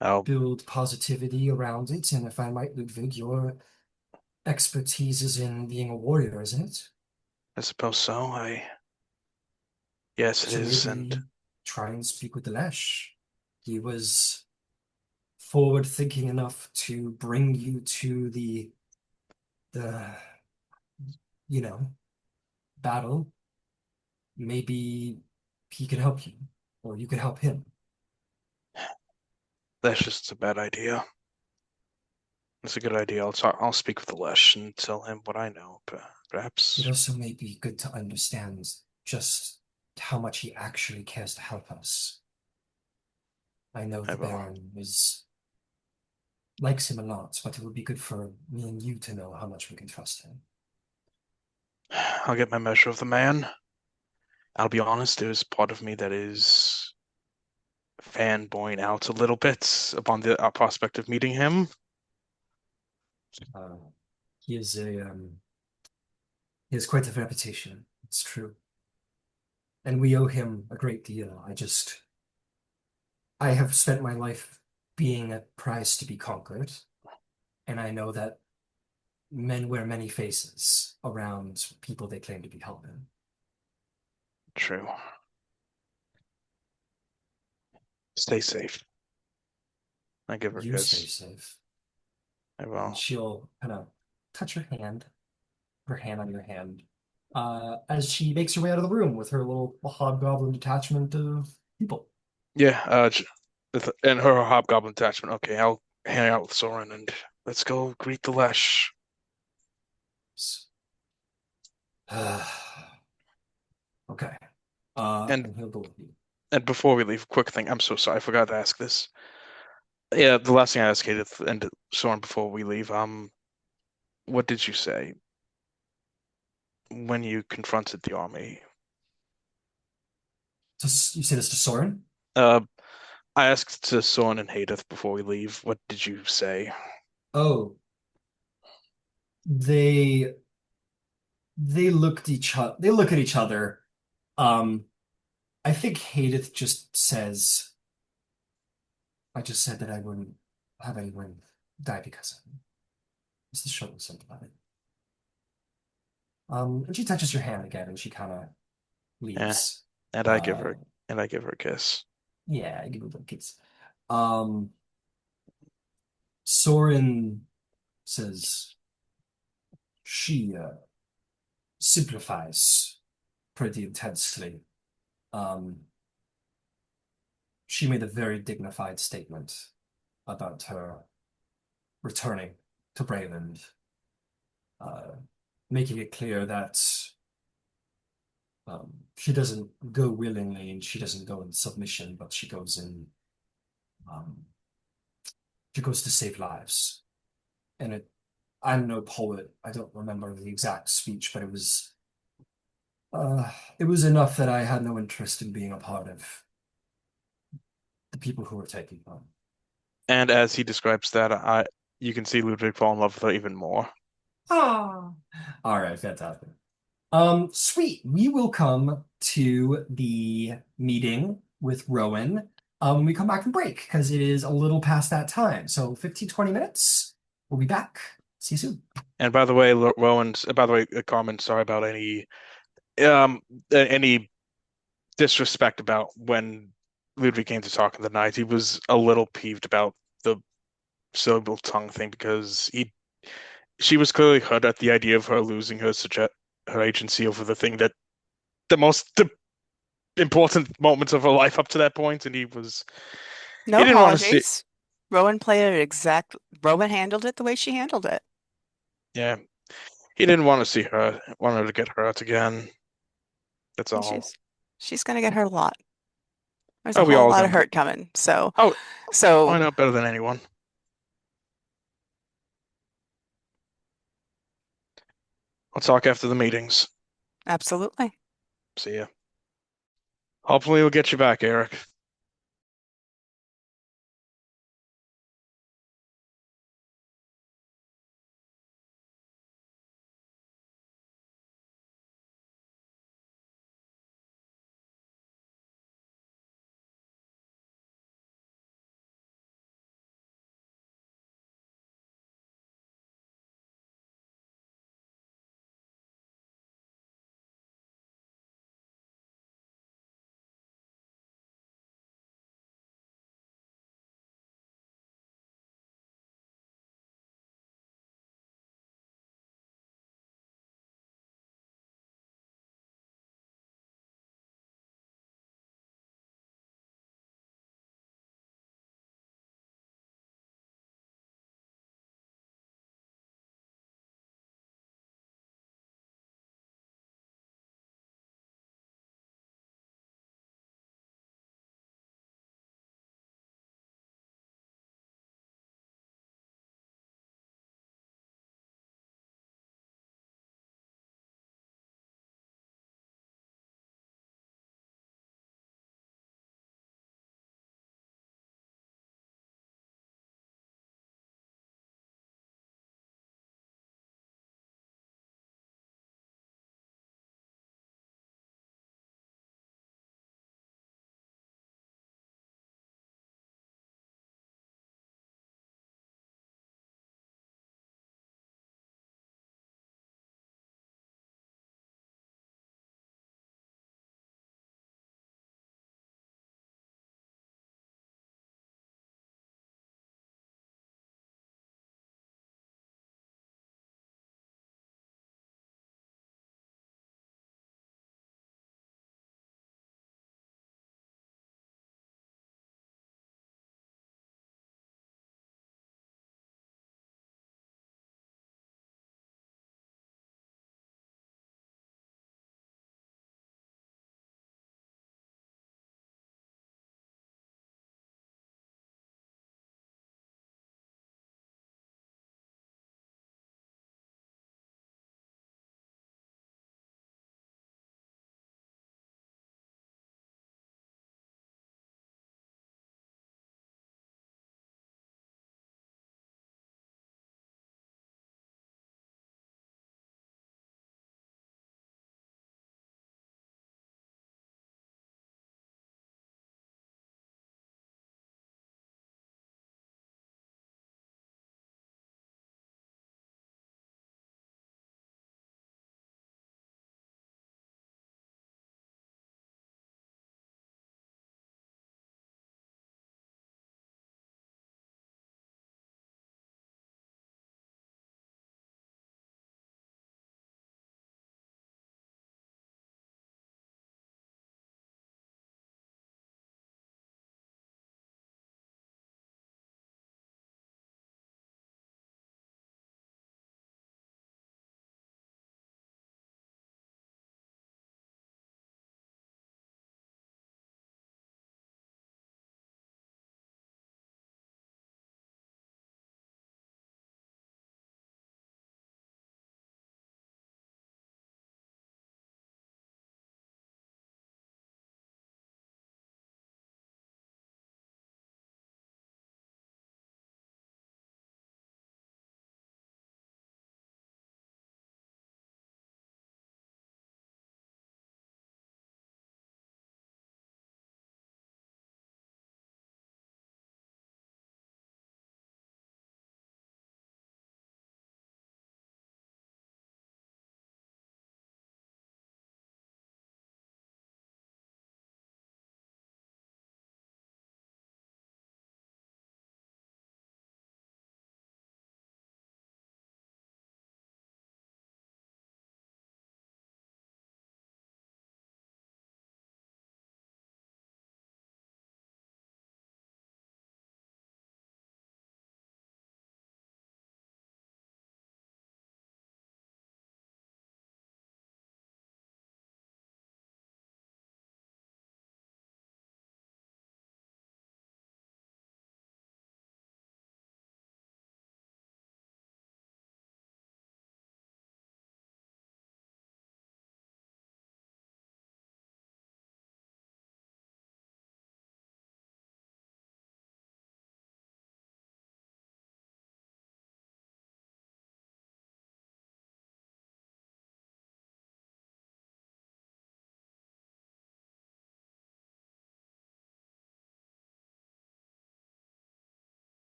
I'll, build positivity around it. And if I might, Ludwig, your expertise is in being a warrior, isn't it? I suppose so. Yes, it So is, and maybe try and speak with the Lhesh. He was forward thinking enough to bring you to the the, battle, maybe he could help you, or you could help him. That's just a bad idea. It's a good idea. I'll speak with Lhesh and tell him what I know. Perhaps. It also may be good to understand just how much he actually cares to help us. I know I the will. Baron likes him a lot, but it would be good for me and you to know how much we can trust him. I'll get my measure of the man. I'll be honest, there's part of me that is fanboying out a little bit upon the prospect of meeting him. He is he has quite a reputation. It's true, and we owe him a great deal. I have spent my life being a prize to be conquered, and I know that men wear many faces around people they claim to be helping. True. Stay safe. I give her a You stay kiss. safe. I And will. she'll kind of touch her hand on your hand, as she makes her way out of the room with her little hobgoblin detachment of people. Yeah, and her hobgoblin attachment. Okay, I'll hang out with Soren and let's go greet the Lhesh. Okay. And And he'll go with you. and before we leave, quick thing. I'm so sorry, I forgot to ask this. Yeah, the last thing I asked Haydith and Soren before we leave. What did you say when you confronted the army? You say this to Soren? Uh, I asked to Soren and Haydith before we leave. What did you say? Oh, they they look at each other. Um, I think Haydith just says, I just said that I wouldn't have anyone die because of him. It's the short and simple of it. And she touches your hand again and she kind of Yeah, leaves. and I give Uh, her and I give her a kiss. yeah, I give her the kiss. Um, Soren says she simplifies pretty intensely. Um, she made a very dignified statement about her returning to Breland, uh, making it clear that she doesn't go willingly and she doesn't go in submission, but um, she goes to save lives. And I'm no poet. I don't remember the exact speech, but it was enough that I had no interest in being a part of the people who were taking part. And as he describes that, you can see Ludwig fall in love with her even more. Ah. All right, fantastic. Sweet. We will come to the meeting with Rowen when we come back from break because it is a little past that time. So 15, 20 minutes. We'll be back. See you soon. And by the way, Carmen, sorry about any disrespect about when Ludwig came to talk in the night. He was a little peeved about the syllable tongue thing because she was clearly hurt at the idea of her losing her agency over the thing that the important moments of her life up to that point, and he No didn't want to see. apologies. Rowen handled it the way she handled it. Yeah, he didn't want to see her, wanted to get hurt again. That's And all. she's gonna get hurt a lot. There's a Oh, we whole all lot of gonna. hurt coming. So Oh, so I know better than anyone. I'll talk after the meetings. absolutely. See ya. Hopefully, we'll get you back, Eric.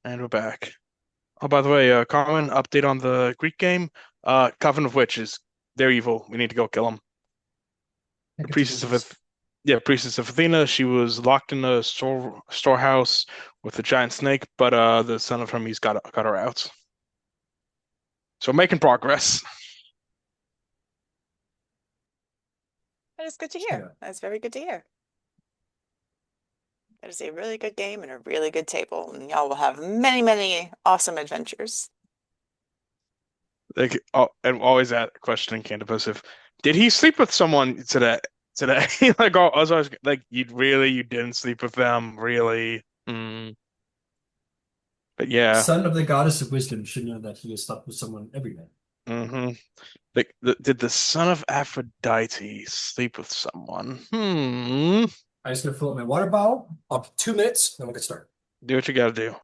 And we're back. Oh, by the way, Carmen, update on the Greek game. Coven of Witches. They're evil. We need to go kill them. The priestess of Priestess of Athena. She was locked in a storehouse with a giant snake, but the son of Hermes got her out. So making progress. That is good to hear. That's very good to hear. That is a really good game and a really good table, and y'all will have many, many awesome adventures. Like, and always that question in Candidus, if did he sleep with someone today? Today, like, I was always like, you didn't sleep with them, really? But yeah, Son of the goddess of wisdom should know that he has slept with someone every night. Like, did the son of Aphrodite sleep with someone? I'm just gonna fill up my water bottle. Up 2 minutes, then we'll get started. Do what you gotta do.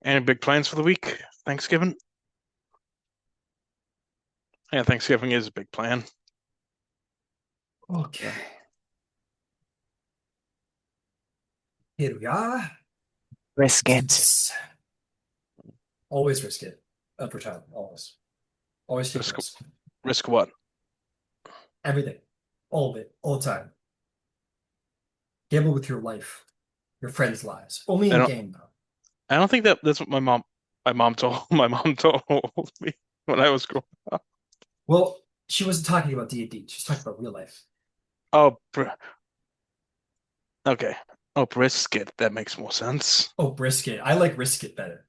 Any big plans for the week? Thanksgiving? Yeah, Thanksgiving is a big plan. Okay. Here we are. Risk it. Always risk it. For time. Always. Always take risk. Risk what? Everything. All of it. All the time. Gamble with your life. Your friends' lives. Only in game, though. I don't think that's what my mom told me when I was growing up. Well, she wasn't talking about D&D. She was talking about real life. Oh, okay. Oh, brisket. That makes more sense. Oh, brisket. I like brisket better.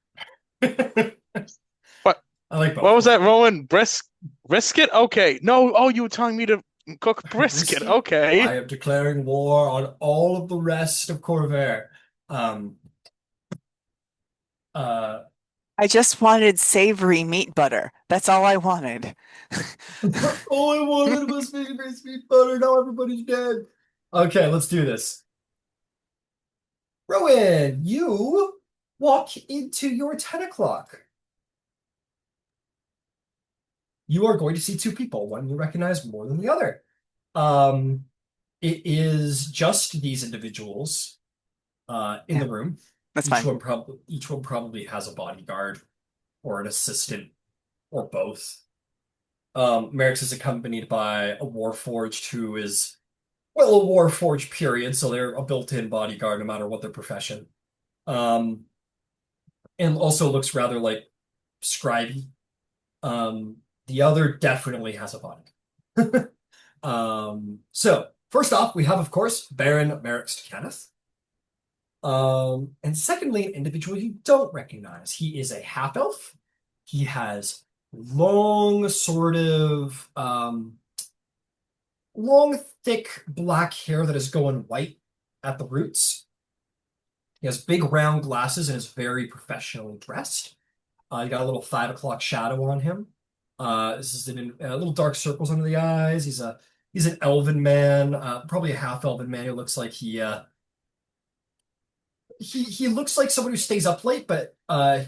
What? I like both. What was that, Rowen? Brisket? Okay. No. Oh, you were telling me to cook brisket. Brisket? Okay. I am declaring war on all of the rest of Corvair. I just wanted savory meat butter. That's all I wanted. All I wanted was favorite meat butter. Now everybody's dead. Okay, let's do this. Rowen, you walk into your 10 o'clock. You are going to see two people, one you recognize more than the other. It is just these individuals in the room. That's fine. Each one probably has a bodyguard or an assistant or both. Merrick's is accompanied by a Warforged who is, well, a Warforged period, so they're a built-in bodyguard no matter what their profession. And also looks rather like scribey. The other definitely has a body. So first off, we have, of course, Baron Merrick's Kenneth. And secondly, an individual you don't recognize. He is a half-elf. He has long, long, thick black hair that is going white at the roots. He has big round glasses and is very professionally dressed. He got a little 5 o'clock shadow on him. This is little dark circles under the eyes. He's an elven man, probably a half elven man who looks like he looks like someone who stays up late, but the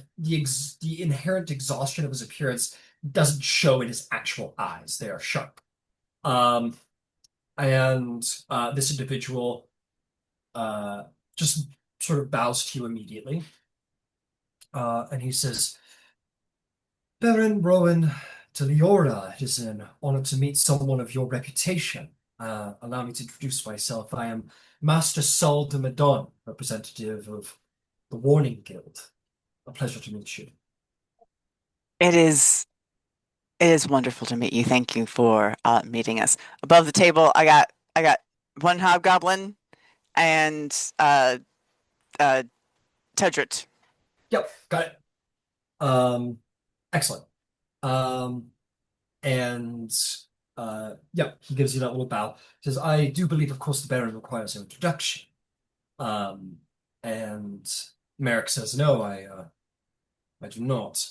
inherent exhaustion of his appearance doesn't show in his actual eyes. They are sharp. And this individual uh, just sort of bows to you immediately. And he says, Baron Rowen to Leora, it is an honor to meet someone of your reputation. Allow me to introduce myself. I am Master Sol de Madon, representative of the Warning Guild. A pleasure to meet you. It is it is wonderful to meet you. Thank you for meeting us. Above the table, I got one hobgoblin and uh Tedrit. Yep, got it. Excellent. Um, and yeah, he gives you that little bow. He says, I do believe, of course, the Baron requires an introduction. Um, and Merrick says, no, I do not.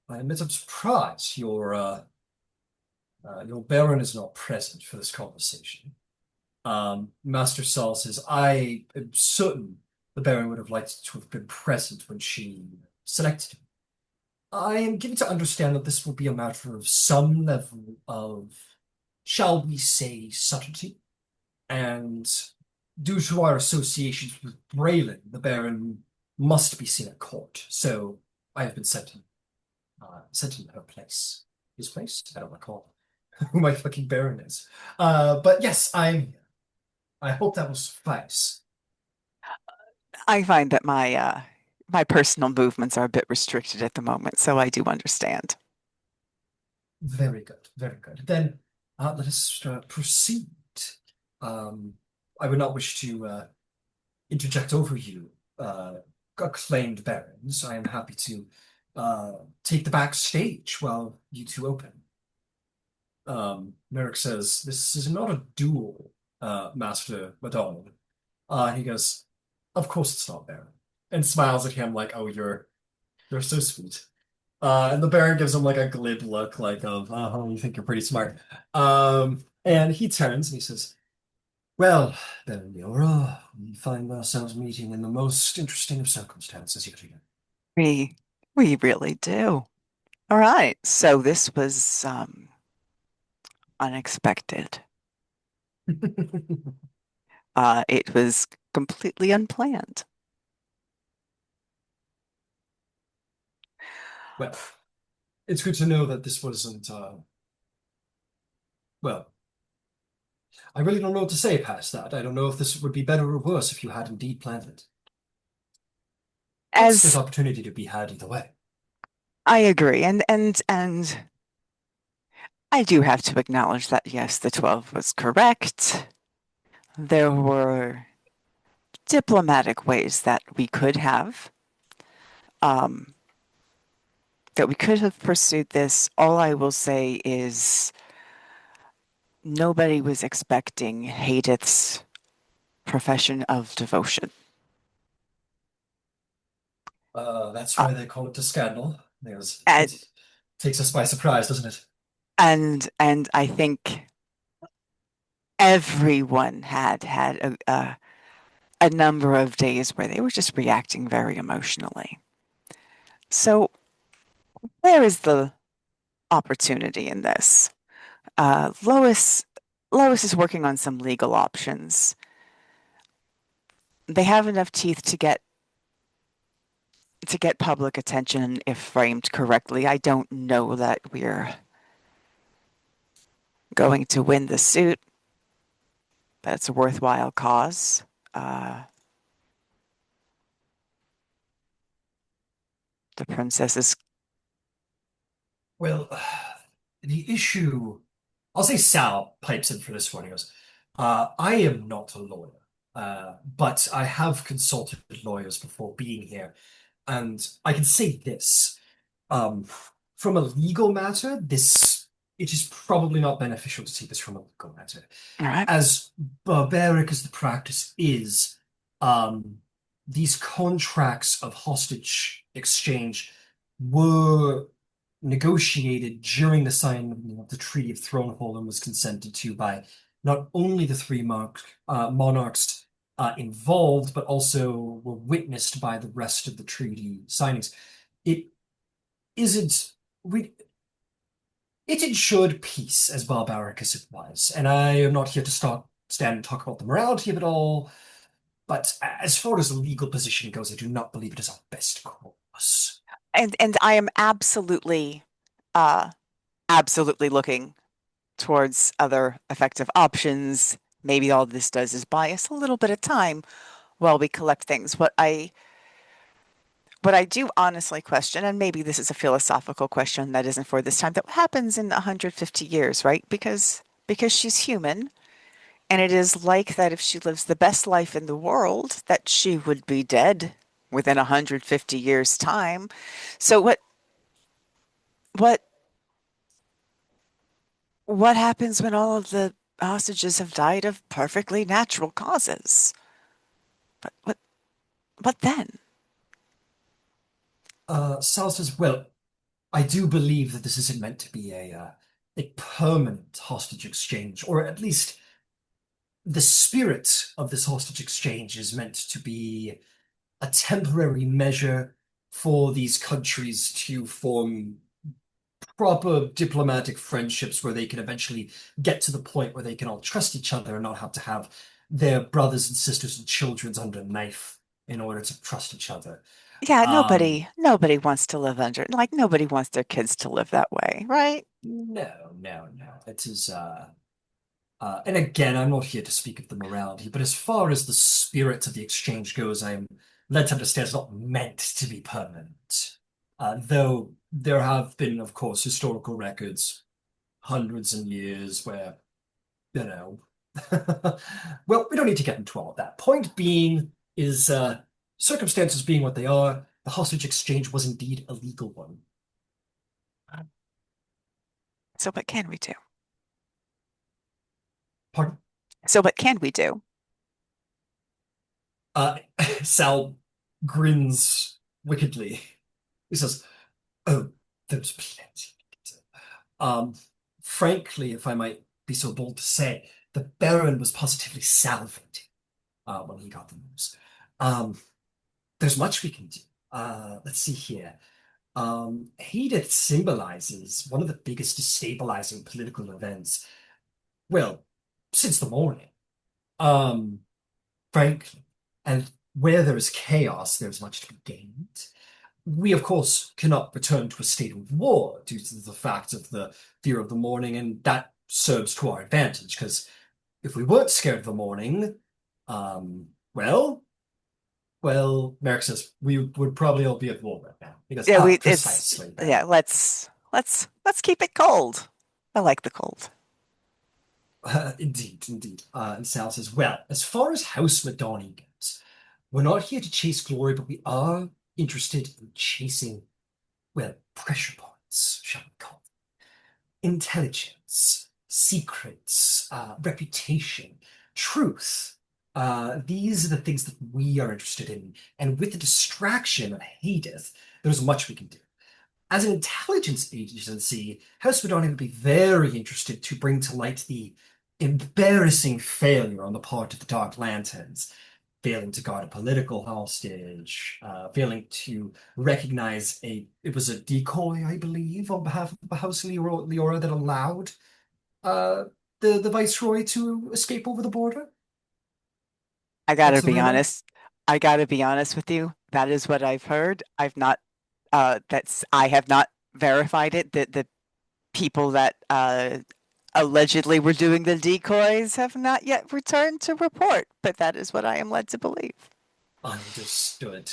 I admit I'm surprised your Baron is not present for this conversation. Master Saul says, I am certain the Baron would have liked to have been present when she selected him. I am given to understand that this will be a matter of some level of, shall we say, subtlety. And due to our associations with Breland, the Baron must be seen at court. So I have been sent in her place. His place? I don't recall who my fucking Baron is. But yes, I'm here. I hope that will suffice. I find that my personal movements are a bit restricted at the moment, so I do understand. Very good, very good. Then let us proceed. Um, I would not wish to interject over you, acclaimed barons. I am happy to take the backstage while you two open. Merrick says, this is not a duel, Master Madonna. He goes, of course it's not, Baron. And smiles at him like, oh, you're so sweet. And the Baron gives him like a glib look, like of, oh, you think you're pretty smart. And he turns and he says, well, then, Leora, we find ourselves meeting in the most interesting of circumstances yet again. We we really do. All right. So this was unexpected. It was completely unplanned. Well, it's good to know that this wasn't, well, I really don't know what to say past that. I don't know if this would be better or worse if you had indeed planned it. But there's As opportunity to be had either way. I agree, and I do have to acknowledge that yes, the 12 was correct. There were diplomatic ways um, that we could have pursued this. All I will say is nobody was expecting Haydith's profession of devotion. That's Uh, why they call it a scandal. Because and it takes us by surprise, doesn't it? and I think everyone had a number of days where they were just reacting very emotionally. So where is the opportunity in this? Lois is working on some legal options. They have enough teeth to get public attention if framed correctly. I don't know that we're going to win the suit, but it's a worthwhile cause. The princess is Well, the issue, I'll say Sal pipes in for this one. He goes, I am not a lawyer, but I have consulted lawyers before being here, and I can say this. Um, from a legal matter, it is probably not beneficial to take this from a legal matter. all right. As barbaric as the practice is, um, these contracts of hostage exchange were negotiated during the signing of the Treaty of Thronehold and was consented to by not only the three monarchs involved, but also were witnessed by the rest of the treaty signings. It isn't we it ensured peace, as barbaric as it was, and I am not here to stand and talk about the morality of it all. But as far as the legal position goes, I do not believe it is our best course. And I am uh absolutely looking towards other effective options. Maybe all this does is buy us a little bit of time while we collect things. What I do honestly question, and maybe this is a philosophical question that isn't for this time, that happens in 150 years, right? Because she's human, and it is like that if she lives the best life in the world, that she would be dead within 150 years' time. So what what happens when all of the hostages have died of perfectly natural causes? What what then? Sal says, well, I do believe that this isn't meant to be a permanent hostage exchange, or at least the spirit of this hostage exchange is meant to be a temporary measure for these countries to form proper diplomatic friendships where they can eventually get to the point where they can all trust each other and not have to have their brothers and sisters and children under a knife in order to trust each other. Yeah, Um, nobody wants to live under, like nobody wants their kids to live that way, right? no, no, no. It is and again, I'm not here to speak of the morality, but as far as the spirit of the exchange goes, I'm led to understand it's not meant to be permanent. Though there have been, of course, historical records, hundreds and years where, you know, well, we don't need to get into all of that. Point being is, circumstances being what they are, the hostage exchange was indeed a legal one. So what can we do? Pardon? So what can we do? Uh, Sal grins wickedly. He says, "Oh, there's plenty. Um, frankly, if I might be so bold to say, the Baron was positively salivating when he got the news. Um, there's much we can do. Let's see here. Haydith symbolizes one of the biggest destabilizing political events, well, since the morning. Um, frankly. And where there is chaos, there's much to be gained. We, of course, cannot return to a state of war due to the fact of the fear of the morning, and that serves to our advantage, because if we weren't scared of the morning, well, Merrick says we would probably all be at war right now. Because, Yeah, precisely, yeah, Baron. let's keep it cold. I like the cold. Indeed, indeed. And Sal says, well, as far as House Madani goes, we're not here to chase glory, but we are interested in chasing, well, pressure points, shall we call them. Intelligence, secrets, reputation, truth. These are the things that we are interested in. And with the distraction of Haydith, there's much we can do. As an intelligence agency, House Madani would be very interested to bring to light the embarrassing failure on the part of the Dark Lanterns, failing to guard a political hostage, failing to recognize it was a decoy, I believe, on behalf of the House Leora that allowed uh, the Viceroy to escape over the border. I gotta What's the be rumor? honest. I gotta be honest with you. That is what I've heard. I have not verified it. The people that allegedly were doing the decoys have not yet returned to report, but that is what I am led to believe. Understood.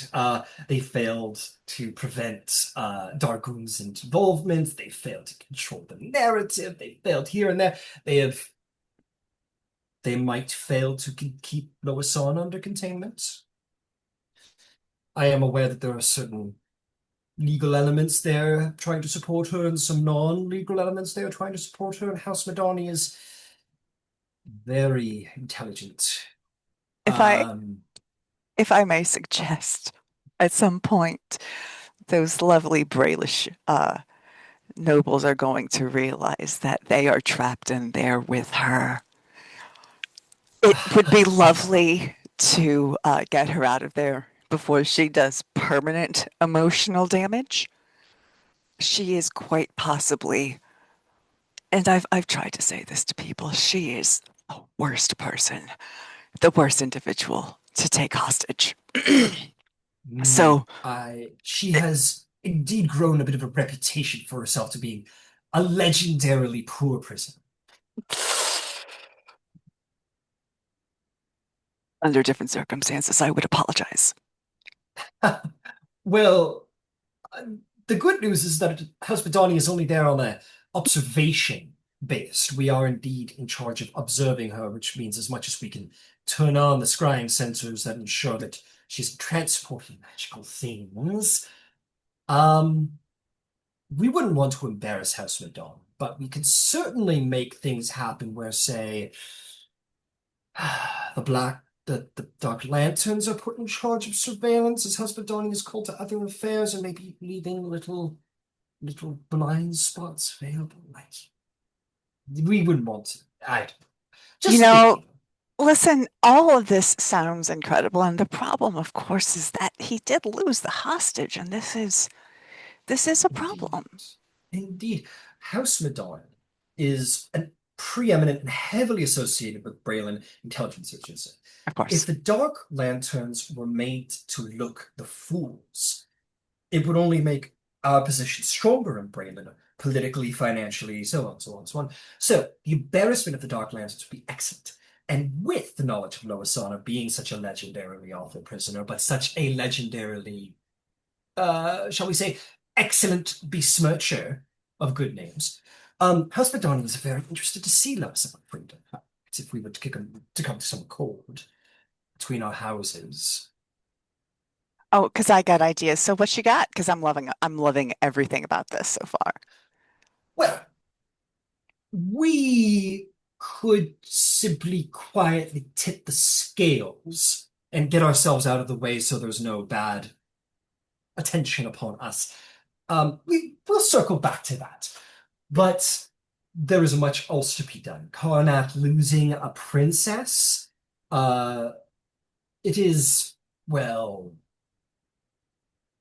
They failed to prevent Dargoon's involvement. They failed to control the narrative. They failed here and there. They might fail to keep Lois on under containment. I am aware that there are certain legal elements there trying to support her and some non-legal elements there trying to support her, and House Madani is very intelligent. If I Um, if I may suggest, at some point, those lovely Bralish nobles are going to realize that they are trapped in there with her. It would be lovely to get her out of there before she does permanent emotional damage. She is quite possibly, and I've tried to say this to people, she is the worst person, the worst individual to take hostage. So she has indeed grown a bit of a reputation for herself to being a legendarily poor prisoner. Under different circumstances, I would apologize. Well, the good news is that House Bedani is only there on a observation based. We are indeed in charge of observing her, which means as much as we can turn on the scrying sensors that ensure that she's transporting magical things. We wouldn't want to embarrass House Bedani, but we could certainly make things happen where, say, the Dark Lanterns are put in charge of surveillance as House Bedani is called to other affairs and maybe leaving little blind spots available. Like, we wouldn't want to. I don't know. Just thinking. Listen, all of this sounds incredible, and the problem, of course, is that he did lose the hostage, and this is a problem. Indeed. House Madon is an preeminent and heavily associated with Breland intelligence agency. Of course. If the Dark Lanterns were made to look the fools, it would only make our position stronger in Breland, politically, financially, so on, so on, so on. So the embarrassment of the Dark Lanterns would be excellent. And with the knowledge of Lois being such a legendarily awful prisoner, but such a legendarily, shall we say, excellent besmircher of good names, House Bedani was very interested to see Lois about freedom. If we were to come to some accord between our houses. Oh, because I got ideas. So what you got? Because I'm loving everything about this so far. Well, we could simply quietly tip the scales and get ourselves out of the way so there's no bad attention upon us. We'll circle back to that. But there is much else to be done. Karnak losing a princess, it is, well,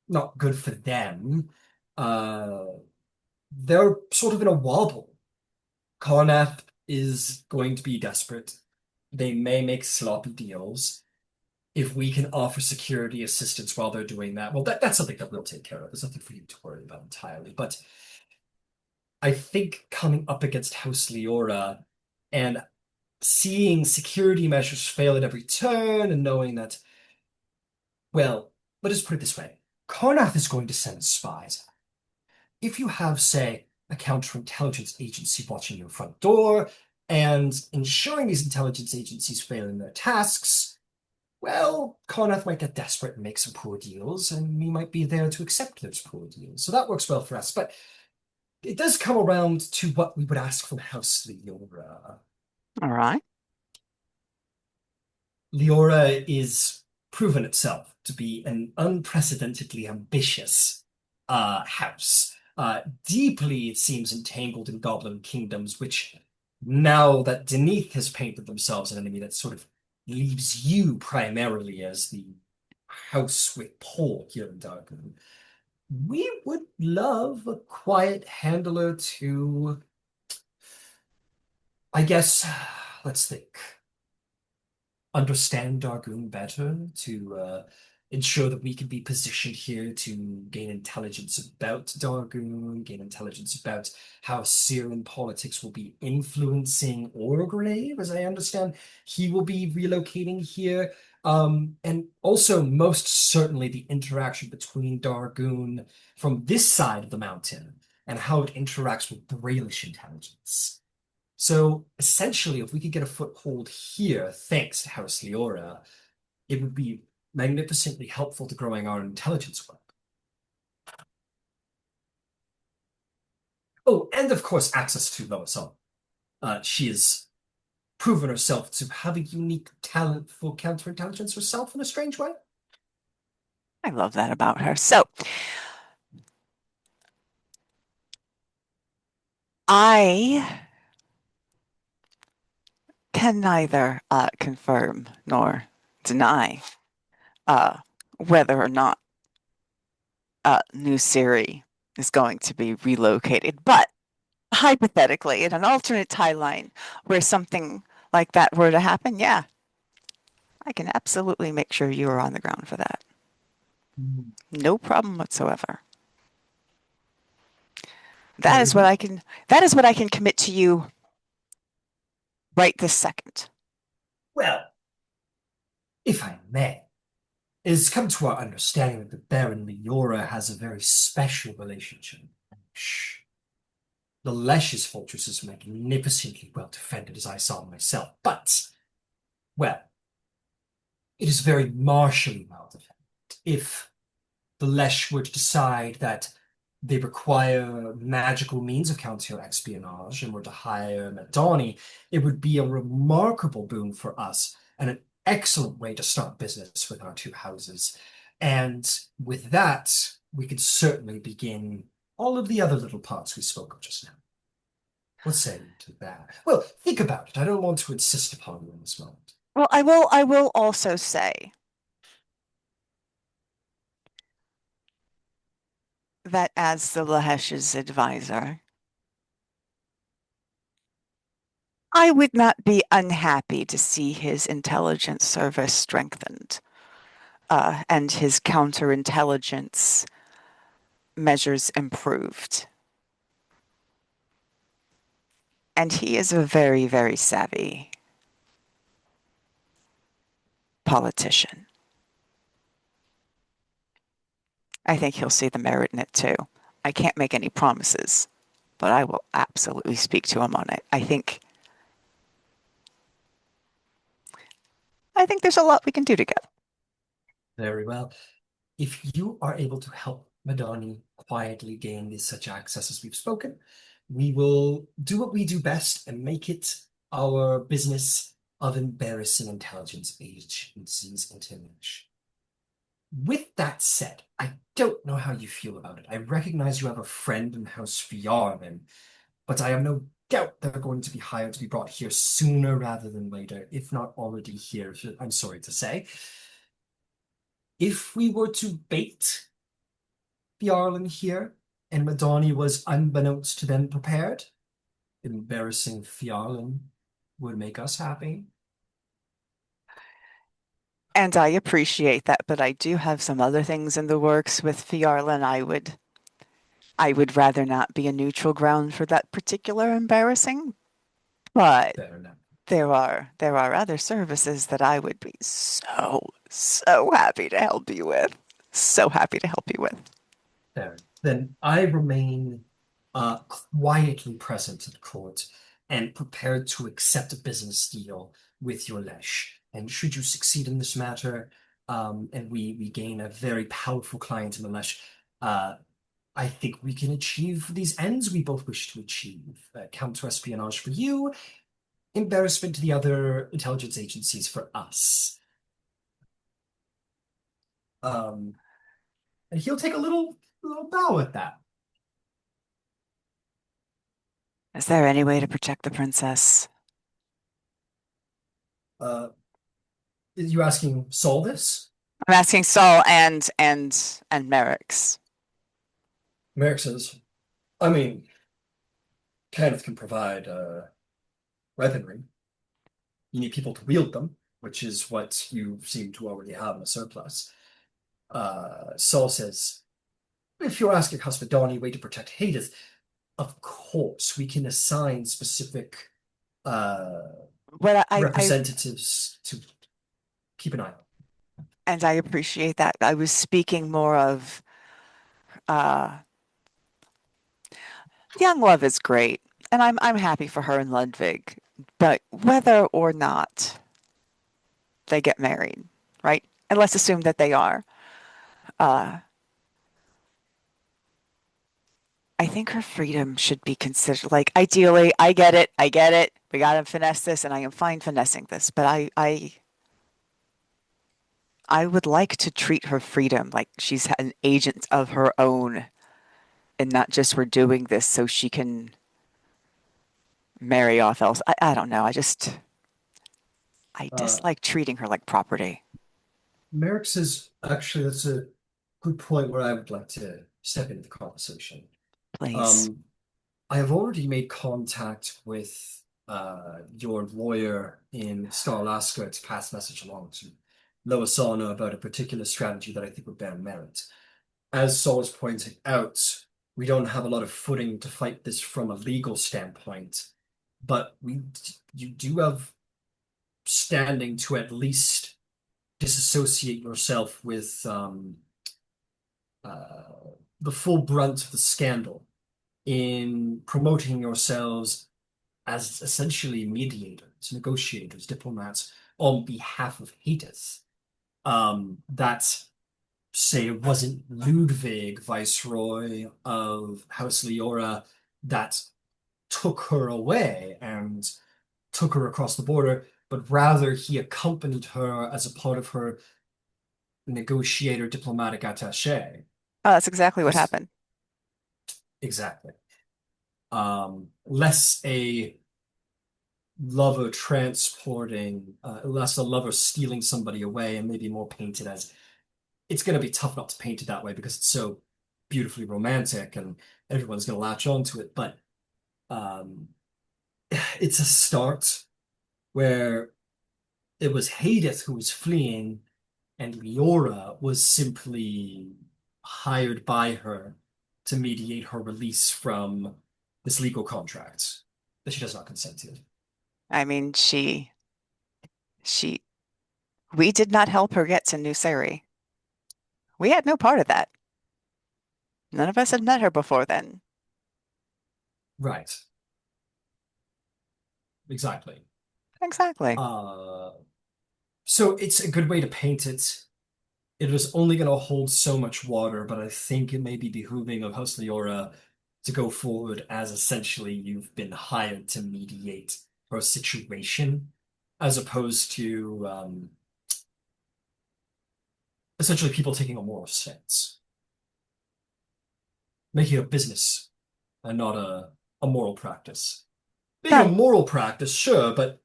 not good for them. They're sort of in a wobble. Karnath is going to be desperate. They may make sloppy deals. If we can offer security assistance while they're doing that, well, that's something that we'll take care of. There's nothing for you to worry about entirely. But I think coming up against House Leora and seeing security measures fail at every turn and knowing that, well, let us put it this way. Karnath is going to send spies. If you have, say, a counterintelligence agency watching your front door and ensuring these intelligence agencies fail in their tasks, well, Karnath might get desperate and make some poor deals, and we might be there to accept those poor deals. So that works well for us. But it does come around to what we would ask from House Leora. All right. Leora is proven itself to be an unprecedentedly ambitious house. Deeply, it seems, entangled in goblin kingdoms, which now that Deneth has painted themselves an enemy that sort of leaves you primarily as the house with pull here in Darkmoon. We would love a quiet handler to, I guess, let's think, understand Dargoon better, to ensure that we can be positioned here to gain intelligence about Dargoon, gain intelligence about how Syrian politics will be influencing Orgrave, as I understand he will be relocating here. And also, most certainly, the interaction between Dargoon from this side of the mountain and how it interacts with Bralish intelligence. So, essentially, if we could get a foothold here, thanks to House Leora, it would be magnificently helpful to growing our intelligence web. Oh, and of course, access to Lois. She has proven herself to have a unique talent for counterintelligence herself in a strange way. I love that about her. So, I can neither confirm nor deny whether or not New Siri is going to be relocated. But hypothetically, in an alternate timeline where something like that were to happen, yeah, I can absolutely make sure you are on the ground for that. Mm. No problem whatsoever. That Very is what well. I can commit to you right this second. Well, if I may, it has come to our understanding that the Baron Leora has a very special relationship. Shh. The Lesh's fortress is magnificently well defended, as I saw myself, but, well, it is very martially well defended. If the Lhesh were to decide that they require magical means of counter-espionage and were to hire Madani, it would be a remarkable boon for us and an excellent way to start business with our two houses. And with that, we could certainly begin all of the other little parts we spoke of just now. What say you to that? Well, think about it. I don't want to insist upon you in this moment. Well, I will also say that as the Lhesh's advisor, I would not be unhappy to see his intelligence service strengthened, and his counterintelligence measures improved. And he is a very, very savvy politician. I think he'll see the merit in it too. I can't make any promises, but I will absolutely speak to him on it. I think there's a lot we can do together. Very well. If you are able to help Madani quietly gain this such access as we've spoken, we will do what we do best and make it our business of embarrassing intelligence agencies intimidation. With that said, I don't know how you feel about it. I recognize you have a friend in House Fjarlin, but I have no doubt they're going to be hired to be brought here sooner rather than later, if not already here, I'm sorry to say. If we were to bait Fjarlin here, and Madani was unbeknownst to them prepared, embarrassing Fjarlin would make us happy. And I appreciate that, but I do have some other things in the works with Fjarlin. I would rather not be a neutral ground for that particular embarrassing, but Fair enough. there are other services that I would be so happy to help you with. So happy to help you with. Fair. Then I remain quietly present at court and prepared to accept a business deal with your Lhesh. And should you succeed in this matter, and we gain a very powerful client in the Lhesh, I think we can achieve these ends we both wish to achieve. Counter-espionage for you, embarrassment to the other intelligence agencies for us. And he'll take a little bow at that. Is there any way to protect the princess? You asking Sol this? I'm asking Saul and Merrick's. Merrick says, I mean, Kenneth can provide weaponry. You need people to wield them, which is what you seem to already have in a surplus. Saul says, if you're asking Hospodani a way to protect Haydith, of course, we can assign specific representatives to keep an eye on. And I appreciate that. I was speaking more of young love is great, and I'm happy for her and Ludvig, but whether or not they get married, right? And let's assume that they are. I think her freedom should be considered. Like, ideally, I get it. We gotta finesse this, and I am fine finessing this, but I would like to treat her freedom like she's an agent of her own, and not just we're doing this so she can marry off else. I don't know. I dislike treating her like property. Merrick says, actually, that's a good point where I would like to step into the conversation. Please. I have already made contact with your lawyer in Star Alaska to pass the message along to Lois about a particular strategy that I think would bear merit. As Sol was pointing out, we don't have a lot of footing to fight this from a legal standpoint, but you do have standing to at least disassociate yourself with the full brunt of the scandal in promoting yourselves as essentially mediators, negotiators, diplomats on behalf of Haydith. That, say, it wasn't Ludvig, Viceroy of House Leora, that took her away and took her across the border, but rather he accompanied her as a part of her negotiator diplomatic attaché. Oh, that's exactly what happened. Exactly. Less a lover transporting, less a lover stealing somebody away, and maybe more painted as it's going to be tough not to paint it that way because it's so beautifully romantic and everyone's going to latch onto it. But it's a start where it was Haydith who was fleeing and Leora was simply hired by her to mediate her release from this legal contract that she does not consent to. I mean, we did not help her get to New Sari. We had no part of that. None of us had met her before then. Right. Exactly. Exactly. So it's a good way to paint it. It was only going to hold so much water, but I think it may be behooving of House Leora to go forward as essentially you've been hired to mediate her situation, as opposed to essentially people taking a moral stance, making a business and not a moral practice. Being a Done. moral practice, sure, but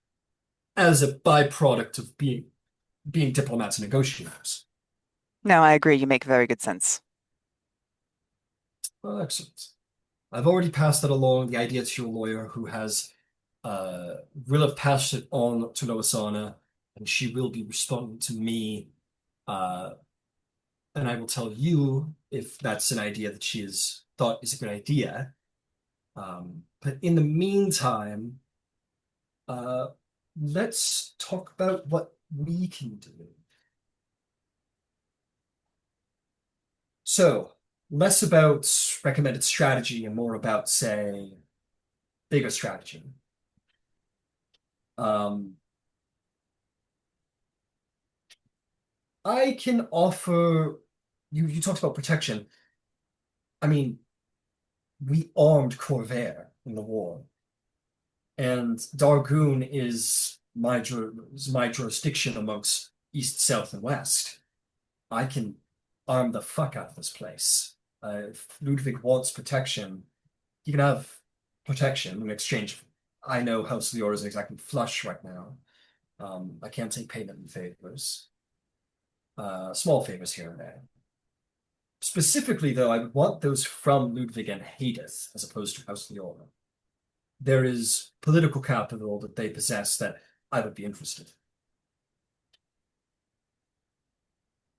as a byproduct of being diplomats and negotiators. No, I agree. You make very good sense. Well, excellent. I've already passed that along, the idea to your lawyer, who will have passed it on to Loisana, and she will be responding to me, and I will tell you if that's an idea that she has thought is a good idea. But in the meantime, let's talk about what we can do. So, less about recommended strategy and more about, say, bigger strategy. I can offer you talked about protection. I mean, we armed Corvair in the war. And Dargoon is my jurisdiction amongst East, South, and West. I can arm the fuck out of this place. If Ludwig wants protection, he can have protection in exchange. I know House Leora isn't exactly flush right now. I can't take payment in favors. Small favors here and there. Specifically, though, I would want those from Ludwig and Haydith as opposed to House Leora. There is political capital that they possess that I would be interested.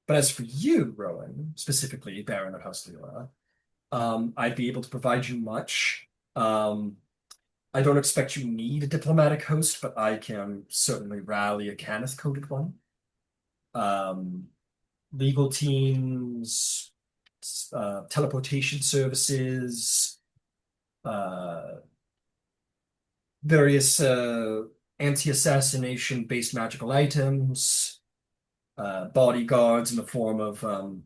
But as for you, Rowen, specifically Baron of House Leora, I'd be able to provide you much. I don't expect you need a diplomatic host, but I can certainly rally a Cannith-coded one. Legal teams, teleportation services, various anti-assassination based magical items, bodyguards in the form of how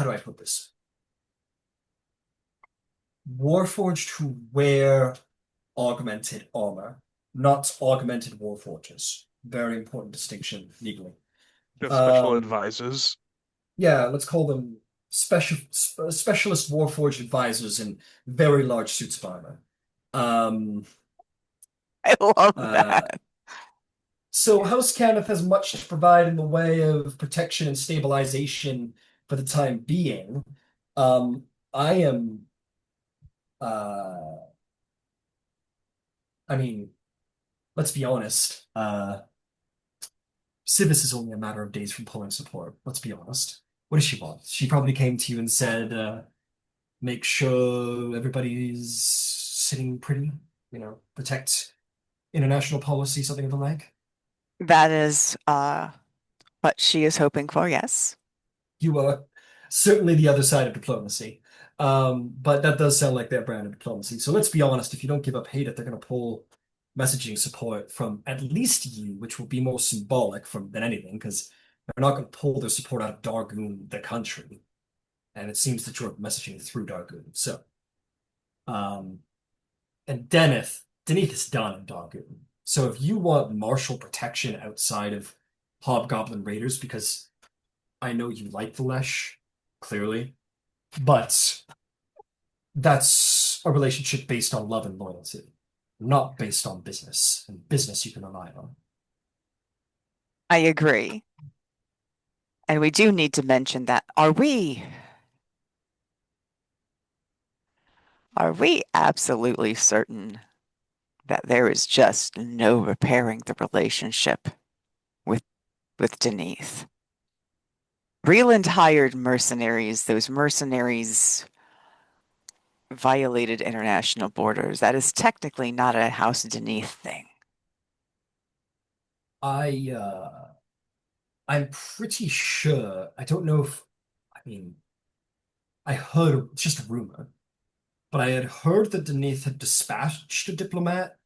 do I put this? Warforged who wear augmented armor, not augmented warforges. Very important distinction legally. The special advisors. Yeah, let's call them specialist warforged advisors in very large suits of armor. I love that. So House Cannith has much to provide in the way of protection and stabilization for the time being. I am I mean, let's be honest. Civis is only a matter of days from pulling support. Let's be honest. What does she want? She probably came to you and said, make sure everybody's sitting pretty, protect international policy, something of the like. That is what she is hoping for, yes. You are certainly the other side of diplomacy. But that does sound like their brand of diplomacy. So let's be honest, if you don't give up Haydith, they're going to pull messaging support from at least you, which will be more symbolic than anything, because they're not going to pull their support out of Dargoon, the country. And it seems that you're messaging through Dargoon. So, and Deneth is done in Dargoon. So if you want martial protection outside of Hobgoblin Raiders, because I know you like the Lhesh, clearly, but that's a relationship based on love and loyalty, not based on business. And business you can rely on. I agree. And we do need to mention that. Are we absolutely certain that there is just no repairing the relationship with Denise? Breland hired mercenaries. Those mercenaries violated international borders. That is technically not a House Denise thing. I'm pretty sure. I don't know if, I mean, I heard, it's just a rumor, but I had heard that Denise had dispatched a diplomat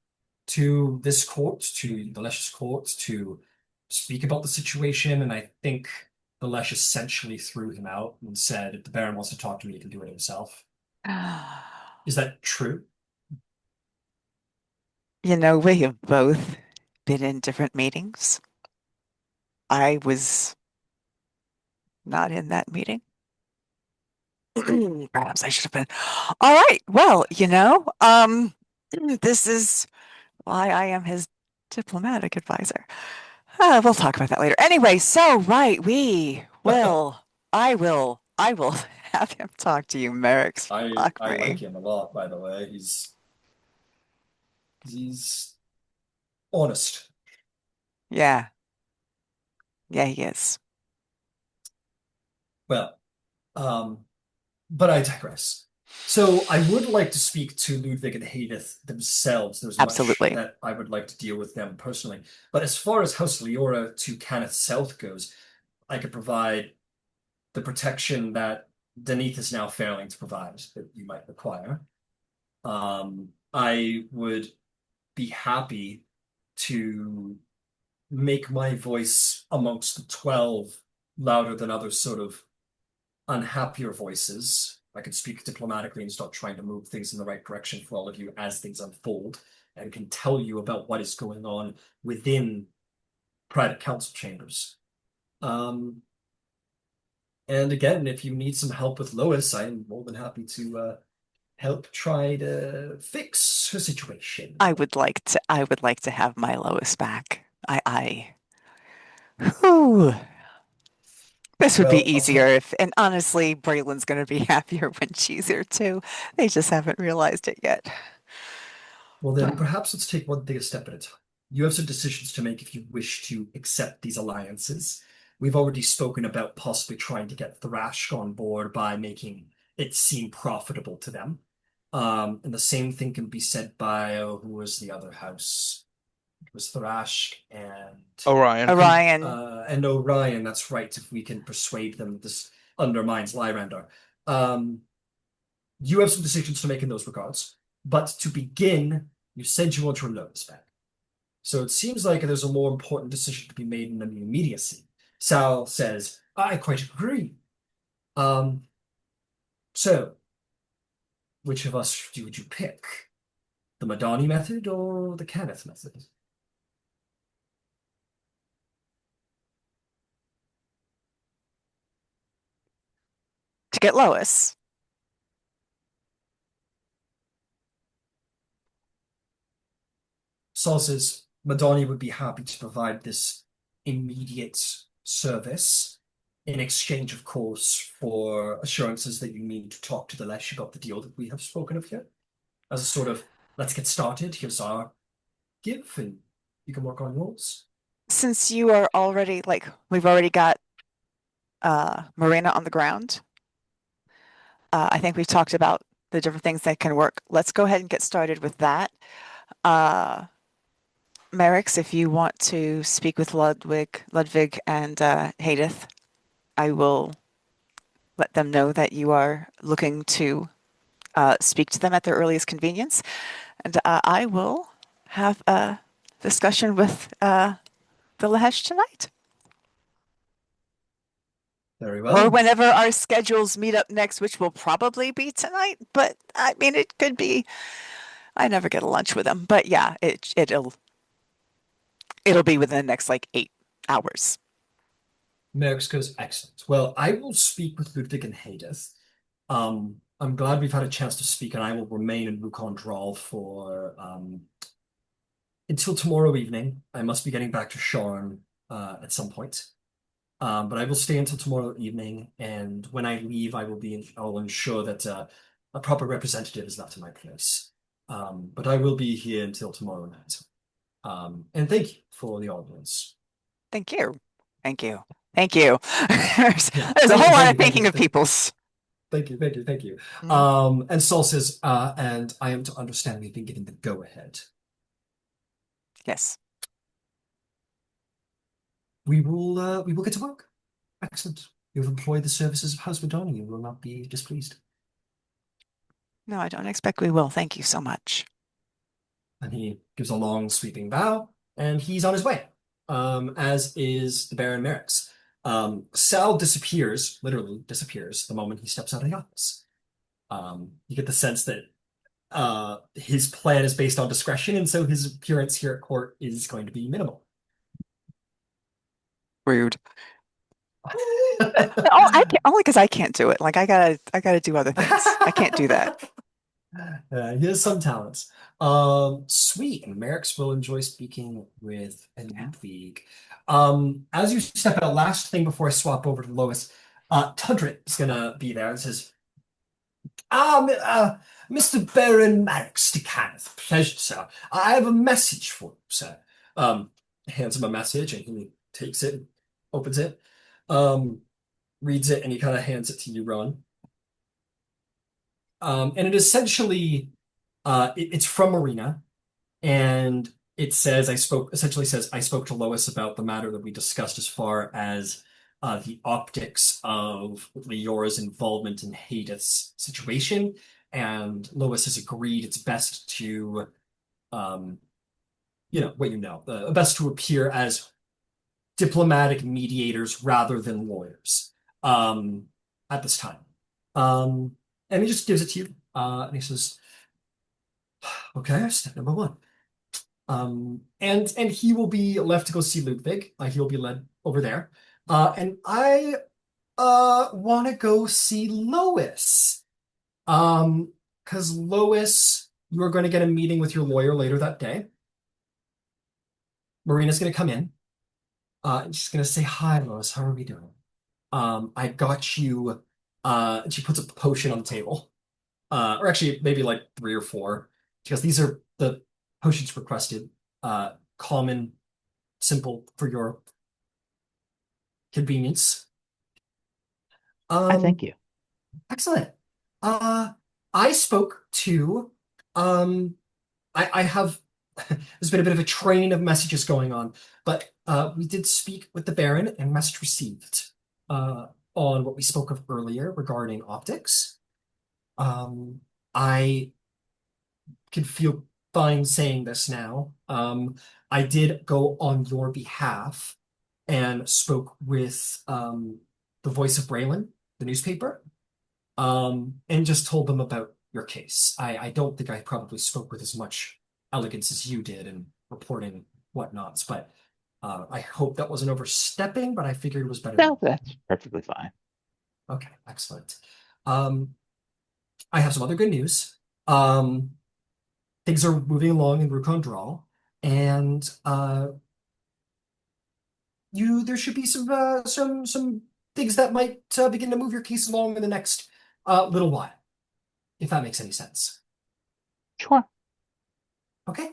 to this court, to the Lesh's court, to speak about the situation, and I think the Lesh essentially threw him out and said, if the Baron wants to talk to me, he can do it himself. Is that true? You know, we have both been in different meetings. I was not in that meeting. Perhaps I should have been. All right. Well, this is why I am his diplomatic advisor. We'll talk about that later. Anyway, so right, I will have him talk to you, Merrick's. I me. like him a lot, by the way. He's honest. Yeah. Yeah, he is. Well, but I digress. So I would like to speak to Ludvig and Haydith themselves. There's Absolutely. much that I would like to deal with them personally. But as far as House Leora to Cannith South goes, I could provide the protection that Deneth is now failing to provide that you might require. I would be happy to make my voice amongst the 12 louder than other sort of unhappier voices. I could speak diplomatically and start trying to move things in the right direction for all of you as things unfold, and can tell you about what is going on within private council chambers. And again, if you need some help with Lois, I'm more than happy to help try to fix her situation. I would like to have my Lois back. Whew. This would be easier and honestly, Breland's going to be happier when she's here too. They just haven't realized it yet. Well, then perhaps let's take one thing a step at a time. You have some decisions to make if you wish to accept these alliances. We've already spoken about possibly trying to get Thrashk on board by making it seem profitable to them. And the same thing can be said by, who was the other house? It was Thrashk and Orion. And Orion, that's right, if we can persuade them this undermines Lyrandar. You have some decisions to make in those regards. But to begin, you said you want your Lois back. So it seems like there's a more important decision to be made in the immediacy. Sal says, I quite agree. So, which of us would you pick? The Madani method or the Cannith method? To get Lois. Saul says Madani would be happy to provide this immediate service in exchange, of course, for assurances that you need to talk to the Lhesh about the deal that we have spoken of here. As a sort of, let's get started. Here's our give, and you can work on yours. Since you are already, like, we've already got Marina on the ground, I think we've talked about the different things that can work. Let's go ahead and get started with that. Merrick's, if you want to speak with Ludvig and Haydith, I will let them know that you are looking to speak to them at their earliest convenience. And I will have a discussion with the Lhesh tonight. Very well. Or whenever our schedules meet up next, which will probably be tonight. But I mean, it could be. I never get a lunch with them. But yeah, it'll be within the next like 8 hours. Merrick's goes, excellent. Well, I will speak with Ludwig and Haydith. I'm glad we've had a chance to speak, and I will remain in Rhuukan Draal for until tomorrow evening. I must be getting back to Sharn at some point. But I will stay until tomorrow evening, and when I leave, I'll ensure that a proper representative is left in my place. But I will be here until tomorrow night. And thank you for the audience. Thank you. Thank you. Thank you. There's a whole lot of thinking of people's. Thank you. And Saul says, and I am to understand we've been given the go-ahead. Yes. We will get to work. Excellent. You've employed the services of House Madonna. You will not be displeased. No, I don't expect we will. Thank you so much. And he gives a long sweeping bow, and he's on his way. As is the Baron Merrick's. Sal disappears, literally disappears, the moment he steps out of the office. You get the sense that his plan is based on discretion, and so his appearance here at court is going to be minimal. Rude. Only because I can't do it. Like I gotta do other things. I can't do that. He has some talents. Sweet. And Merrick's will enjoy speaking with Ludwig. As you step out, last thing before I swap over to Lois, Tundra is gonna be there and says, Mr. Baron Merrick's to Kenneth. Pleasure, sir. I have a message for you, sir. Hands him a message, and he takes it, opens it, reads it, and he kind of hands it to you, Ron. And it essentially, it's from Marina, and it says, I spoke to Lois about the matter that we discussed as far as the optics of Leora's involvement in Haydith's situation, and Lois has agreed it's best to, best to appear as diplomatic mediators rather than lawyers at this time. And he just gives it to you, and he says, okay, step number one. And he will be left to go see Ludwig. He'll be led over there. And I want to go see Lois. Because Lois, you are going to get a meeting with your lawyer later that day. Marina's going to come in. And she's going to say, hi, Lois, how are we doing? I got you, and she puts a potion on the table. Or actually, maybe like 3 or 4. Because these are the potions requested. Common, simple for your convenience. I thank you. Excellent. I spoke to, I have, there's been a bit of a train of messages going on, but we did speak with the Baron and message received on what we spoke of earlier regarding optics. I can feel fine saying this now. I did go on your behalf and spoke with the Voice of Breland, the newspaper, and just told them about your case. I don't think I probably spoke with as much elegance as you did in reporting whatnots, but I hope that wasn't overstepping, but I figured it was better. No, that's perfectly fine. Okay, excellent. I have some other good news. Things are moving along in Rhuukan Draal, and there should be some things that might begin to move your case along in the next little while, if that makes any sense. Sure. Okay.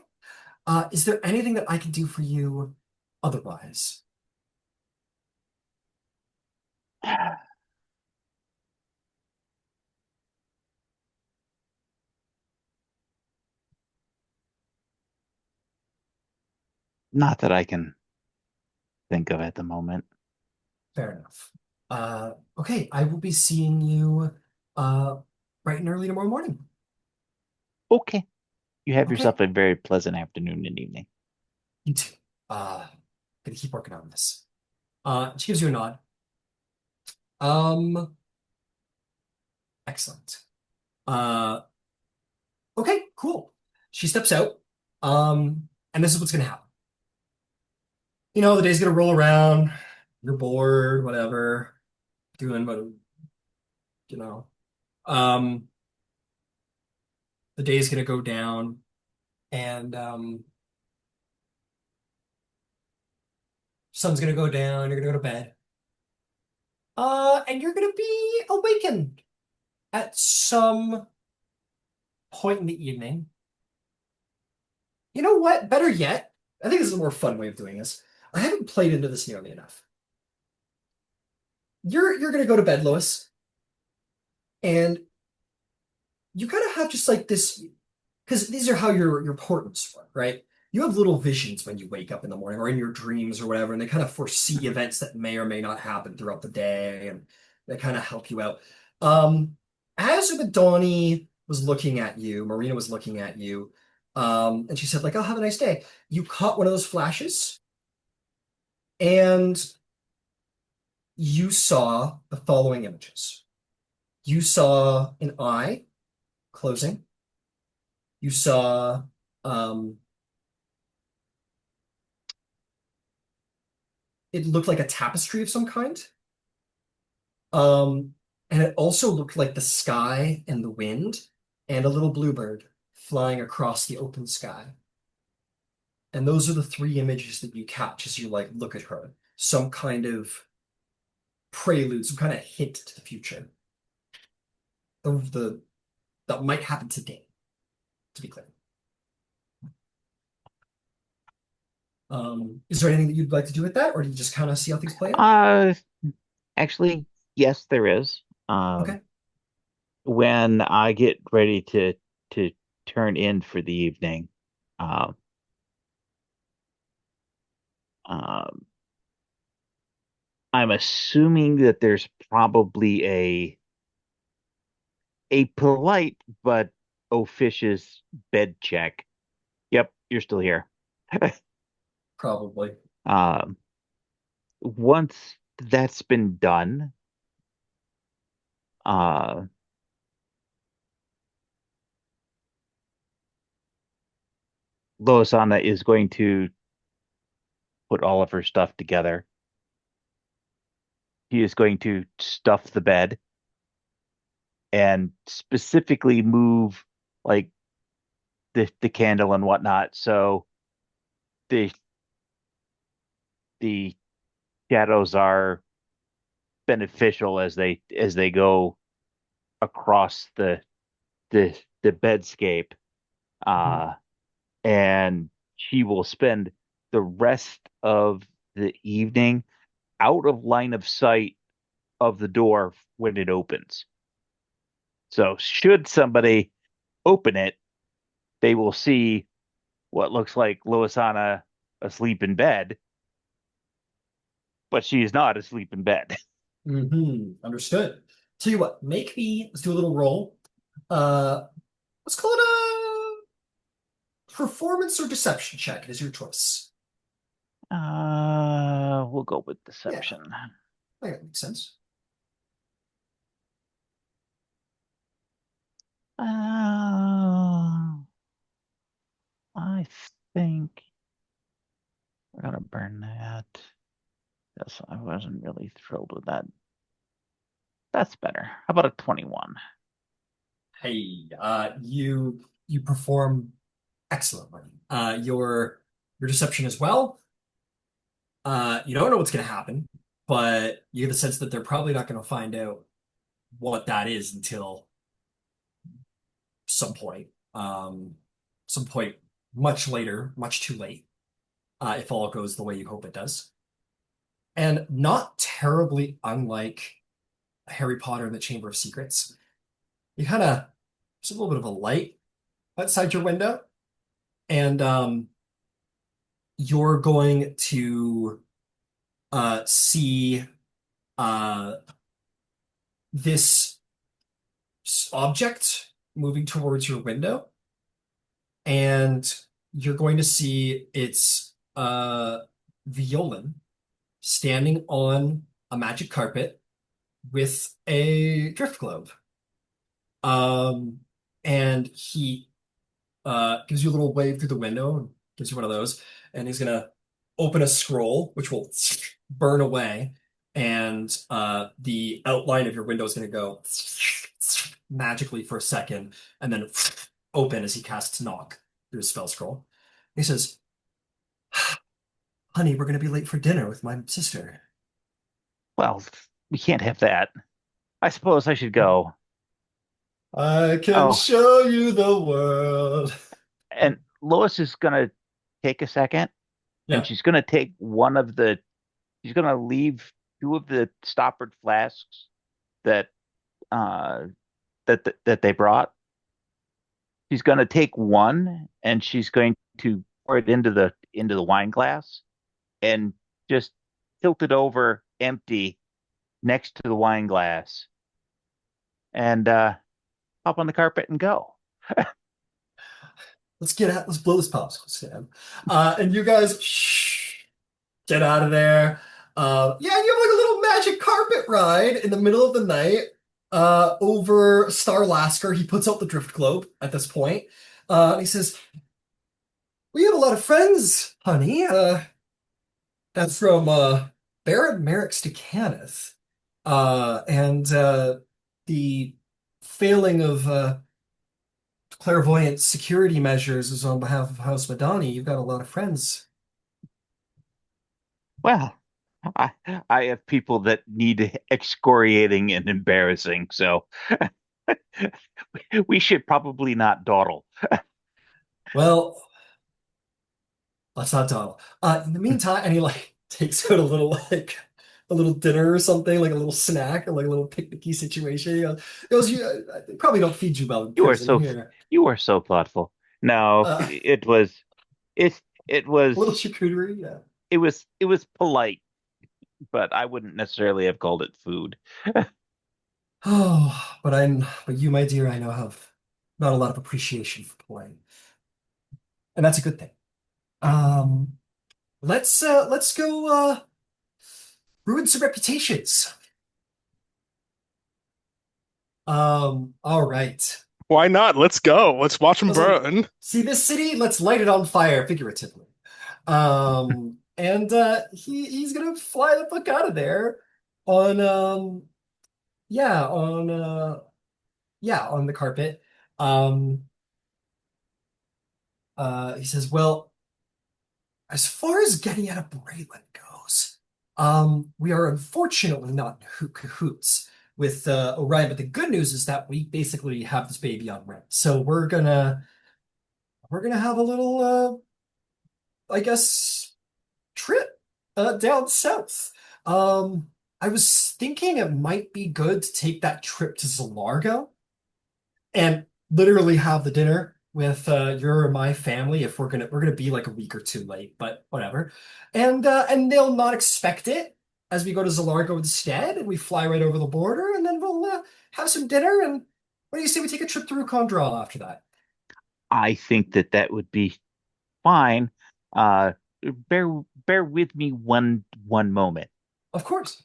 Is there anything that I can do for you otherwise? Not that I can think of at the moment. Fair enough. Okay, I will be seeing you uh bright and early tomorrow morning. Okay. You have Okay, yourself a very pleasant afternoon and evening. you too. Gonna keep working on this. She gives you a nod. Um, Excellent. Uh, okay, cool. She steps out. And this is what's gonna happen. The day's gonna roll around. You're bored, whatever, doing what, you know. Um, the day's gonna go down, and sun's gonna go down. You're gonna go to bed. And you're gonna be awakened at some point in the evening. You know what? Better yet, I think this is a more fun way of doing this. I haven't played into this nearly enough. You're gonna go to bed, Lois, and you kind of have just like this, because these are how your portents work, right? You have little visions when you wake up in the morning or in your dreams or whatever, and they kind of foresee events that may or may not happen throughout the day, and they kind of help you out. Um, as Ubadani was looking at you, Marina was looking at you, and she said, like, "I'll have a nice day." You caught one of those flashes, and you saw the following images. You saw an eye closing. You saw um, it looked like a tapestry of some kind. Um, and it also looked like the sky and the wind and a little bluebird flying across the open sky. And those are the three images that you catch as you like look at her. Some kind of prelude, some kind of hint to the future of the that might happen today, to be clear. Is there anything that you'd like to do with that, or do you just kind of see how things play out? Uh, Actually, yes, there is. Okay. When I get ready to turn in for the evening, um, um, I'm assuming that there's probably a polite but officious bed check. Yep, you're still here. Probably. Um, Once that's been done, uh, Loisana is going to put all of her stuff together. He is going to stuff the bed and specifically move like the candle and whatnot, so the the shadows are beneficial as they go across the bedscape. Mhm. Uh, and she will spend the rest of the evening out of line of sight of the door when it opens. So should somebody open it, they will see what looks like Loisana asleep in bed, but she is not asleep in bed. Understood. Tell you what, let's do a little roll. Uh, let's call it a performance or deception check. It is your choice. We'll go with Yeah, deception. I think that makes sense. Uh, I think we're gonna burn that. Yes, I wasn't really thrilled with that. That's better. How about a 21? Hey, you perform excellently. Your deception as well. You don't know what's going to happen, but you get the sense that they're probably not going to find out what that is until some point. Some point much later, much too late, if all goes the way you hope it does. And not terribly unlike Harry Potter and the Chamber of Secrets. You kind of, there's a little bit of a light outside your window, and you're going to see uh, this object moving towards your window, and you're going to see its violin standing on a magic carpet with a drift globe. Um, and he gives you a little wave through the window, and gives you one of those, and he's gonna open a scroll, which will burn away, and the outline of your window is gonna go magically for a second, and then open as he casts knock through his spell scroll. He says, "Honey, we're gonna be late for dinner with my sister." Well, we can't have that. I suppose I should go. I can Oh, show you the world. and Lois is gonna take a second, and Yeah. she's gonna leave two of the stoppered flasks that uh that they brought. She's gonna take one and she's going to pour it into the wine glass and just tilt it over empty next to the wine glass and hop on the carpet and go. Let's get out. Let's blow this popsicle stand. And you guys get out of there. Yeah, and you have like a little magic carpet ride in the middle of the night over Starlasker. He puts out the drift globe at this point. And he says, "We have a lot of friends, honey. That's from Baron Merrick's to Cannith. And the failing of clairvoyant security measures is on behalf of House Madani. You've got a lot of friends." Well, I I have people that need excoriating and embarrassing, so we should probably not dawdle. Well, let's not dawdle. In the meantime, and he like takes out a little like a little dinner or something, like a little snack, or like a little picnicky situation. He goes, "You they probably don't feed you well in You are prison so here." you are so thoughtful. No, Uh, it it a little was charcuterie, yeah. it was polite, but I wouldn't necessarily have called it food. Oh, but you, my dear, I know have not a lot of appreciation for play, and that's a good thing. Um, let's go ruin some reputations. All right. Why not? Let's go. Let's watch them Listen, burn. see this city? Let's light it on fire, figuratively. And he's gonna fly the fuck out of there on yeah, on on the carpet. Um he says, "Well, as far as getting out of Breland goes, we are unfortunately not in cahoots with Orion, but the good news is that we basically have this baby on rent. So we're gonna have a little I guess trip down south. I was thinking it might be good to take that trip to Zalargo and literally have the dinner with your and my family if we're gonna be like a week or two late, but whatever. And they'll not expect it as we go to Zalargo instead, and we fly right over the border, and then we'll have some dinner. And what do you say we take a trip to Rhuukan Draal after that? I think that that would be fine. Uh, bear with me one moment. Of course.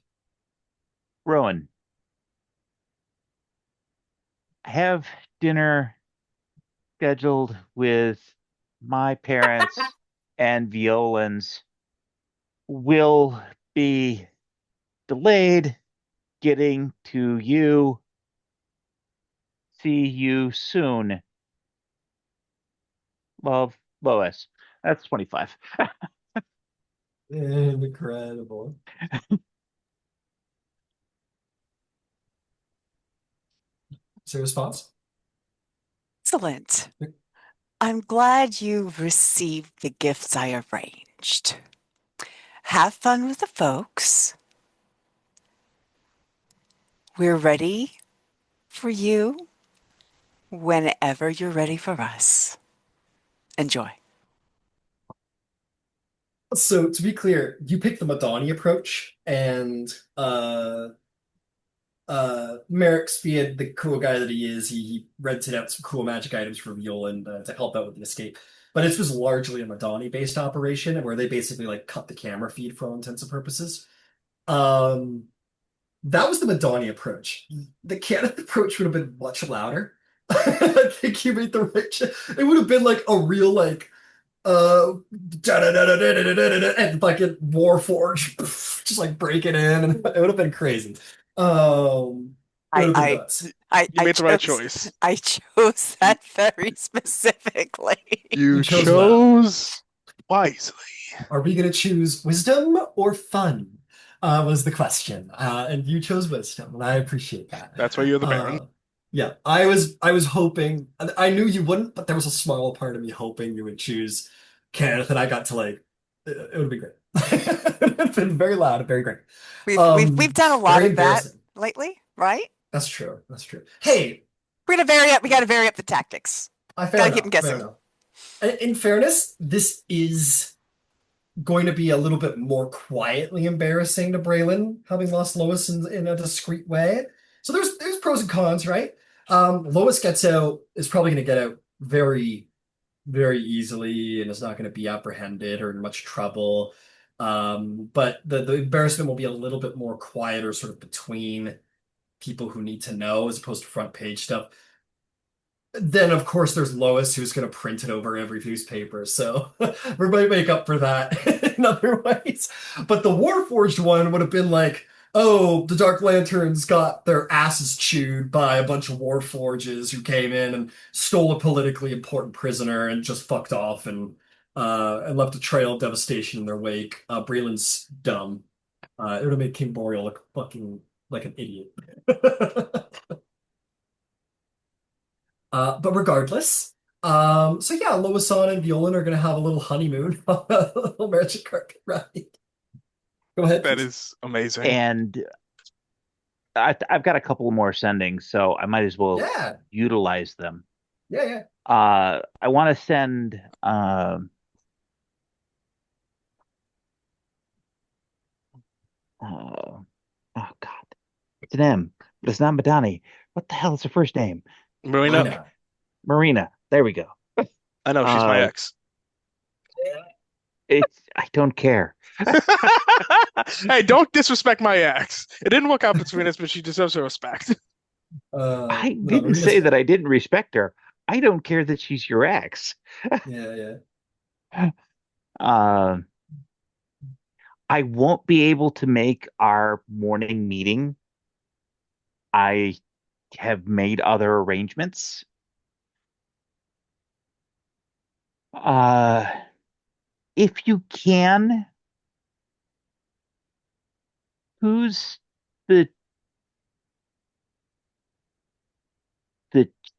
Rowan, have dinner scheduled with my parents and Violans will be delayed getting to you. See you soon. Love, Lois. That's 25. Incredible. Is there a response? Excellent. I'm glad you received the gifts I arranged. Have fun with the folks. We're ready for you whenever you're ready for us. Enjoy. So to be clear, you picked the Madani approach, and Merrick's being the cool guy that he is, he rented out some cool magic items for Violan to help out with the escape. But this was largely a Madani-based operation, where they basically like cut the camera feed for all intents and purposes. Um, that was the Madani approach. The Canada approach would have been much louder. I think you made the right. It would have been like a real like and fucking Warforge just like breaking in, and it would have been crazy. It would have been nuts. You made the right choice. I chose that very specifically. You chose well. chose wisely. Are we going to choose wisdom or fun? Was the question. And you chose wisdom, and I appreciate that. That's why you're the Baron. Yeah, I was hoping. I knew you wouldn't, but there was a small part of me hoping you would choose Kenneth, and I got to like. It would be great. It would have been very loud and very great. We've done a lot very of that embarrassing. lately, right? That's true. That's true. Hey, we got to vary up the tactics. Gotta keep them guessing. In fairness, this is going to be a little bit more quietly embarrassing to Breland, having lost Lois in a discreet way. So there's pros and cons, right? Lois gets out, is probably going to get out very, very easily, and is not going to be apprehended or in much trouble. But the embarrassment will be a little bit more quieter, sort of between people who need to know, as opposed to front page stuff. Then, of course, there's Lois, who's going to print it over every newspaper. So we might make up for that in other ways. But the Warforged one would have been like, oh, the Dark Lanterns got their asses chewed by a bunch of Warforges who came in and stole a politically important prisoner and just fucked off and left a trail of devastation in their wake. Breland's dumb. It would have made King Boreal look fucking like an idiot. But regardless, so yeah, Lois and Violan are gonna have a little honeymoon, a little magic carpet ride. Go ahead. That please. is amazing. And I've got a couple more sendings, so I might as well utilize them. Yeah. I want to send oh God, it's an M, but it's not Madani. What the hell is her first name? Marina. Marina. There we go. I know she's my ex. I don't care. Hey, don't disrespect my ex. It didn't work out between us, but she deserves her respect. I didn't say that I didn't respect her. I don't care that she's your ex. Yeah. I won't be able to make our morning meeting. I have made other arrangements. If you can, who's the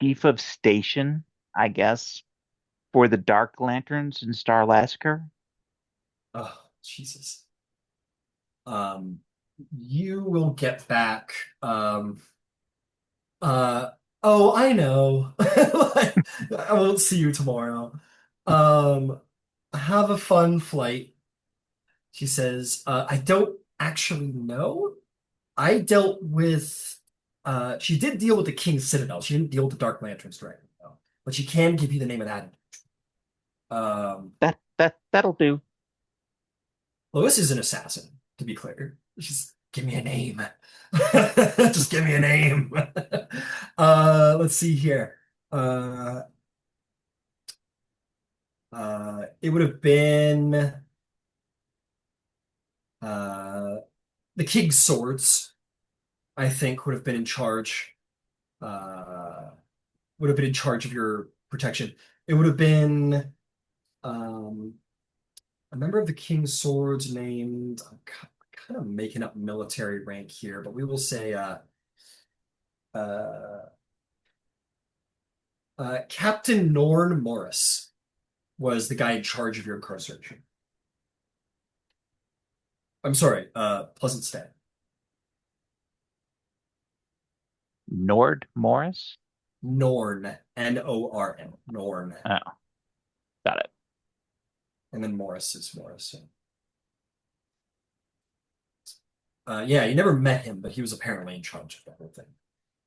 chief of station, I guess, for the Dark Lanterns in Starlasker? Oh, Jesus. You will get back. Oh, I know. I won't see you tomorrow. Have a fun flight. She says, I don't actually know. I dealt with she did deal with the King's Citadel. She didn't deal with the Dark Lanterns directly, though. But she can give you the name of that. That'll do. Lois is an assassin, to be clear. She's give me a name. Just give me a name. Let's see here. It would have been the King's Swords, I think, would have been in charge. Would have been in charge of your protection. It would have been a member of the King's Swords named. I'm kind of making up military rank here, but we will say Captain Norn Morris was the guy in charge of your incarceration. I'm sorry, Pleasant Stay. Nord Morris? Norn, Norn, Norn. Oh, got it. And then Morris is Morris. Yeah, you never met him, but he was apparently in charge of that whole thing.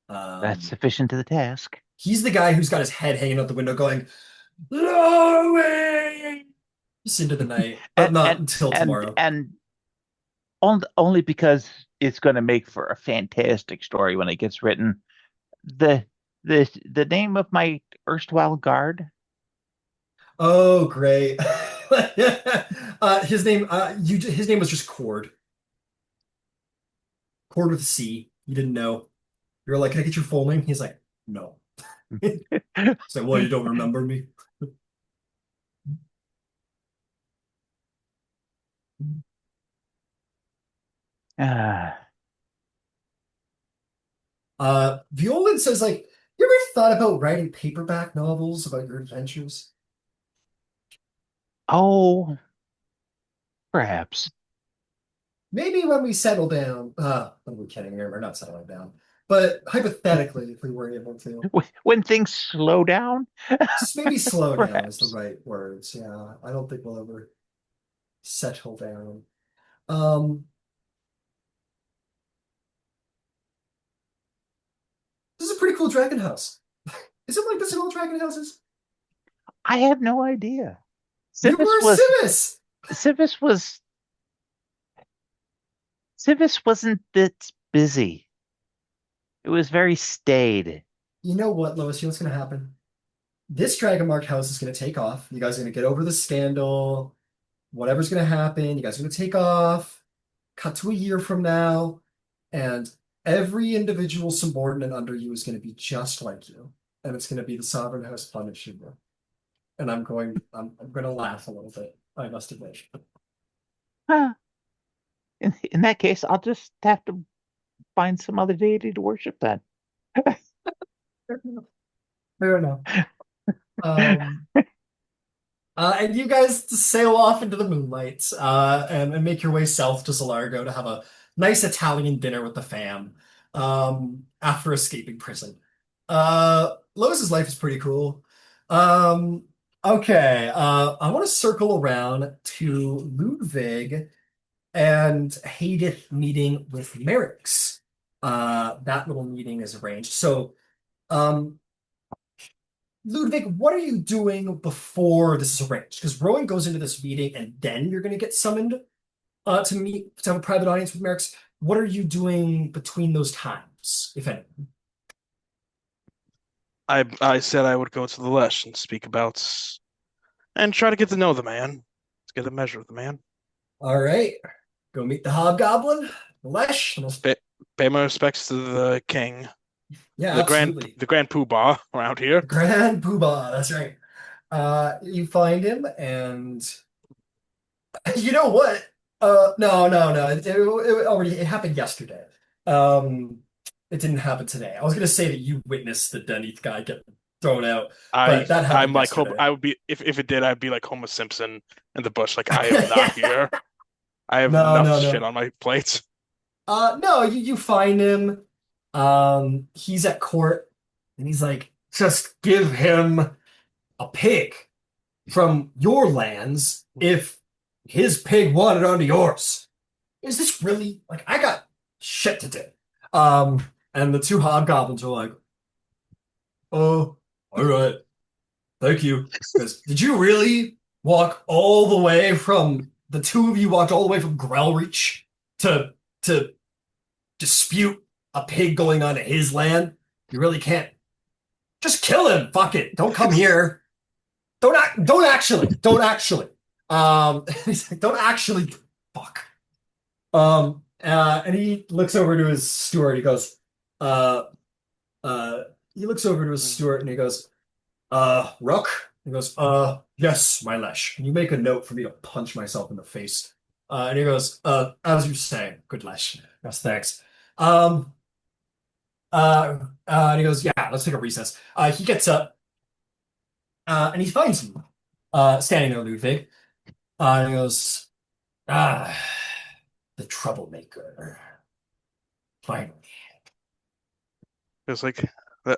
That's sufficient to the task. He's the guy who's got his head hanging out the window going, Lois! Just into the night, but not until tomorrow. And only because it's going to make for a fantastic story when it gets written. The name of my erstwhile guard. Oh, great. His name was just Cord. Cord with a C. You didn't know. You're like, can I get your full name? He's like, no. So, well, you don't remember me? Violan says, like, you ever thought about writing paperback novels about your adventures? Oh, perhaps. Maybe when we settle down. What are we kidding here? We're not settling down. But hypothetically, if we were able to. When things slow down? Just maybe slow down is Perhaps. the right words. Yeah, I don't think we'll ever settle down. This is a pretty cool dragon house. Is it like this in all dragon houses? I have no idea. You were Civis! Civis wasn't that busy. It was very staid. You know what, Lois? You know what's going to happen? This Dragon Mark house is going to take off. You guys are going to get over the scandal. Whatever's going to happen, you guys are going to take off. Cut to a year from now, and every individual subordinate under you is going to be just like you. And it's going to be the Sovereign House punishing you. And I'm going to laugh a little bit, I must admit. Huh. In that case, I'll just have to find some other deity to worship then. Fair enough. And you guys sail off into the moonlight and make your way south to Solargo to have a nice Italian dinner with the fam after escaping prison. Lois's life is pretty cool. Okay, I want to circle around to Ludvig and Haydith meeting with Merrick's. That little meeting is arranged. So, Ludvig, what are you doing before this is arranged? Because Rowen goes into this meeting and then you're going to get summoned to have a private audience with Merrick's. What are you doing between those times, if any? I said I would go to the Lhesh and speak about and try to get to know the man. Let's get a measure of the man. All right. Go meet the Hobgoblin, the Lhesh. Pay my respects to the king. Yeah, the absolutely. the grand poobah around here. Grand Poobah, that's right. You find him, and you know what? No. It happened yesterday. It didn't happen today. I was gonna say that you witnessed the Deneth guy get thrown out, but that happened I'm like yesterday. I would be if it did, I'd be like Homer Simpson in the bush. Like I am not here. I have enough shit on my plate. No, you find him. He's at court, and he's like, just give him a pig from your lands if his pig wanted onto yours. Is this really like I got shit to do? And the two hobgoblins are like, oh, all right, thank you. Because did you really walk all the way from the two of you walked all the way from Grelreach to dispute a pig going onto his land? You really can't. Just kill him. Fuck it. Don't come here. Don't actually. He's like, don't actually. Fuck. And he looks over to his steward. He goes, he looks over to his steward and he goes, Rook? He goes, yes, my Lhesh. Can you make a note for me to punch myself in the face? And he goes, as you're saying, good Lhesh. Yes, thanks. And he goes, yeah, let's take a recess. He gets up And he finds you, standing there, Ludwig. And he goes, ah, the troublemaker. Finally. It's like the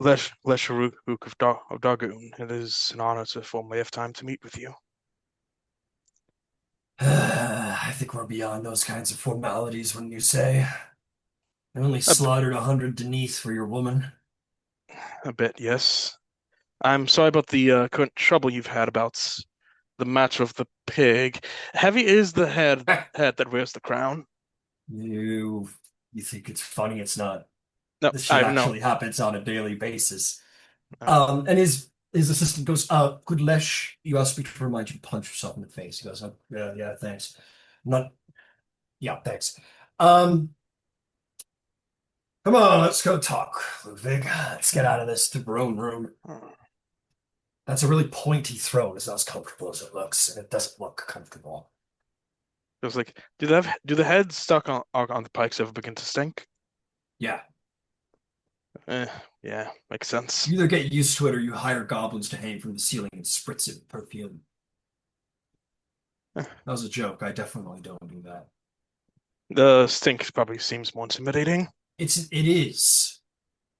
Lhesh of Dargoon. It is an honor to formally have time to meet with you. I think we're beyond those kinds of formalities, wouldn't you say? I only slaughtered 100 Denise for your woman. A bit, yes. I'm sorry about the current trouble you've had about the matter of the pig. Heavy is the head that wears the crown. You you think it's funny? It's not. No, This shit I know. actually happens on a daily basis. Uh, And his assistant goes, good Lesh, you asked me to remind you to punch yourself in the face. He goes, yeah, thanks. Not, yeah, thanks. Um, Come on, let's go talk, Ludwig. Let's get out of this throne room. That's a really pointy throne. It's not as comfortable as it looks, and it doesn't look comfortable. It was like, do the heads stuck on the pikes ever begin to stink? Yeah. Yeah, makes sense. You either get used to it or you hire goblins to hang from the ceiling and spritz it with perfume. That was a joke. I definitely don't do that. The stink probably seems more intimidating. It is.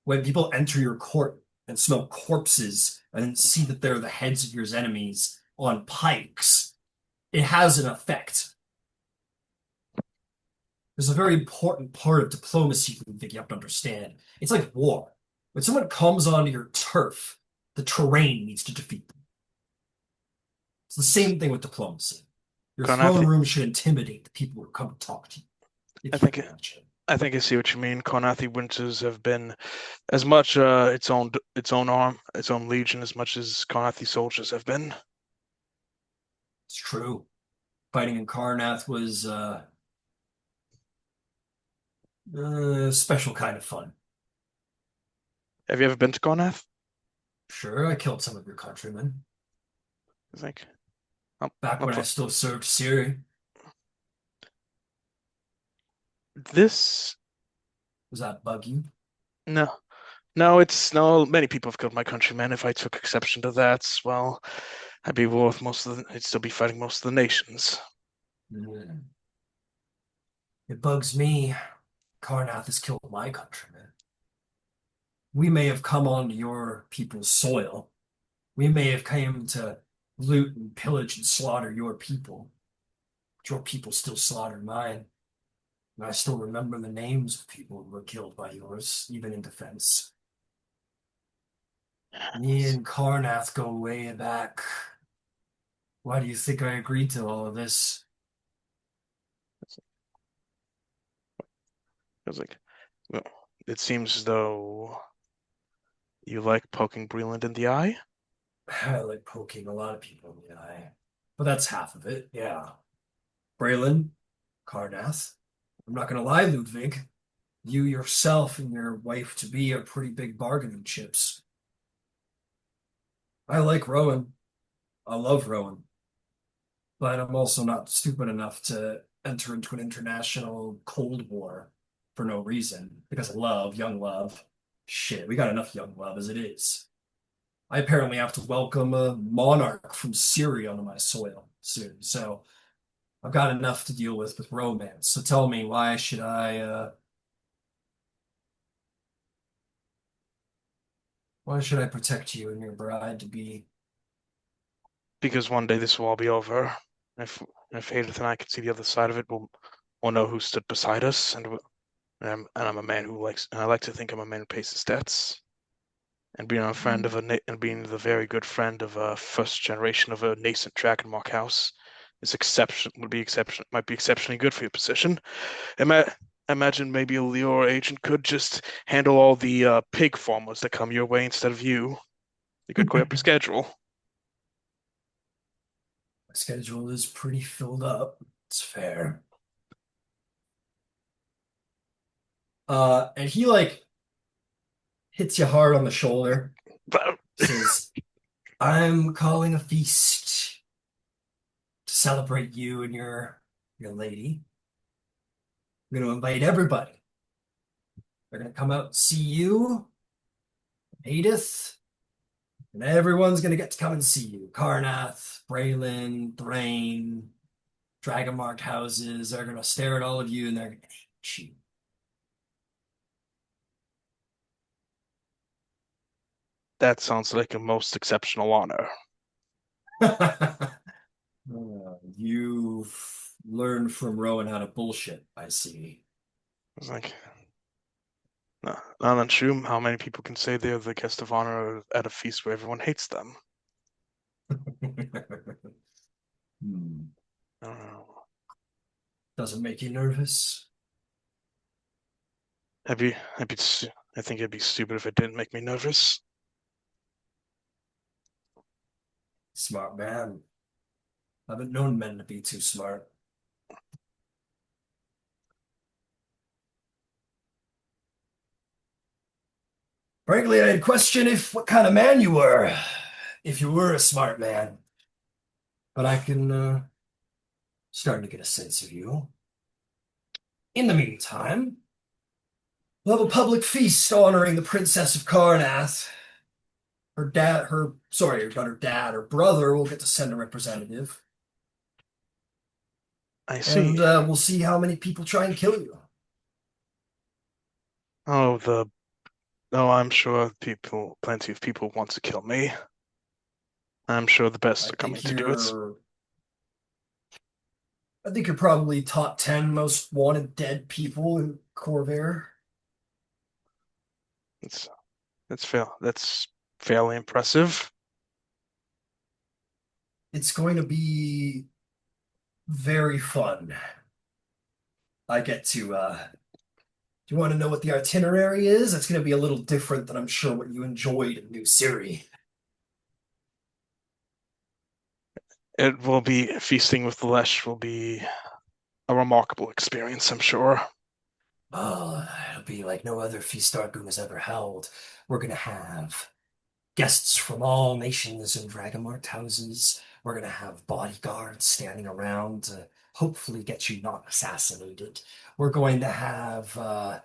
When people enter your court and smell corpses and then see that they're the heads of your enemies on pikes, it has an effect. There's a very important part of diplomacy that you have to understand. It's like war. When someone comes onto your turf, the terrain needs to defeat them. It's the same thing with diplomacy. Your throne room should intimidate the people who come to talk to you. I think I see what you mean. Carnathi winters have been as much its own legion as much as Carnathi soldiers have been. It's true. Fighting in Karnath was a special kind of fun. Have you ever been to Carnath? Sure, I killed some of your countrymen. I think. Back when I still served Siri. This Does that bug you? No. No, many people have killed my countrymen. If I took exception to that, well, I'd still be fighting most of the nations. It bugs me. Karnath has killed my countrymen. We may have come onto your people's soil. We may have come to loot and pillage and slaughter your people. But your people still slaughtered mine. And I still remember the names of people who were killed by yours, even in defense. Me and Karnath go way back. Why do you think I agreed to all of this? I was like, well, it seems as though you like poking Breland in the eye. I like poking a lot of people in the eye. But that's half of it, yeah. Breland, Karnath. I'm not gonna lie, Ludwig. You yourself and your wife-to-be are pretty big bargaining chips. I like Rowen. I love Rowen. But I'm also not stupid enough to enter into an international Cold War for no reason. Because of love, young love. Shit, we got enough young love as it is. I apparently have to welcome a monarch from Syria onto my soil soon, so I've got enough to deal with romance. So tell me, why should I protect you and your bride to be? Because one day this will all be over. If Haydith and I can see the other side of it, we'll know who stood beside us, and I'm a man who likes, and I like to think I'm a man who pays his debts. And being being the very good friend of a first generation of a nascent Dragonmark house might be exceptionally good for your position. Imagine maybe a Leora agent could just handle all the pig farmers that come your way instead of you. You could quit up your schedule. My schedule is pretty filled up. It's fair. And he hits you hard on the shoulder. Says, I'm calling a feast to celebrate you and your lady. I'm going to invite everybody. They're going to come out and see you, Haydith, And everyone's gonna get to come and see you. Karnath, Breland, Thrain, dragon marked houses are gonna stare at all of you and they're gonna hate you. That sounds like a most exceptional honor. You've learned from Rowen how to bullshit, I see. It's like, no, not untrue. How many people can say they're the guest of honor at a feast where everyone hates them? Hmm. I don't know. Doesn't make you nervous? I think it'd be stupid if it didn't make me nervous. Smart man. I haven't known men to be too smart. Frankly, I'd question if what kind of man you were, if you were a smart man. But I can starting to get a sense of you. In the meantime, we'll have a public feast honoring the Princess of Karnath. Her dad, not her dad, her brother will get to send a representative. I And see. we'll see how many people try and kill you. Oh, I'm sure plenty of people want to kill me. I'm sure the best I are coming think to do it. I think you're probably top 10 most wanted dead people in Corvair. That's fairly impressive. It's going to be very fun. I get to do you want to know what the itinerary is? It's going to be a little different than I'm sure what you enjoyed in New Siri. It will be feasting with the Lhesh will be a remarkable experience, I'm sure. Oh, it'll be like no other feast Dargoon has ever held. We're going to have guests from all nations and dragonmarked houses. We're going to have bodyguards standing around to hopefully get you not assassinated. We're going to have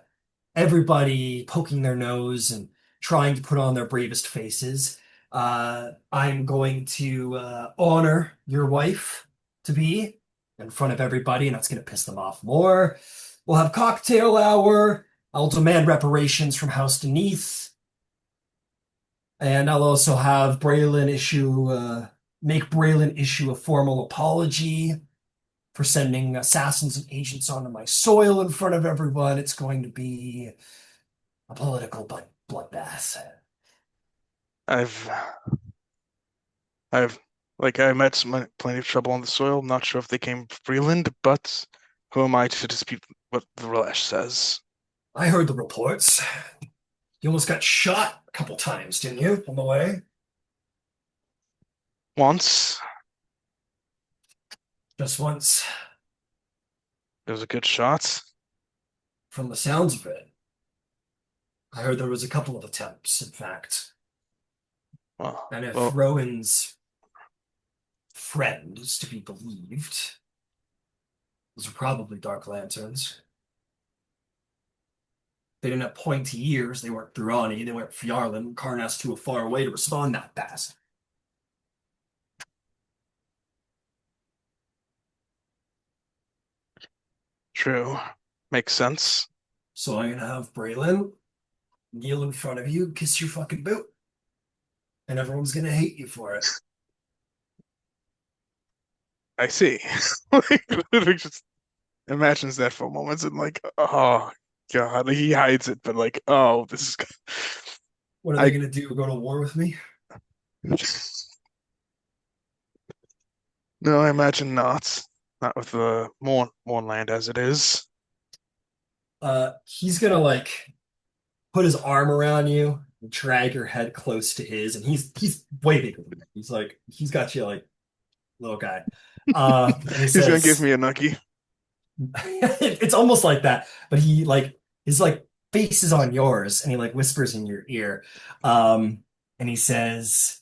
everybody poking their nose and trying to put on their bravest faces. I'm going to honor your wife to be in front of everybody, and that's going to piss them off more. We'll have cocktail hour. I'll demand reparations from House Beneath. And I'll also have make Breland issue a formal apology for sending assassins and agents onto my soil in front of everyone. It's going to be a political bloodbath. I've I've I met plenty of trouble on the soil. I'm not sure if they came from Breland, but who am I to dispute what the Lhesh says? I heard the reports. You almost got shot a couple times, didn't you, on the way? Once Just once, it was a good shot. from the sounds of it. I heard there was a couple of attempts, in fact. And if Well, Rowen's friend is to be believed, those are probably Dark Lanterns. They didn't have pointy ears. They weren't Durrani. They weren't Fjarlin. Karnat's too far away to respond that fast. true. Makes sense. So I'm gonna have Braylon kneel in front of you, kiss your fucking boot, and everyone's gonna hate you for it. I see. Like, literally just imagines that for a moment and oh God, he hides it, but oh, this is What are they I gonna do? Go to war with me? no, I imagine not. Not with the more land as it is. He's gonna like put his arm around you, and drag your head close to his, and he's way bigger than you. He's got you like little guy. And he He's gonna give says, me a nuggie. it's almost like that, but he like his like face is on yours, and he like whispers in your ear, and he says,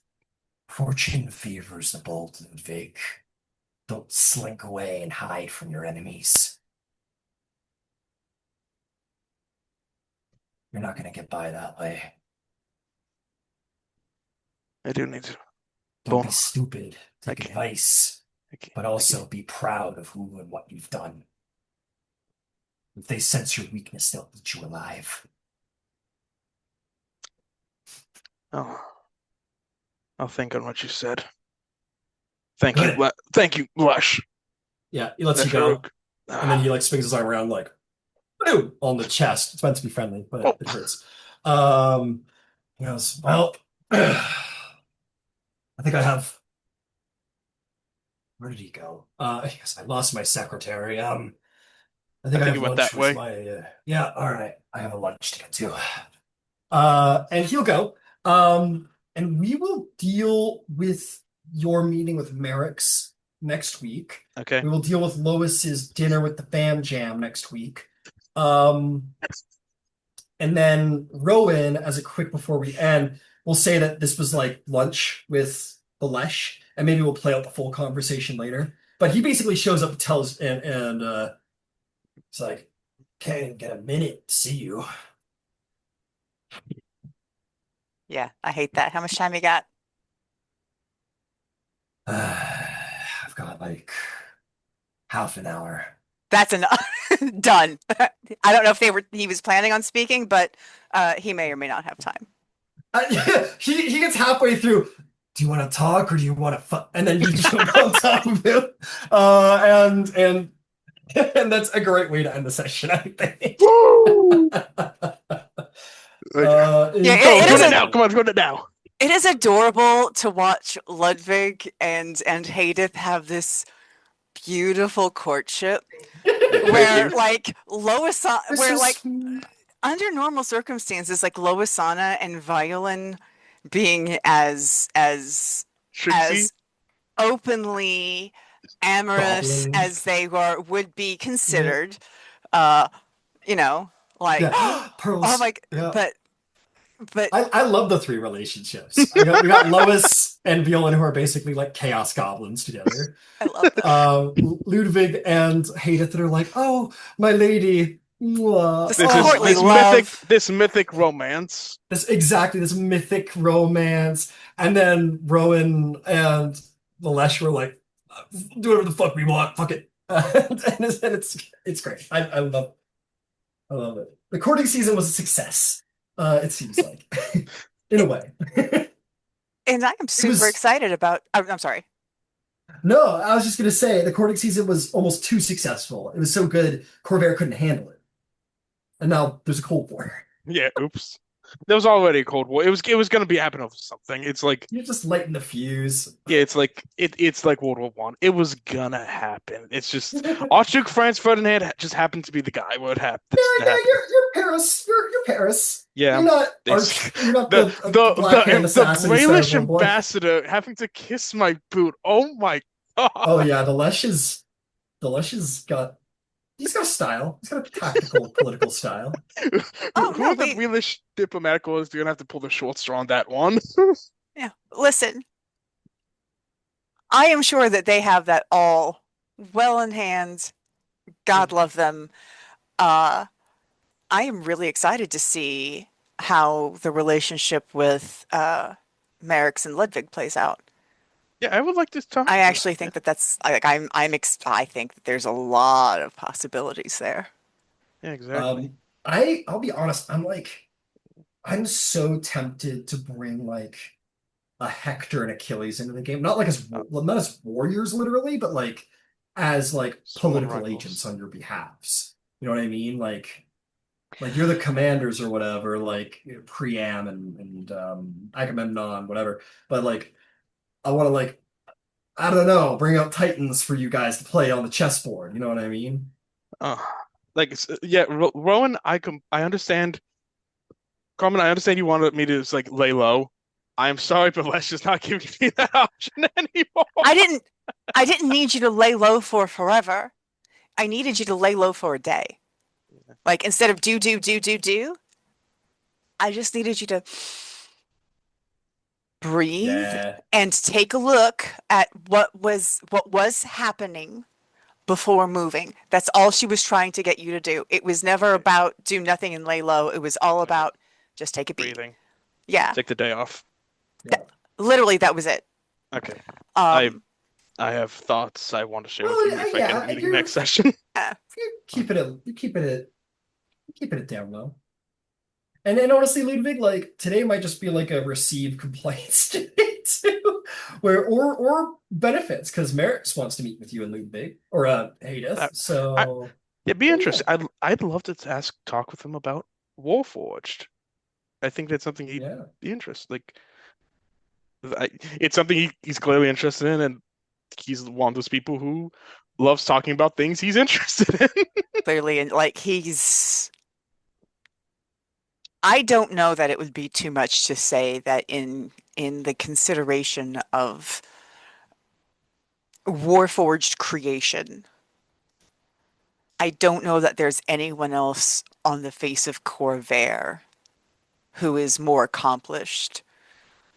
"Fortune favors the bold, Ludwig. Don't slink away and hide from your enemies. You're not gonna get by that way." I do need to. Don't Well, be stupid. Take Okay. advice, Okay. but also be proud of who and what you've done. If they sense your weakness, they'll eat you alive. Oh, I'll think on what you said. Thank you. Good. Thank you, Lhesh. Yeah, he lets you Lhesh go, Farouk. and then he like swings his arm around like, "Boom," on the chest. It's meant to be friendly, but Oh. it hurts. He goes, well, I think I have. Where did he go? He goes, I lost my secretary. I I think I think have he went lunch that with way. my. Yeah, all right. I have a lunch to get to. And he'll go. And we will deal with your meeting with Merrick's next week. Okay. We will deal with Lois's dinner with the fam jam next week. Um, and then Rowen, as a quick before we end, we'll say that this was like lunch with the Lhesh, and maybe we'll play out the full conversation later. But he basically shows up and tells, and it's like, can't get a minute to see you. Yeah, I hate that. How much time you got? I've got like half an hour. That's enough. Done. I don't know if he was planning on speaking, but he may or may not have time. He gets halfway through. Do you want to talk or do you want to fuck? And then you jump on top of him. And and that's a great way to end the session, I think. Woo! Yeah, Go to now. Come on, go to now. It is adorable to watch Ludvig and Haydith have this beautiful courtship where like under normal circumstances, like Loisana and Violin being as Trixie? openly amorous Goblin. as they would be considered, you know, like Yeah. Pearls. oh my, Yeah. but I love the three relationships. We got Lois and Violin who are basically like chaos goblins together. I love them. Ludwig and Haydith that are like, oh, my lady. Mwah. This mythic romance. This mythic romance. And then Rowen and the Lhesh were like, do whatever the fuck we want, fuck it. And it's great. I love it. The courting season was a success. It seems like, in a way. And I am super excited about. I'm sorry. No, I was just gonna say the courting season was almost too successful. It was so good, Corvair couldn't handle it, and now there's a Cold War. Yeah, oops. There was already a Cold War. It was going to be happening over something. It's like you're just lighting the fuse. Yeah, it's like World War One. It was gonna happen. It's just Archduke Franz Ferdinand just happened to be the guy where it happened. Yeah, you're Paris. You're Paris. Yeah, you're not the Bralish ambassador having to kiss my boot. Oh my god. Oh yeah, the Lhesh has got. He's got a style. He's got a tactical political style. Who are the Bralish diplomatic corps? You're gonna have to pull the short straw on that one. Yeah, listen. I am sure that they have that all well in hand. God love them. I am really excited to see how the relationship with Merrick's and Ludvig plays out. Yeah, I would like to talk. I actually think that's like I think that there's a lot of possibilities there. Yeah, exactly. I'll be honest. I'm so tempted to bring like a Hector and Achilles into the game, not as warriors literally, but like as like political agents on your behalves. You know what I mean? Like you're the commanders or whatever, like Priam and Agamemnon, whatever. But like I want to like I don't know, bring out Titans for you guys to play on the chessboard. You know what I mean? Rowen, I understand. Carmen, I understand you wanted me to just like lay low. I'm sorry, but Lesh is not giving me that option anymore. I didn't need you to lay low for forever. I needed you to lay low for a day. Like instead of do, I just needed you to breathe and take a look at what was happening before moving. That's all she was trying to get you to do. It was never about do nothing and lay low. It was all about just take a beat. Breathing. Yeah. Take the day off. Literally, that was it. Okay. Um, I have thoughts I want to share with Well, you if I yeah, get a meeting next session. you're keeping it down low. And then honestly, Ludwig, like today might just be like a receive complaints day too, where or benefits because Merrick's wants to meet with you and Ludwig or Haydith. That I So It'd be there you interesting. go. I'd love to talk with him about Warforged. I think that's something he'd Yeah. be interested. It's something he's clearly interested in, and he's one of those people who loves talking about things he's interested in. clearly, and like I don't know that it would be too much to say that in the consideration of Warforged creation, I don't know that there's anyone else on the face of Corvair who is more accomplished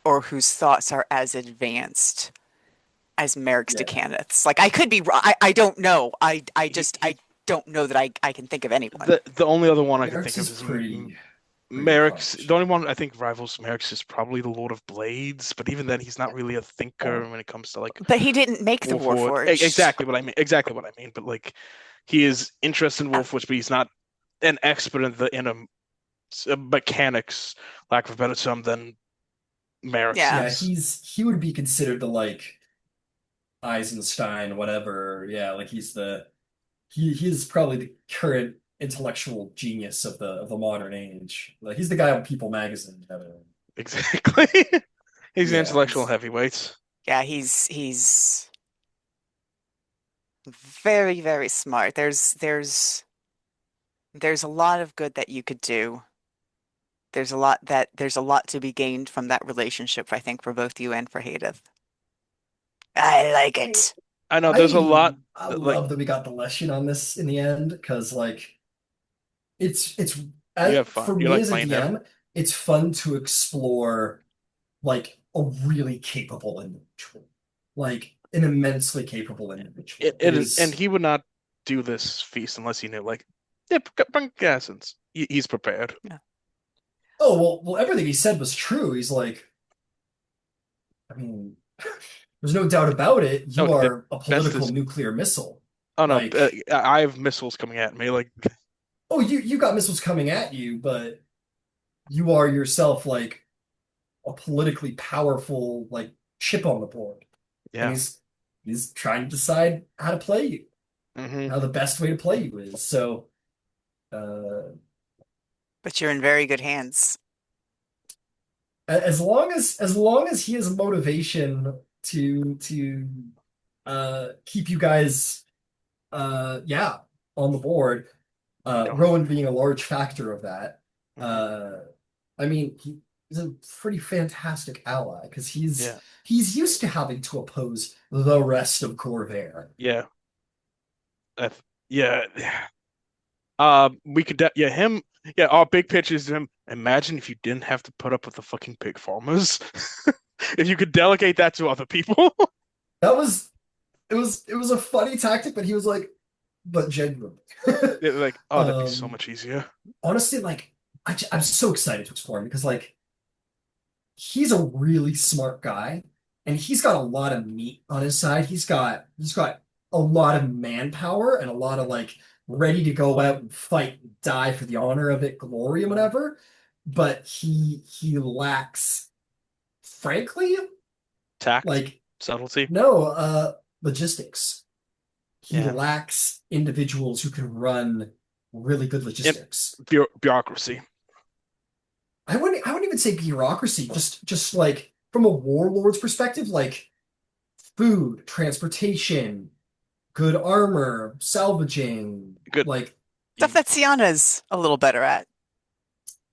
or whose thoughts are as advanced as Merrick's Yeah. Decanith's. Like I could be wrong. I don't know. I He- don't know that I can think of anyone. the only other one I can Merrick's think of is is pretty Merrick's. accomplished. The only one I think rivals Merrick's is probably the Lord of Blades, but even then, he's not really a thinker when it comes to like But he didn't make the Warforged. Warforged. Exactly what I mean. Exactly what I mean. But like, he is interested in Warforged, but he's not an expert in a mechanics, lack of a better term, than Merrick's Yeah. Yeah, is. he would be considered the like Eisenstein, whatever. Yeah, like he's probably the current intellectual genius of the modern age. Like he's the guy on People magazine. Exactly. He's an Yeah, intellectual heavyweight. Yeah, he's very, very smart. There's a lot of good that you could do. There's a lot to be gained from that relationship, I think, for both you and for Haydith. I like I it. I know there's a lot I like love that we got the Leshian on this in the end because like it's you have fun. for You me like as a playing him. DM, it's fun to explore like a really capable individual, like an immensely capable individual. It is, and he would not do this feast unless he knew like, yeah, bring Gassens. He's prepared. Yeah. Oh well, everything he said was true. He's like, I mean, there's no doubt about it. No, You are a best political is nuclear missile. oh no, Like, I have missiles coming at me. Like, oh, you got missiles coming at you, but you are yourself like a politically powerful like chip on the board, and yeah. he's trying to decide how to play you, Hmm. how the best way to play you is. So, uh, But you're in very good hands. as long as he has motivation to keep you guys yeah on the board, No. Rowan being a large factor of that. Hmm. Uh, I mean, he's a pretty fantastic ally because Yeah. he's used to having to oppose the rest of Corvair. Yeah. Yeah. We could, yeah, him, yeah, our big pitch is him. Imagine if you didn't have to put up with the fucking pig farmers. If you could delegate that to other people. That was it was a funny tactic, but he was like, but genuinely. Like, oh, that'd be so um, much easier. Honestly, like I'm so excited to explore him because like he's a really smart guy and he's got a lot of meat on his side. He's got a lot of manpower and a lot of like ready to go out and fight and die for the honor of it, glory and whatever. But he lacks, frankly, Tact, like subtlety. no logistics. He Yeah. lacks individuals who can run really good And logistics. bureaucracy. I wouldn't even say bureaucracy, just like from a warlord's perspective, like food, transportation, good armor, salvaging, Good. like Stuff that Sienna's a little better at.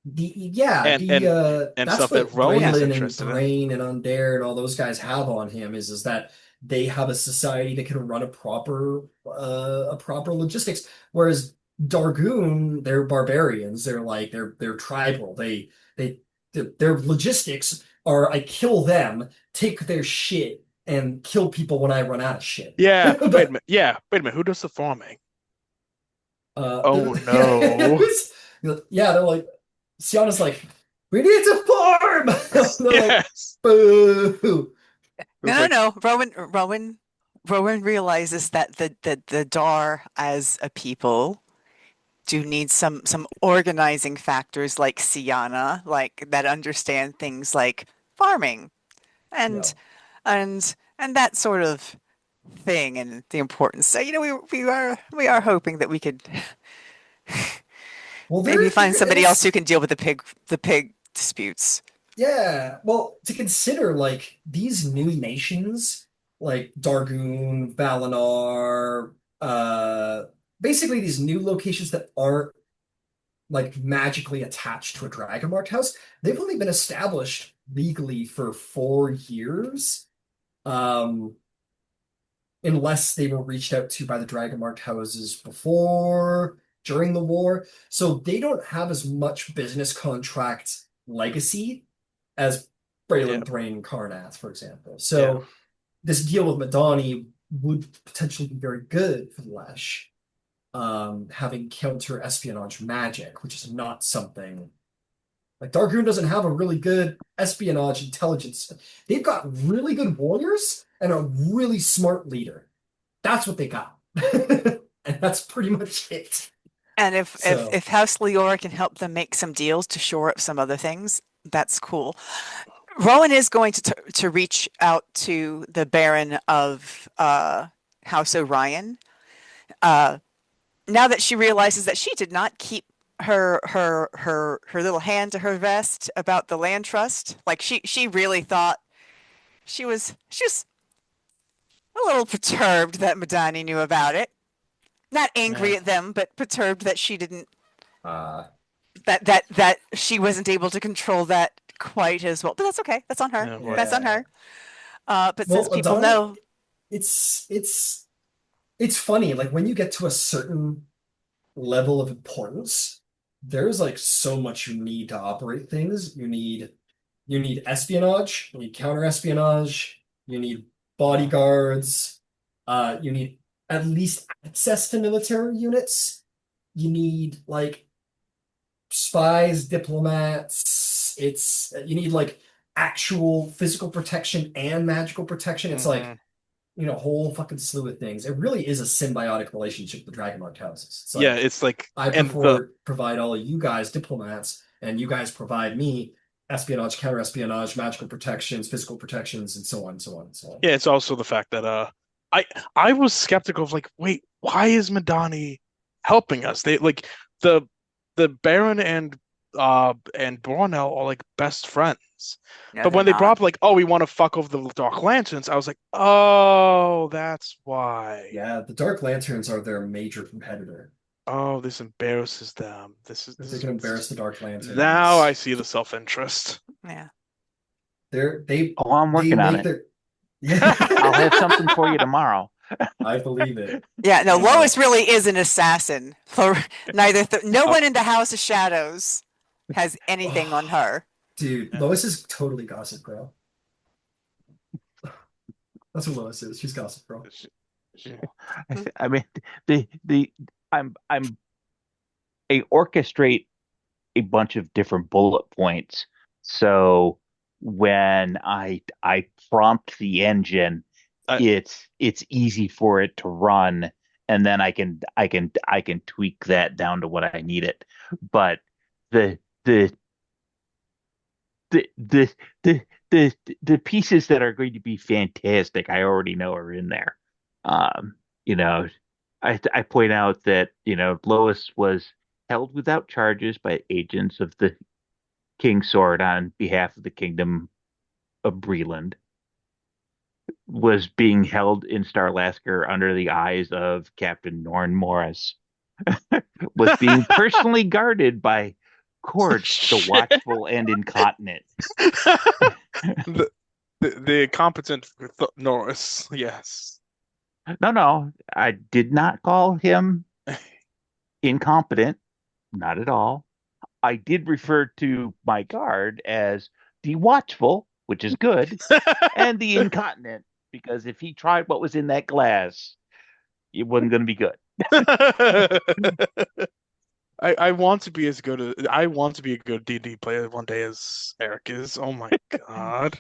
And and that's stuff that what Rowan is Breland and interested in. Thrain and Undair and all those guys have on him is that they have a society that can run a proper logistics. Whereas Dargoon, they're barbarians. They're like they're tribal. They their logistics are I kill them, take their shit, and kill people when I run out of shit. Yeah, wait a But minute. Yeah, wait a minute. Who does the farming? uh Oh no. yeah, they're like Sienna's like, We need to farm. They're like, Yes. boo. It's No, no, like, no. Rowan realizes that the Dar as a people do need some organizing factors like Siana, like that understand things like farming Yeah. and and that sort of thing and the importance. So, we are hoping that we could Well, maybe find they're in a somebody else who can deal with the pig disputes. yeah. Well, to consider like these new nations, like Dargoon, Valinor, uh, basically these new locations that aren't like magically attached to a dragon marked house, they've only been established legally for 4 years. Um, unless they were reached out to by the dragon marked houses before, during the war. So they don't have as much business contract legacy as yeah, Breland, Thrain, and Karnath, for example. yeah. So this deal with Madani would potentially be very good for the Lhesh, having counter espionage magic, which is not something like Dargoon doesn't have a really good espionage intelligence. They've got really good warriors and a really smart leader. That's what they got. And that's pretty much it. And if if So, if House Leora can help them make some deals to shore up some other things, that's cool. Rowan is going to reach out to the Baron of House Orion. Uh, now that she realizes that she did not keep her little hand to her vest about the land trust, like she really thought she was a little perturbed that Madani knew about it. Not angry yeah. at them, but perturbed that she didn't Uh, that she wasn't able to control that quite as well. But that's okay. That's on her. Yeah, but That's on yeah. her. But since Well, people Adani, know, it's funny. Like when you get to a certain level of importance, there's like so much you need to operate things. You need espionage, you need counter espionage, you need bodyguards, you need at least access to military units. You need like spies, diplomats. You need like actual physical protection and magical protection. It's like, mhm. a whole fucking slew of things. It really is a symbiotic relationship with Dragonmark houses. It's Yeah, like it's like, I and the provide all of you guys diplomats, and you guys provide me espionage, counter espionage, magical protections, physical protections, and so on, and so on, and so on. yeah, it's also the fact that I I was skeptical of like, wait, why is Madani helping us? They like the the Baron and Bornell are like best friends. no, But they're when they brought not. up like, oh, we want to fuck over the Dark Lanterns, I was like, oh, that's why. Yeah, the Dark Lanterns are their major competitor. Oh, this embarrasses them. If they can embarrass the Dark Now I Lanterns, see the self-interest. Yeah. Oh, I'm they working on make it. their yeah. I'll have something for you tomorrow. I believe it. Yeah, no, Uh, Lois really is an assassin. No one in the House of Shadows has anything on oh, her. dude, Yeah. Lois is totally Gossip Girl. That's what Lois is. She's Gossip Girl. She- she- I mean, the I orchestrate a bunch of different bullet points. So when I prompt the engine, I, it's easy for it to run, and then I can tweak that down to what I need it. But the the the the the the pieces that are going to be fantastic, I already know are in there. Um, you know, I point out that, Lois was held without charges by agents of the King's Sword on behalf of the Kingdom of Breland, was being held in Starlasker under the eyes of Captain Norn Morris, was being personally guarded by Cord, the shit. watchful and incontinent. The, the competent Norris, yes. No, no, I did not call him incompetent, not at all. I did refer to my guard as the watchful, which is good, and the incontinent, because if he tried what was in that glass, it wasn't going to be good. I want to be as good as I want to be a good D&D player one day as Eric is. Oh my God.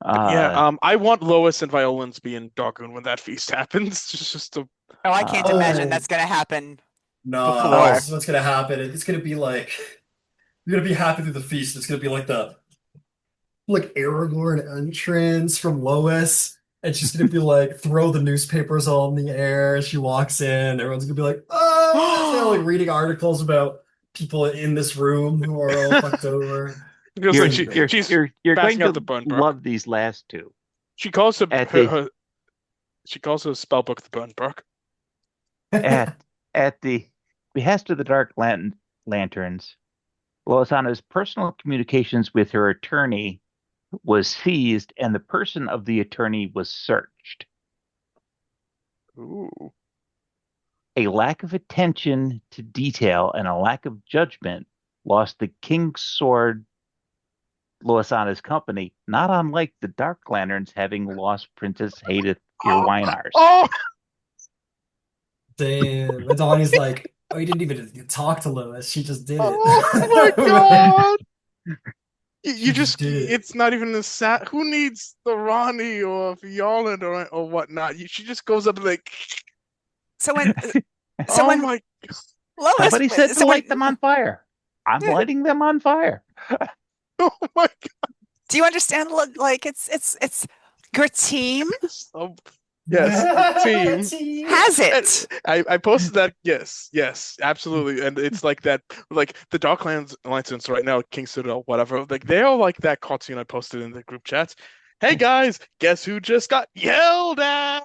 But yeah, I want Lois and Violin to be in Darkroom when that feast happens. Just to Oh, I can't imagine Oh that's going to happen no, before. this is what's gonna happen. It's gonna be like you're gonna be happy through the feast. It's gonna be like the Aragorn entrance from Lois. And she's gonna be like, throw the newspapers all in the air. She walks in, everyone's gonna be like, oh, they're like reading articles about people in this room who are all fucked over. it feels You're like Pretty great. you're going passing out the to burn book. love these last two. She calls her, At her, the her she calls her spell book the burn book. at at the behest of the Lanterns, Losana's personal communications with her attorney was seized, and the person of the attorney was searched. Ooh. A lack of attention to detail and a lack of judgment lost the King's Sword Losana's company, not unlike the Dark Lanterns having lost Princess Haydith Irwinars. Oh, Damn. And Donnie's like, oh, you didn't even talk to Lois. She just did it. oh my God. You She just just, did it. it's not even a sat. Who needs the Ronnie or Violet or whatnot? She just goes up and like, So when oh when my, Lois, Somebody said to so when, light them on fire. I'm lighting them on fire. oh my do you understand? Like it's your team God. Yes, the team. Team. has And it. I posted that. Yes, absolutely. And it's like that, like the Darklands Alliance right now, King Citadel, whatever. Like they are like that cartoon I posted in the group chats. Hey guys, guess who just got yelled at?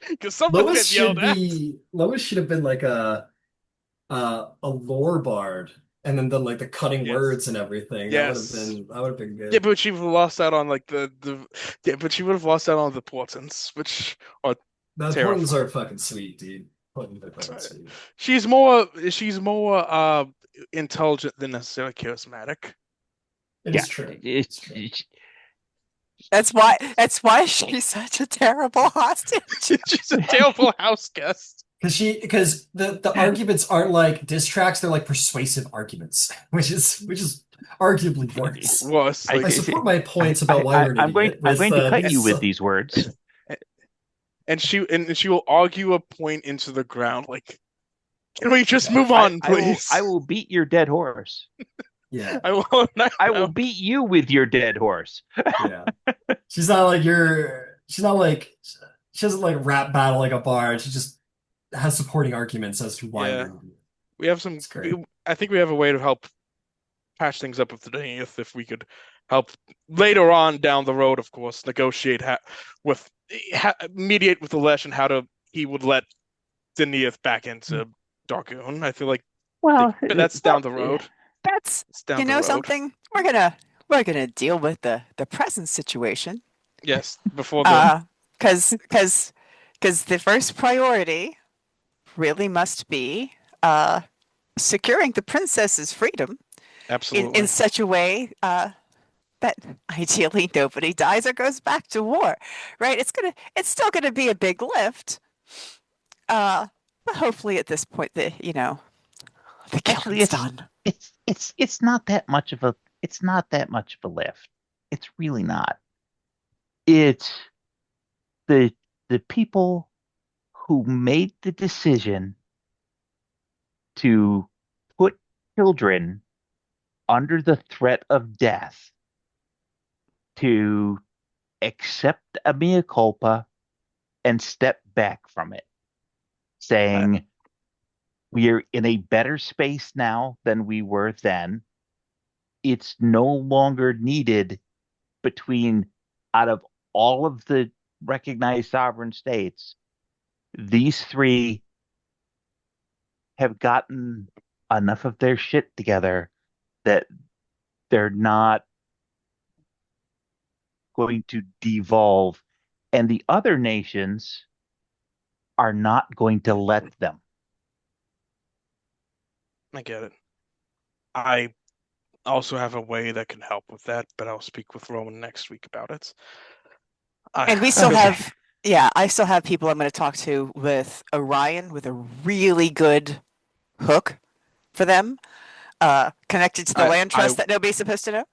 Because someone's getting yelled at. Lois should have been like a lore bard and then done like the cutting Yes, words and everything. yes. That would have been Yeah, good. but she would have lost out on like the yeah, but she would have lost out on the portents, which are The Portents terrifying. are fucking sweet, dude. Portents are fucking sweet. She's more intelligent than necessarily charismatic. It Yeah, is true. It's true. That's why she's such a terrible hostage. She's a terrible house guest. Because the arguments aren't like diss tracks, they're like persuasive arguments, which is arguably worse. Was I, like I support my points about why you're an I'm idiot I'm with going to cut you with these. these words. and she will argue a point into the ground. Like, can we just move on, please? I will beat your dead horse. Yeah, I will. I will beat you with your dead horse. yeah. She's not like you're. She's not like she doesn't like rap battle like a bard. She just has supporting arguments as to why you're Yeah, an idiot. we have some. It's great. I think we have a way to help patch things up with the Danieth if we could help later on down the road, of course, negotiate mediate with the Lhesh and how he would let Danieth back into Darkoon. I feel like Well, that's down the road. That's It's down the road. something. We're gonna deal with the present situation. Yes, before the Because the first priority really must be securing the princess's freedom absolutely. in such a way that ideally nobody dies or goes back to war, right? It's still gonna be a big lift, but hopefully at this point the actually, killing's done. it's not that much of a lift. It's really not. It's the people who made the decision to put children under the threat of death to accept a mea culpa and step back from it, saying we're in a better space now than we were then. It's no longer needed out of all of the recognized sovereign states. These three have gotten enough of their shit together that they're not going to devolve, and the other nations are not going to let them. I get it. I also have a way that can help with that, but I'll speak with Rowen next week about it. And we still Okay. have Yeah, I still have people I'm going to talk to with Orion with a really good hook for them, connected to the land I trust that nobody's supposed to know.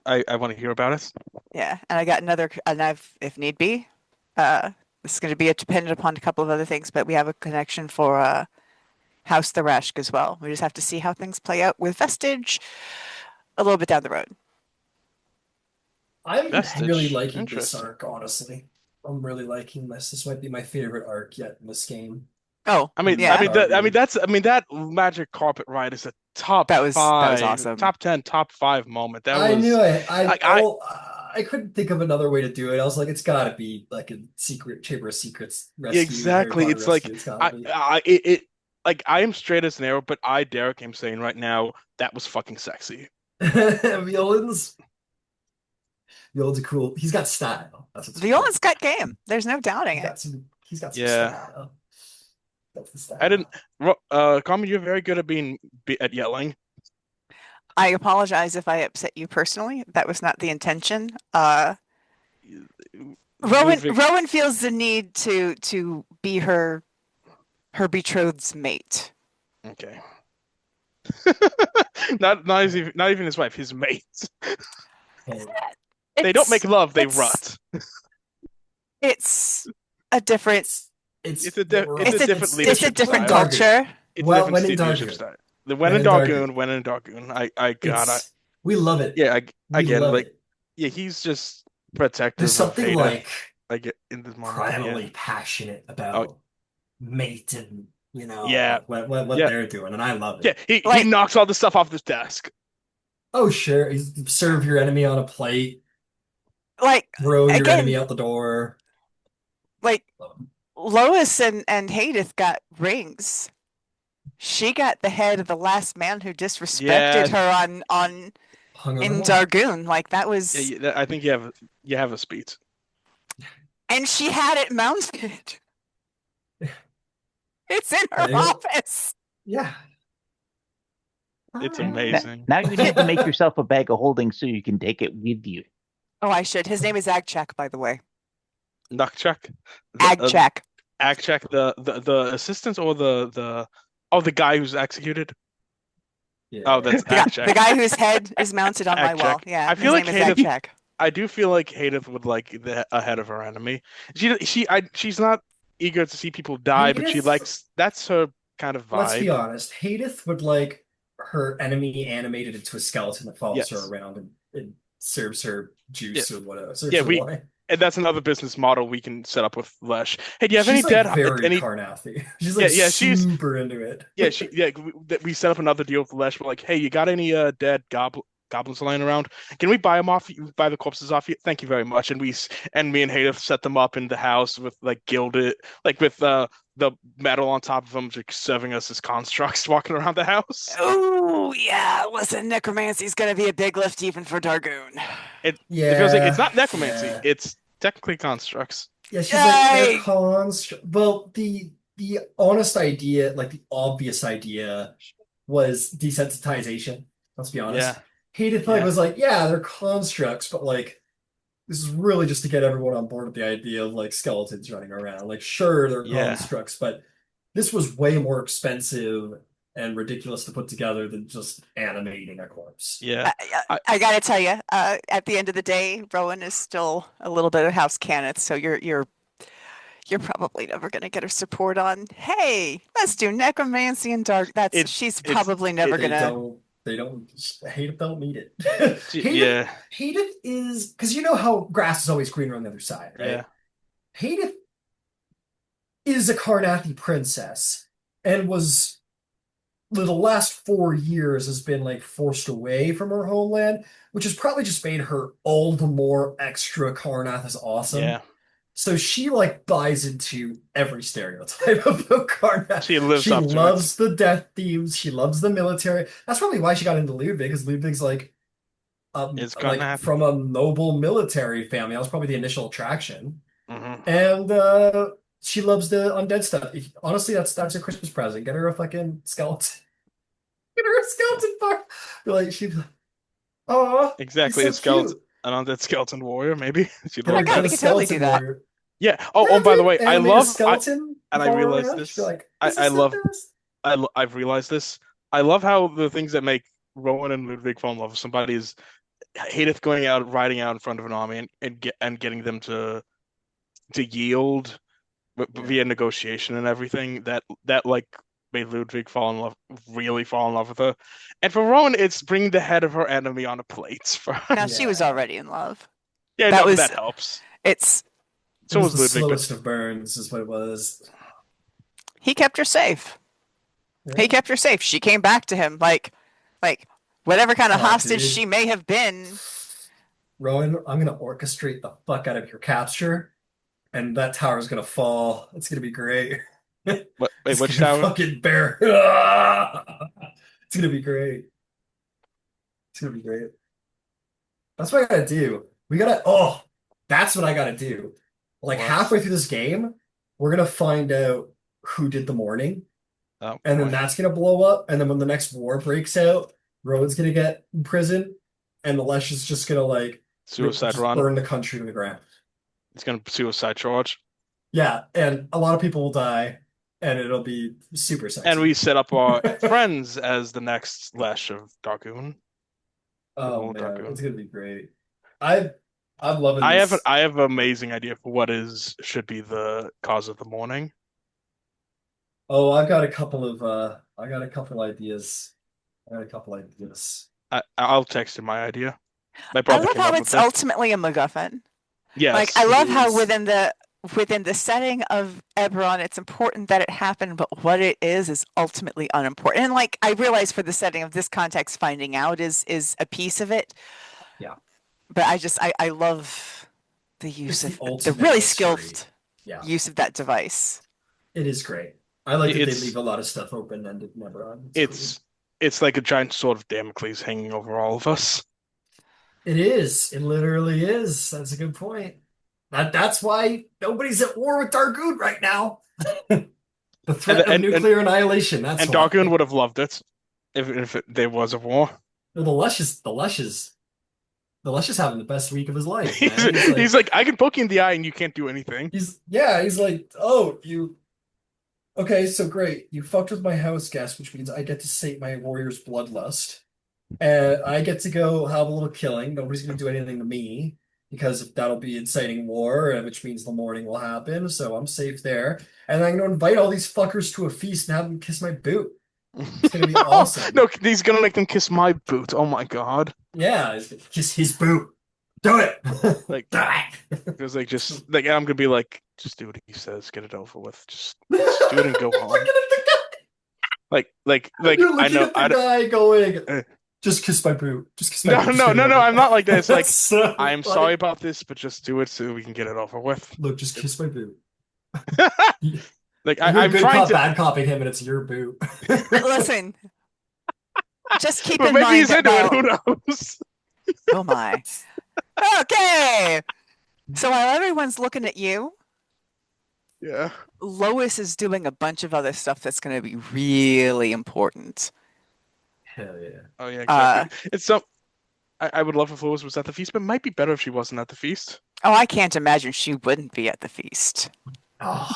I want to hear about it. Yeah, and I got another, and if need be, this is going to be dependent upon a couple of other things, but we have a connection for House the Rashk as well. We just have to see how things play out with Vestige a little bit down the road. I'm really Vestige. liking this Interesting. arc, honestly. I'm really liking this. This might be my favorite arc yet in this game. Oh, I mean, yeah, that magic carpet ride is a top that was five, awesome. top 10, top 5 moment. That I knew was I like I I couldn't think of another way to do it. I was like, it's got to be like a secret Chamber of Secrets rescue, Harry exactly. Potter It's like rescue. It's got to be. like I am straight as an arrow, but Derek, am saying right now that was fucking sexy. Violin's Violin's a cool. He's got style. That's what's Violin's got game. There's no doubting it. He's got some Yeah. style. That's the style. I didn't. Carmen, you're very good at at yelling. I apologize if I upset you personally. That was not the intention. Ludvig- Rowen feels the need to be her betrothed's mate. Okay. Not even his wife, his mate. Hey, They don't make love, they it's- rut. It's a different. it's It's a different It's leadership a different style. culture. It's Well, a when in different leadership Dargoon. style. The when in Dargoon. I got it. We love it. Yeah, I We get it. love Like, it. yeah, he's just protective There's of something Haydith. like In this moment. primarily passionate about mate and Yeah. what Yeah. they're doing, and I love it. Yeah, he Like- knocks all the stuff off his desk. Oh sure, serve your enemy on a plate, Like throw your again, enemy out the door. like Lois and Haydith got rings. She got the head of the last man who disrespected her on Hung on in the wall. Dargoon. Like that was, I think you have a speed. and she had it mounted. It's in her Yeah. office. Yeah. It's Alright. amazing. Now you need to make yourself a bag of holding so you can take it with you. Oh, I should. His name is Agchek, by the way. Nukchuk. Agchek. Agchek, the assistant or the guy who's executed. Yeah. Oh, that's Agchek. The guy whose head is mounted on my wall. Agchek. Yeah, I feel his like name is Haydith- Agchek. I do feel like Haydith would like ahead of her enemy. She's not eager to see people die, but she Haydith- likes that's her kind of vibe. Let's be honest. Haydith would like her enemy animated into a skeleton that follows Yes. her around and serves her juice or whatever. Yeah, Serves her wine. And that's another business model we can set up with Lhesh. Hey, do you have any She's like dead very any Carnathy. She's like she's super into it. we set up another deal with Lhesh. We're like, hey, you got any dead goblins lying around? Can we buy them off you? Buy the corpses off you? Thank you very much. And me and Haydith set them up in the house with like gilded, like with the metal on top of them, like serving us as constructs walking around the house. Oh, yeah. Listen, necromancy's going to be a big lift even for Dargoon. It feels like it's not necromancy. Yeah. It's technically constructs. Yeah, she's like Yay! they're cons. Well, the honest idea, like the obvious idea, was desensitization. Let's be honest. Yeah. Haydith was like, yeah, they're constructs, but like this is really just to get everyone on board with the idea of like skeletons running around. Like, sure, they're constructs, but this was way more expensive and ridiculous to put together than just animating a corpse. Yeah. I gotta tell you, at the end of the day, Rowen is still a little bit of house Cannith, so you're probably never gonna get her support on. Hey, let's do necromancy and dark. She's probably never gonna. Haydith don't need it. Yeah. Haydith is because you know how grass is always greener on the other side, right? Yeah. Haydith is a Carnathi princess and was the last 4 years has been like forced away from her homeland, which has probably just made her all the more extra Carnath is awesome. Yeah. So she like buys into every stereotype about Carnath. She lives up to it. loves the death thieves. She loves the military. That's probably why she got into Ludvig, because Ludvig's like from a noble military family. That was probably the initial attraction. Mm-hmm. And she loves the undead stuff. Honestly, that's a Christmas present. Get her a fucking skeleton. Get her a skeleton bar. Like she's like, oh, Exactly. so An undead skeleton warrior, maybe. Oh my God, we could totally do that. Yeah. Yeah, Oh, by the dude. way, I Animate a love skeleton and I crawling realized around. Just be this. like, I is I this the love best? I've realized this. I love how the things that make Rowan and Ludwig fall in love with somebody is Haydith going out, riding out in front of an army and getting them to yield Yeah. via negotiation and everything. That like made Ludwig really fall in love with her. And for Rowan, it's bringing the head of her enemy on a plate for her. Now she was Yeah. already in love. Yeah, That no, but was that helps. it's It So was was the Ludwig, but slowest of burns, is what it was. he kept her safe. He Yeah. kept her safe. She came back to him like whatever kind of Oh, hostage dude. she may have been. Rowan, I'm gonna orchestrate the fuck out of your capture, and that tower's gonna fall. It's gonna be great. wait, It's which gonna tower? fucking bear. It's gonna be great. It's gonna be great. That's what I gotta do. That's what I gotta do. Like What? halfway through this game, we're gonna find out who did the mourning, Oh and then boy. that's gonna blow up. And then when the next war breaks out, Rowan's gonna get in prison, and the Lesh is just gonna like Suicide just run. burn the country to the ground. It's gonna suicide charge. Yeah, and a lot of people will die, and it'll be super And sexy. we set up our friends as the next Lesh of Dargoon. Oh Remote man, it's Dargoon. gonna be great. I I'm loving this. I have an amazing idea for what should be the cause of the mourning. Oh, I've got a couple of I got a couple ideas. I got a couple ideas. I'll text you my idea. My I brother love came how up with it's it. ultimately a MacGuffin. Like Yes. I It love how is. within the setting of Eberron, it's important that it happened, but what it is ultimately unimportant. And like I realize for the setting of this context, finding out is a piece of it. Yeah. But I love the It's use the of the ultimate really mystery. skilled Yeah, use of that device. it is great. I like that they It's leave a lot of stuff open-ended, never on. It's cool. it's like a giant sword of Damocles hanging over all of us. It is. It literally is. That's a good point. That's why nobody's at war with Dargoon right now. The And threat of nuclear annihilation. That's and why. Dargoon would have loved it if there was a war. Well, the Lush is having the best week of his life, He's, man. he's like, I can poke you in the eye and you can't do anything. He's like, oh, you okay, so great. You fucked with my house guest, which means I get to sate my warrior's bloodlust. And I get to go have a little killing. Nobody's gonna do anything to me because that'll be inciting war, which means the morning will happen, so I'm safe there. And I'm gonna invite all these fuckers to a feast and have them kiss my boot. It's gonna be awesome. No, he's gonna make them kiss my boot. Oh my god. Yeah, kiss his boot. Do it. Like, Do it. because like just like I'm gonna be like, just do what he says, get it over with. Just do it and go I'm home. looking at the guy. You're I looking know at the guy going, uh, just kiss my boot. Just kiss my no boot. Just no get it no no over I'm not like this. Like That's so I'm funny. sorry about this, but just do it so we can get it over with. Look, just kiss my boot. Like You're I'm good trying cop, to, bad copying him, and it's your boot. Listen, just keep but in maybe mind he's that into it. Who knows? oh my. Okay. So while everyone's looking at you, Yeah. Lois is doing a bunch of other stuff that's going to be really important. Hell yeah. Oh yeah, exactly. It's so. I would love if Lois was at the feast, but it might be better if she wasn't at the feast. Oh, I can't imagine she wouldn't be at the feast. Oh,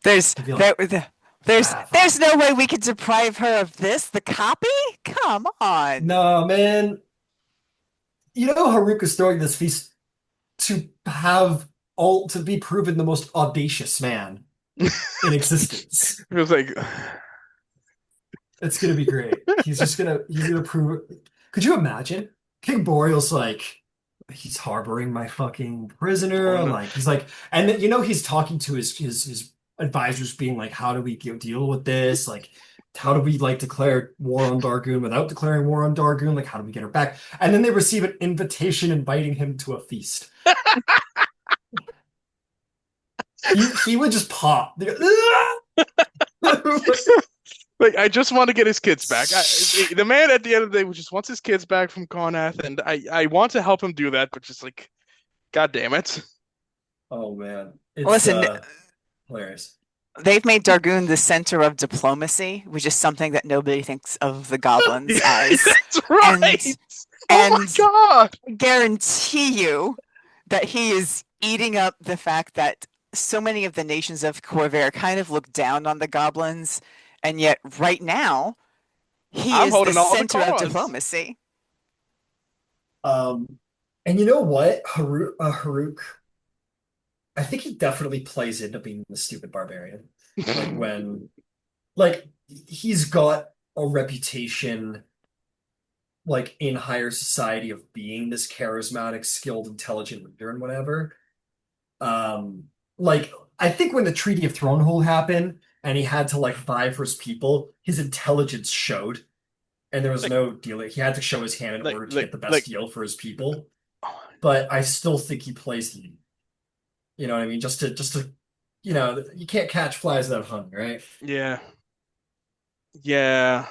There's I feel there, like there- there's ah, there's no way we could deprive her of this. The copy? Come on. no, man. You know Haruka's throwing this feast to have all to be proven the most audacious man in existence. It was like, It's gonna be great. He's gonna prove it. Could you imagine? King Boreal's like he's harboring my fucking prisoner. oh no. Like he's like, and then, you know he's talking to his advisors, being like, how do we deal with this? Like, how do we like declare war on Dargoon without declaring war on Dargoon? Like, how do we get her back? And then they receive an invitation inviting him to a feast. He would just pop. Like I just want to get his kids back. The man at the end of the day just wants his kids back from Karnath, and I want to help him do that, but just like, god damn it. Oh man, it's Listen, hilarious. they've made Dargoon the center of diplomacy, which is something that nobody thinks of the goblins as. That's right. And, Oh my and god. I guarantee you that he is eating up the fact that so many of the nations of Corvair kind of look down on the goblins, and yet right now he I'm is the holding all the center of cards. diplomacy. And you know what? Haruk, I think he definitely plays into being the stupid barbarian. Like when, like he's got a reputation like in higher society of being this charismatic, skilled, intelligent leader and whatever. Um, like I think when the Treaty of Thronehold happened and he had to like vie for his people, his intelligence showed, and there was Like, no deal. He had to show his hand in like, order to like, get the best like, deal for his people. But I still think he plays the, you know what I mean? Just to, you can't catch flies without hunting, right? yeah, yeah.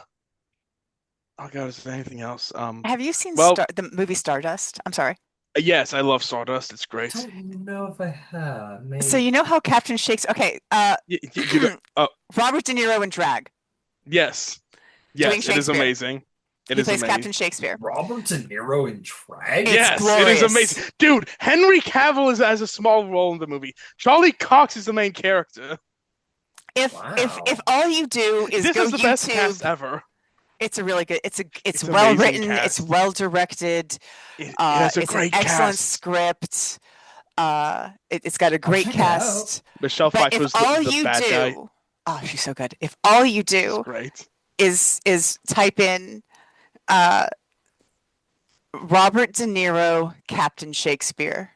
Oh God, is there anything else? Have you seen Well, the movie Stardust? I'm sorry. yes, I love Stardust. It's I great. don't know if I have. So Maybe. you know how Captain Shakespeare, okay, You know, oh, Robert De Niro in drag, yes, doing yes, it is Shakespeare. amazing. It He is plays amazing. Captain Shakespeare. Robert De Niro in drag? It's Yes, it is glorious. amazing. Dude, Henry Cavill has a small role in the movie. Charlie Cox is the main character. If Wow. all you do is This go is the best cast YouTube, ever. it's a really good. It's It's well amazing written. It's cast. well directed. It has a It's an great excellent cast. script. It's got a I'll great check it out. cast. Michelle But if Pfeiffer's all the you bad guy. do, oh, she's so good. If all you She's do great. is type in uh, Robert De Niro, Captain Shakespeare.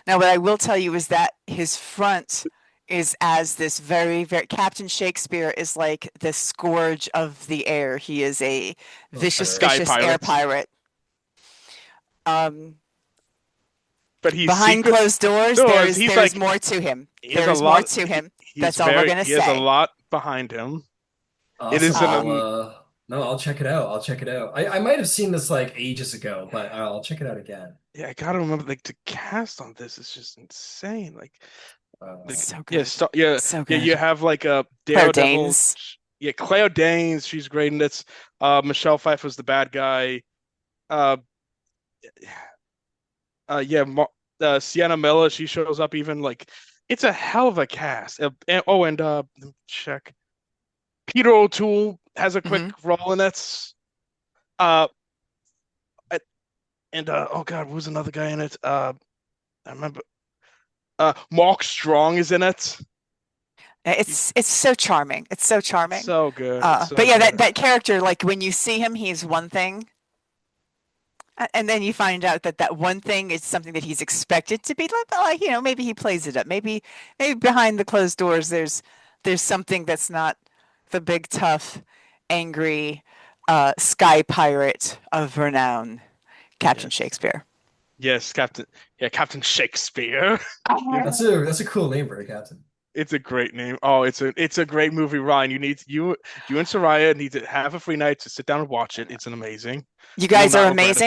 Now, what I will tell you is that his front is as this very, very Captain Shakespeare is like the scourge of the air. He is a vicious, sure. Sky vicious air pirate. pirate. Um, But he's behind secret. closed doors, No, there is he's there is like more to him. he has There a is more lot. to him. He's That's all we're very. gonna He has a say. lot behind him. It Awesome. is an. No, I'll check it out. I'll check it out. I might have seen this like ages ago, but I'll check it out again. Yeah, I gotta remember. Like the cast on this is just insane. So Yeah, good. yeah, So yeah. You good. have like a Claire Daredevil. Danes. Yeah, Claire Danes. She's great, and it's Michelle Pfeiffer's the bad guy. Uh, yeah, Sienna Miller. She shows up even like it's a hell of a cast. Let me check. Peter O'Toole has a quick Hmm. role in it. Uh, oh God, who's another guy in it? I remember. Mark Strong is in it. It's so charming. It's so charming. So good. It's But so yeah, good. that character, like when you see him, he's one thing, and then you find out that that one thing is something that he's expected to be. Like maybe he plays it up. Maybe behind the closed doors, there's something that's not the big tough, angry sky pirate of renown, Captain Yes. Shakespeare. Yes, Captain. Yeah, Captain Shakespeare. That's a cool name for a captain. It's a great name. Oh, it's a great movie, Ryan. You and Soraya need to have a free night to sit down and watch it. It's an amazing. You You will guys are not regret it. amazing.